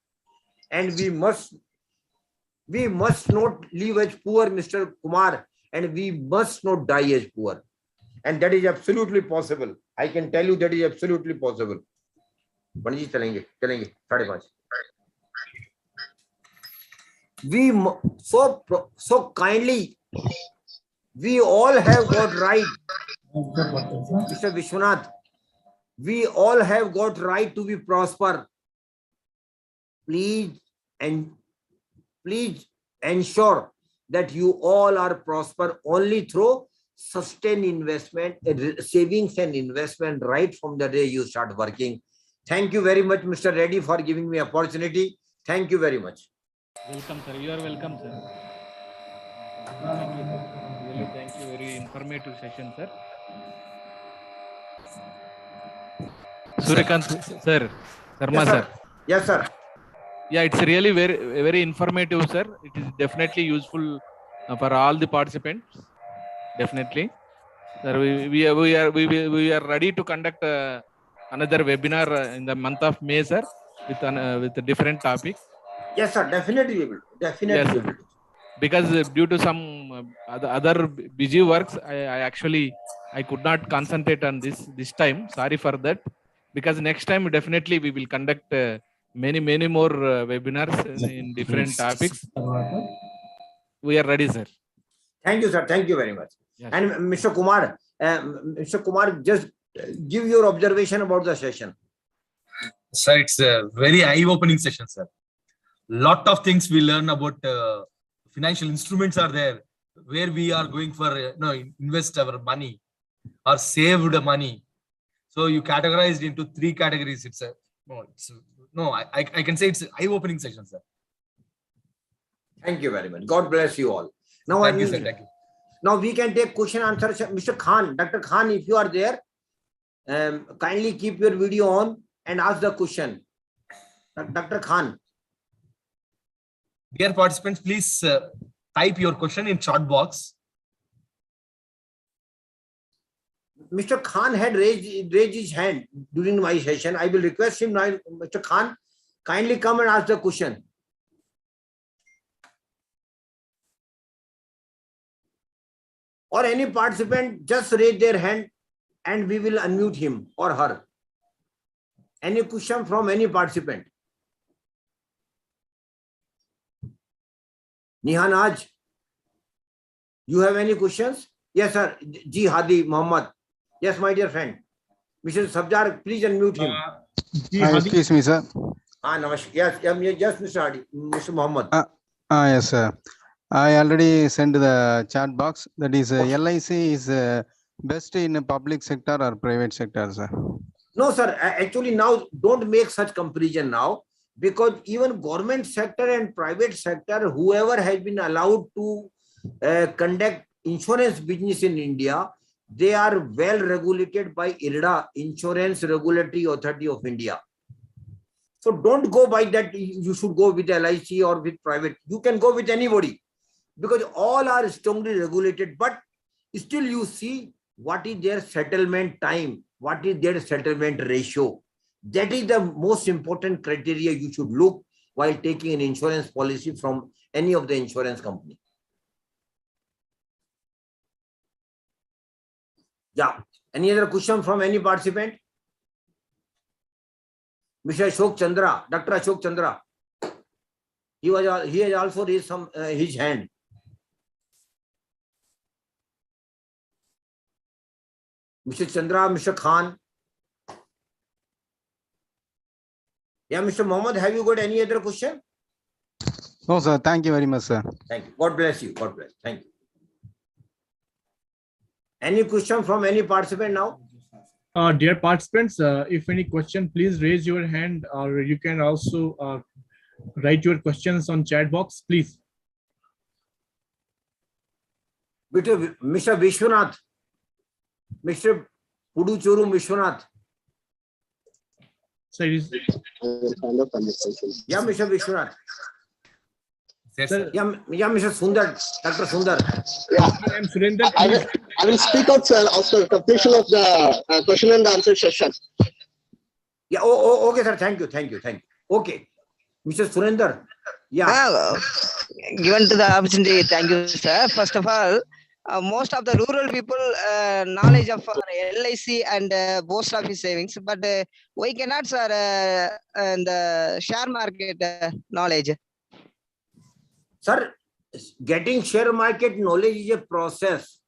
G: And we must not live as poor, Mr. Kumar, and we must not die as poor. And that is absolutely possible. I can tell you that is absolutely possible. Banji, chalenge, 5:30. We so kindly, we all have got right, Mr. Vishwanath. We all have got right to be prosper. Please ensure that you all are prosper only through sustained investment, savings and investment right from the day you start working. Thank you very much, Mr. Reddy, for giving me opportunity. Thank you very much.
F: Welcome, sir. You are welcome, sir. Thank you, sir. Really, thank you. Very informative session, sir. Surikant, sir. Sharma,
G: Yes,
F: sir.
G: sir. Yes, sir.
F: Yeah, it's really very informative, sir. It is definitely useful for all the participants. Definitely, sir. We are ready to conduct another webinar in the month of May, sir, with a different topic.
G: Yes, sir. Definitely we will. Definitely
F: Yes,
G: we
F: sir.
G: will.
F: Because due to some other busy works, I could not concentrate on this time. Sorry for that. Because next time definitely we will conduct many more webinars in different topics. We are ready, sir.
G: Thank you, sir. Thank you very much.
F: Yes.
G: And Mr. Kumar, just give your observation about the session.
H: Sir, it's a very eye-opening session, sir. Lot of things we learn about financial instruments are there where we are going for invest our money or save the money. So you categorized into 3 categories. I can say it's an eye-opening session, sir.
G: Thank you very much. God bless you all. Now,
H: Thank you, sir. Thank you.
G: Now we can take question answer. Mr. Khan, Dr. Khan, if you are there, kindly keep your video on and ask the question. Dr. Khan.
H: Dear participants, please type your question in chat box.
G: Mr. Khan had raised his hand during my session. I will request him now, Mr. Khan, kindly come and ask the question. or any participant, just raise their hand and we will unmute him or her. Any question from any participant? Nihanaj, you have any questions? Yes, sir. Ji Hadi Muhammad. Yes, my dear friend. Mr. Sabjar, please unmute him.
I: Excuse me, sir.
G: Namaskar. Yes, yes, Mr. Hadi, Mr. Muhammad.
I: Yes, sir. I already sent the chat box. That is, LIC is best in a public sector or private sector, sir?
G: No, sir. Actually, now don't make such comparison now, because even government sector and private sector, whoever has been allowed to conduct insurance business in India, they are well regulated by IRDA, Insurance Regulatory Authority of India. So don't go by that. You should go with LIC or with private. You can go with anybody, because all are strongly regulated. But still, you see what is their settlement time, what is their settlement ratio. That is the most important criteria you should look while taking an insurance policy from any of the insurance company. Yeah. Any other question from any participant? Mr. Ashok Chandra, Dr. Ashok Chandra. He has also raised his hand. Mr. Chandra, Mr. Khan. Yeah, Mr. Mohammed, have you got any other question?
I: No, sir. Thank you very much, sir.
G: Thank you. God bless you. God bless. Thank you. Any question from any participant now?
A: Dear participants, if any question, please raise your hand, or you can also write your questions on chat box, please.
G: Mr. Vishwanath, Mr. Puduchuru Vishwanath.
A: So it is,
G: Yeah, Mr. Vishwanath.
H: Yes,
A: sir,
G: Yeah, Mr. Sundar, Dr. Sundar.
A: I am Surender.
J: I will speak out, sir, after completion of the question and answer session.
G: Yeah, okay, sir. Thank you. Okay. Mr. Surender. Yeah.
K: Given to the opportunity, thank you, sir. First of all, most of the rural people knowledge of LIC and post office savings, but we cannot, sir, the share market knowledge.
G: Sir, getting share market knowledge is a process.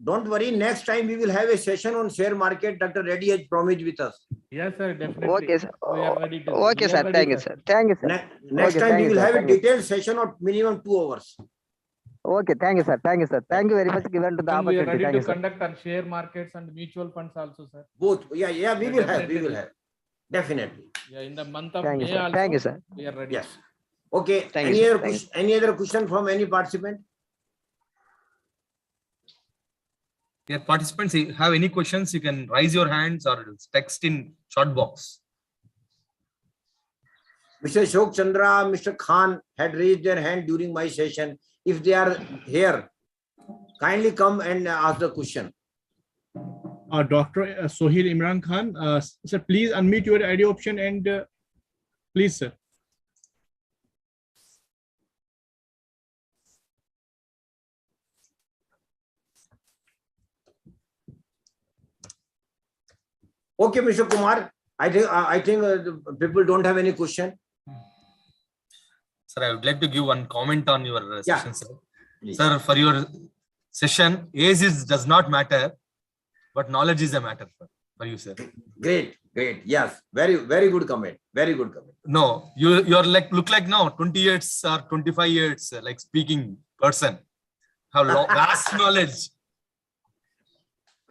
G: Don't worry, next time we will have a session on share market. Dr. Reddy has promised with us.
F: Yes, sir, definitely.
K: Okay, sir.
F: We are ready to.
K: Okay, sir. Thank you, sir. Thank you, sir.
G: Next
K: Okay,
G: time
K: thank
G: we
K: you,
G: will
K: sir.
G: have a
K: Thank you.
G: detailed session of minimum 2 hours.
K: Okay, thank you, sir. Thank you, sir. Thank you very much given to the
F: Then we are
K: opportunity.
F: ready
K: Thank
F: to
K: you, sir.
F: conduct on share markets and mutual funds also, sir.
G: Both. Yeah, we will have.
F: Definitely.
G: Definitely.
F: Yeah, in the month of
K: Thank you,
F: May
K: sir.
F: also.
K: Thank you, sir.
F: We are ready.
G: Yes. Okay.
K: Thank you, sir.
G: Any other question from any participant?
H: Yeah, participants, if you have any questions, you can raise your hands or text in chat box.
G: Mr. Ashok Chandra, Mr. Khan had raised their hand during my session. If they are here, kindly come and ask the question.
A: Dr. Sohil Imran Khan, sir, please unmute your audio option and please, sir.
G: Okay, Mr. Kumar. I think the people don't have any question.
H: Sir, I would like to give one comment on your
G: Yeah.
H: session, sir.
G: Please.
H: Sir, for your session, age does not matter, but knowledge is a matter for you, sir.
G: Great. Yes, very good comment. Very good comment.
H: No, you're like look like now 20 years or 25 years like speaking person. Have vast knowledge.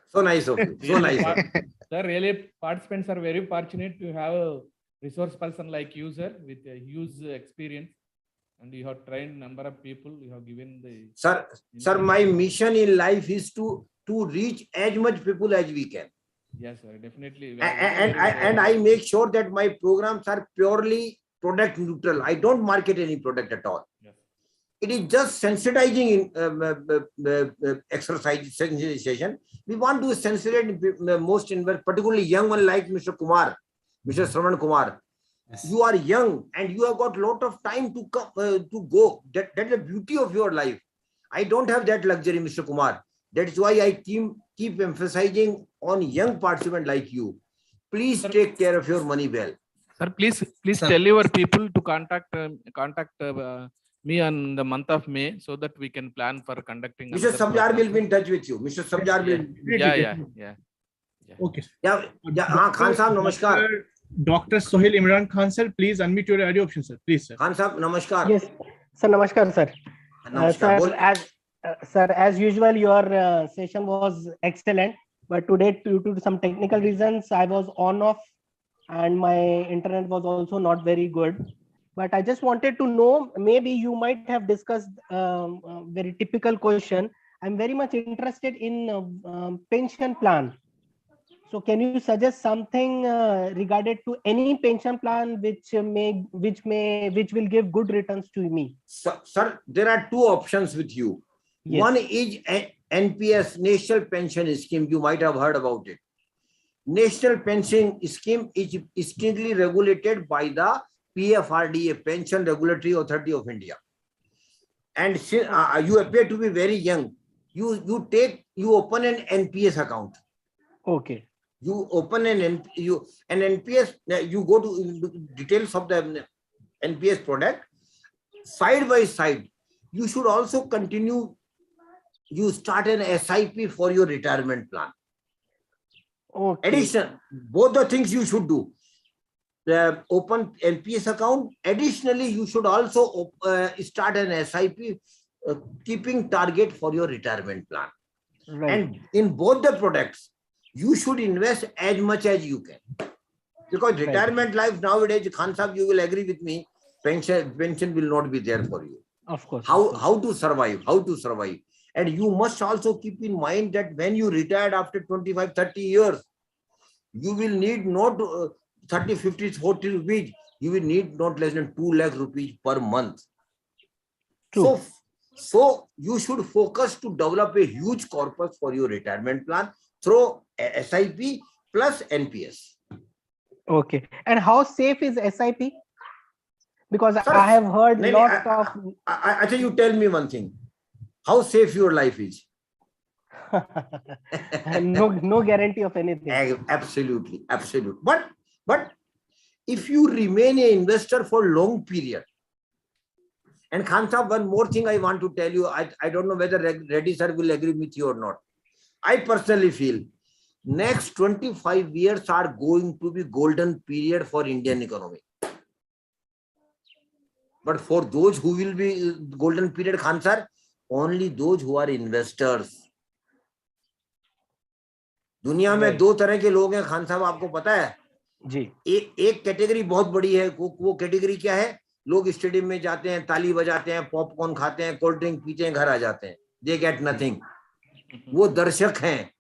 G: So nice of you. So nice of you.
F: Sir, really, participants are very fortunate to have a resource person like you, sir, with a huge experience, and you have trained number of people. You have given the.
G: Sir, my mission in life is to reach as much people as we can.
F: Yes, sir, definitely.
G: And I make sure that my programs are purely product neutral. I don't market any product at all.
F: Yes.
G: It is just sensitizing exercise sensitization. We want to sensitize most particularly young one like Mr. Kumar, Mr. Shravan Kumar.
H: Yes.
G: You are young and you have got a lot of time to come to go. That's the beauty of your life. I don't have that luxury, Mr. Kumar. That's why I keep emphasizing on young participant like you. Please take care of your money well.
F: Sir, please
H: Sir.
F: tell your people to contact me on the month of May so that we can plan for conducting.
G: Mr. Sabjar will be in touch with you. Mr. Sabjar will.
F: Yeah.
A: Okay.
G: Yeah. Khan Sahab, namaskar.
A: Dr. Sohail Imran Khan, sir, please unmute your audio option, sir. Please, sir.
G: Khan Sahab, namaskar.
L: Yes, sir. Namaskar, sir.
G: Namaskar.
L: Sir, as usual, your session was excellent. But today, due to some technical reasons, I was on off, and my internet was also not very good. But I just wanted to know, maybe you might have discussed a very typical question. I'm very much interested in pension plan. So can you suggest something regarded to any pension plan which will give good returns to me?
G: Sir, there are two options with you.
L: Yes.
G: One is NPS, National Pension Scheme. You might have heard about it. National Pension Scheme is strictly regulated by the PFRDA, Pension Regulatory Authority of India. And you appear to be very young. You open an NPS account.
L: Okay.
G: You open an NPS. You go to details of the NPS product. Side by side, you should also continue. You start an SIP for your retirement plan.
L: Okay.
G: Addition, both the things you should do. Open NPS account. Additionally, you should also start an SIP, keeping target for your retirement plan.
L: Right.
G: And in both the products, you should invest as much as you can. Because retirement life nowadays, Khan Sahab, you will agree with me, pension will not be there for you.
L: Of course.
G: How to survive? How to survive? And you must also keep in mind that when you retired after 25, 30 years, you will need not 30, 50, 40 rupees. You will need not less than 2 lakh rupees per month.
L: True.
G: So you should focus to develop a huge corpus for your retirement plan through SIP plus NPS.
L: Okay. And how safe is SIP? Because sir, I have heard lots of...
G: I think you tell me one thing. How safe your life is?
L: no guarantee of anything.
G: Absolutely. But if you remain an investor for long period, and Khan Sahab, one more thing I want to tell you, I don't know whether Reddy sir will agree with you or not. I personally feel next 25 years are going to be golden period for Indian economy. But for those who will be golden period, Khan sir, only those who are investors. दुनिया में दो तरह के लोग हैं खान साहब, आपको पता है
L: जी।
G: एक कैटेगरी बहुत बड़ी है, वो कैटेगरी क्या है? लोग स्टेडियम में जाते हैं, ताली बजाते हैं, पॉपकॉर्न खाते हैं, कोल्ड ड्रिंक पीते हैं, घर आ जाते हैं, दे गेट नथिंग। वो दर्शक हैं।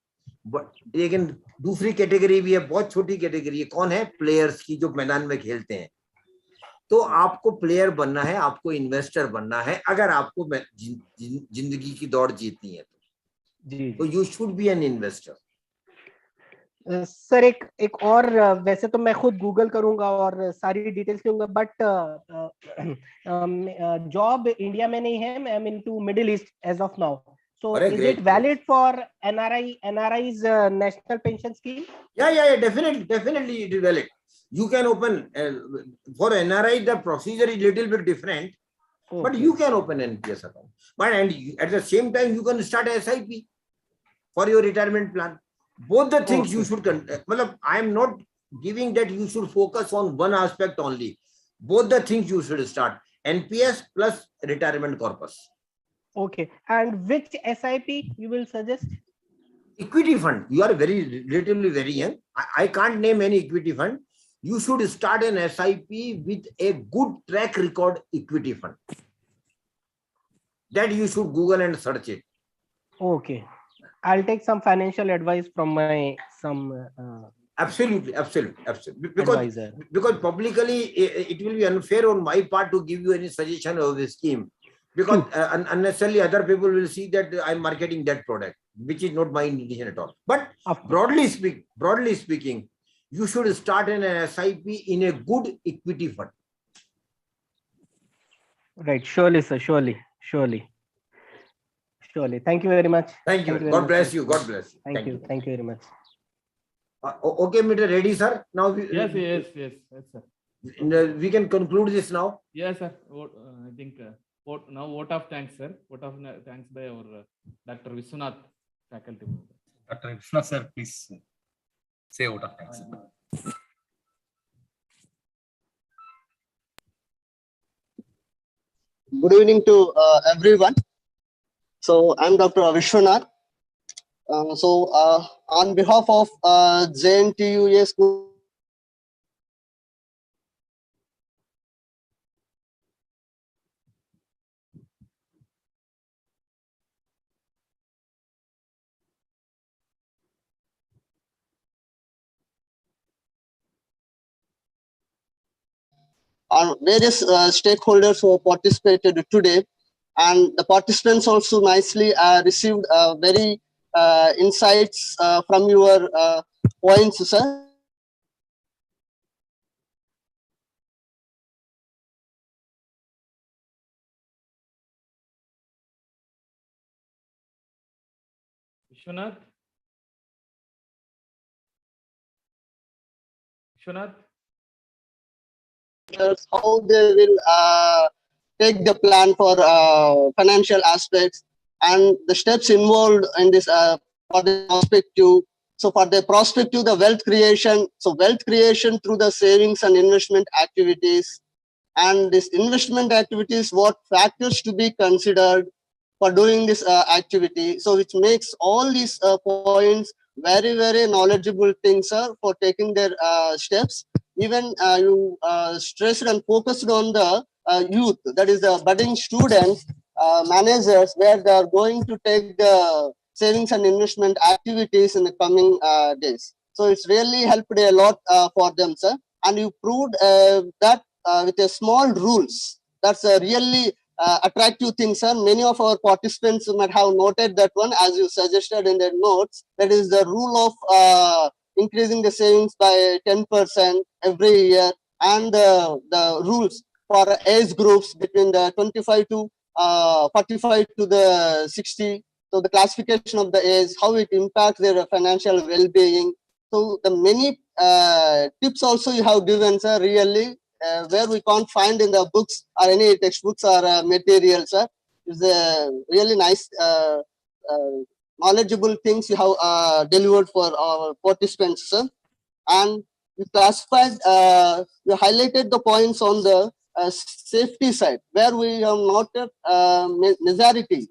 G: लेकिन दूसरी कैटेगरी भी है, बहुत छोटी कैटेगरी है, कौन है? प्लेयर्स की, जो मैदान में खेलते हैं। तो आपको प्लेयर बनना है, आपको इन्वेस्टर बनना है, अगर आपको जिंदगी की दौड़ जीतनी है तो you should be an investor.
L: Sir एक और, वैसे तो मैं खुद गूगल करूंगा और सारी डिटेल्स लूंगा, बट जॉब इंडिया में नहीं है, I am into Middle East as of now, so is it valid for NRI's national pension scheme?
G: Yeah, definitely it is valid. You can open for NRI, the procedure is little bit different, but you can open an NPS account. But at the same time, you can start a SIP for your retirement plan. Both the things you should. I am not giving that you should focus on one aspect only. Both the things you should start. NPS plus retirement corpus.
L: Okay. And which SIP you will suggest?
G: Equity fund. You are relatively very young. I can't name any equity fund. You should start an SIP with a good track record equity fund. That you should Google and search it.
L: Okay. I'll take some financial advice from my
G: Absolutely. Because publicly it will be unfair on my part to give you any suggestion of the scheme. Because unnecessarily other people will see that I'm marketing that product, which is not my intention at all. But broadly speaking, you should start an SIP in a good equity fund.
L: Right. Surely, sir. Surely. Surely. Thank you very much.
G: Thank you.
L: very
G: God
L: much,
G: bless
L: sir.
G: you. God bless you.
L: Thank you. Thank you very much.
G: Okay, Mr. Ready, sir. Now
F: Yes, sir.
G: we can conclude this now.
F: Yes, sir. I think now vote of thanks, sir. Vote of thanks by our Dr. Vishwanath, faculty member.
H: Dr. Vishwanath, sir, please say vote of thanks.
J: Good evening to everyone. So I'm Dr. Vishwanath. On behalf of J.N.T.U school, on various stakeholders who participated today, and the participants also nicely received very insights from your points, sir.
F: Vishwanath? Vishwanath?
J: How they will take the plan for financial aspects and the steps involved in this for the prospective. So for the prospective, the wealth creation. So wealth creation through the savings and investment activities. And this investment activities, what factors to be considered for doing this activity. So which makes all these points very, very knowledgeable things, sir, for taking their steps. Even you stressed and focused on the youth, that is the budding students, managers, where they are going to take the savings and investment activities in the coming days. So it's really helped a lot for them, sir. And you proved that with a small rules. That's a really attractive thing, sir. Many of our participants might have noted that one, as you suggested in their notes. That is the rule of increasing the savings by 10% every year, and the rules for age groups between the 25 to 45 to the 60. So the classification of the age, how it impacts their financial well-being. So the many tips also you have given, sir, really where we can't find in the books or any textbooks or materials, sir. It's a really nice knowledgeable things you have delivered for our participants, sir. And you classified, you highlighted the points on the safety side, where we have noted majority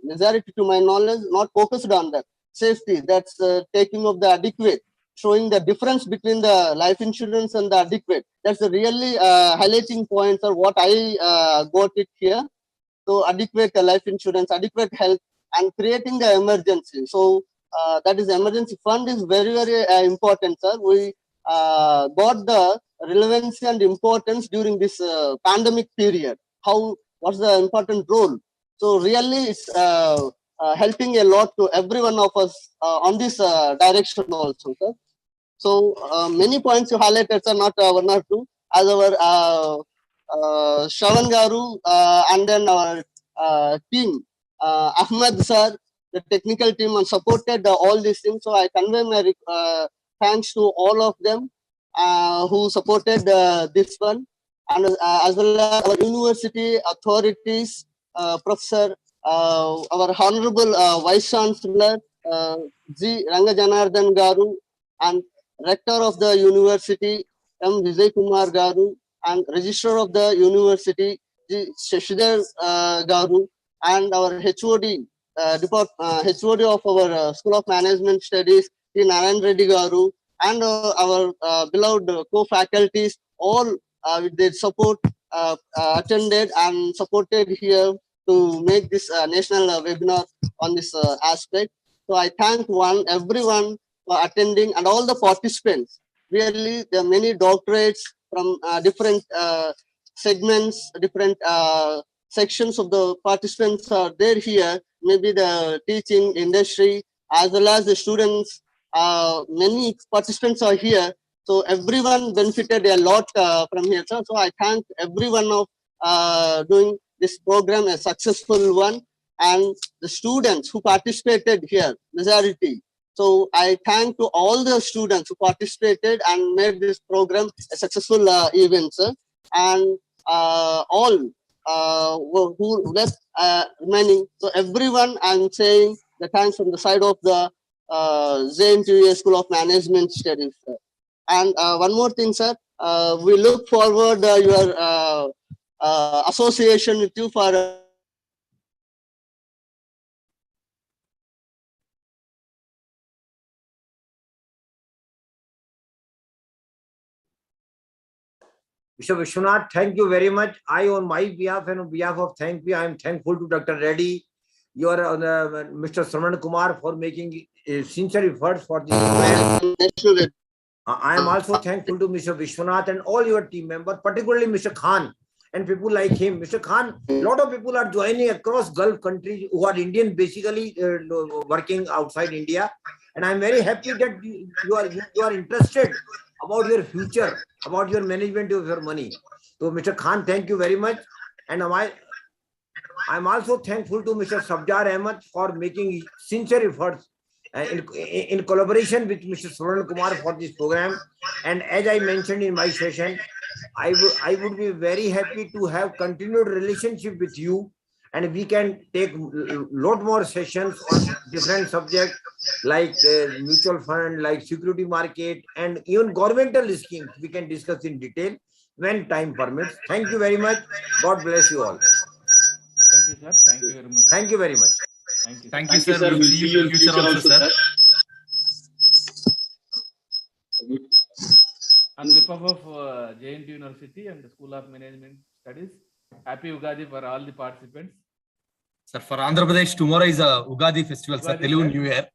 J: to my knowledge, not focused on that. Safety, that's taking of the adequate, showing the difference between the life insurance and the adequate. That's a really highlighting points or what I got it here. So adequate life insurance, adequate health, and creating the emergency. So that is emergency fund is very, very important, sir. We got the relevancy and importance during this pandemic period. What's the important role? So really it's helping a lot to every one of us on this direction also, sir. So many points you highlighted, sir, not one or two, as our Shravan Garu and then our team, Ahmed sir, the technical team, and supported all these things. So I convey my thanks to all of them who supported this one, and as well as our university authorities, Professor, our Honorable Vice Chancellor, G. Rangajanardhan Garu, and Rector of the University, M. Vijay Kumar Garu, and Registrar of the University, G. Shashidhar Garu, and our HOD, HOD of our School of Management Studies, T. Narayan Reddy Garu, and our beloved co-faculties, all with their support attended and supported here to make this national webinar on this aspect. So I thank everyone for attending and all the participants. Really, there are many doctorates from different segments, different sections of the participants are there here. Maybe the teaching industry as well as the students. Many participants are here. So everyone benefited a lot from here, sir. So I thank everyone of doing this program a successful one. and the students who participated here, majority. So I thank to all the students who participated and made this program a successful event, sir. And all who left remaining. So everyone, I'm saying the thanks from the side of the J.N.T.U School of Management Studies, sir. And one more thing, sir, we look forward your association with you for
G: Mr. Vishwanath, thank you very much. I, on my behalf and on behalf of Thank I am thankful to Dr. Reddy, your Mr. Shravan Kumar for making sincere efforts for this program. I am also thankful to Mr. Vishwanath and all your team members, particularly Mr. Khan and people like him. Mr. Khan, a lot of people are joining across Gulf countries who are Indian, basically working outside India. And I'm very happy that you are interested about your future, about your management of your money. So, Mr. Khan, thank you very much. And I'm also thankful to Mr. Sabjar Ahmed for making sincere efforts in collaboration with Mr. Shravan Kumar for this program. And as I mentioned in my session, I would be very happy to have continued relationship with you, and we can take lot more sessions on different subjects like mutual fund, like security market, and even governmental schemes. We can discuss in detail when time permits. Thank you very much. God bless you all.
F: Thank you, sir. Thank you very much.
G: Thank you very much.
F: Thank you.
H: Thank you, sir. We'll see you in future also, sir.
F: On behalf of J.N.T.U University and the School of Management Studies, happy Ugadi for all the participants.
H: Sir, for Andhra Pradesh, tomorrow is a Ugadi festival, sir. Telugu New Year.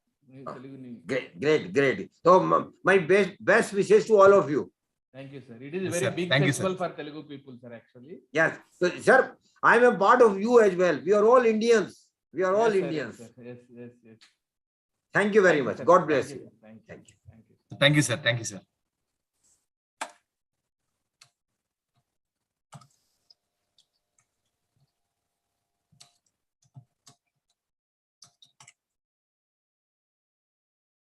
G: Great. So my best wishes to all of you.
F: Thank you, sir. It is a
H: Yes,
F: very
H: sir.
F: big
H: Thank you,
F: festival
H: sir.
F: for Telugu people, sir, actually.
G: Yes. So, sir, I am a part of you as well. We are all Indians. We are all
F: Yes, sir,
G: Indians.
F: Yes, sir. Yes.
G: Thank you very much.
F: Sir.
G: God bless
F: Thank
G: you.
F: Thank you.
G: Thank you.
F: Thank you.
H: Thank you, sir. Thank you, sir.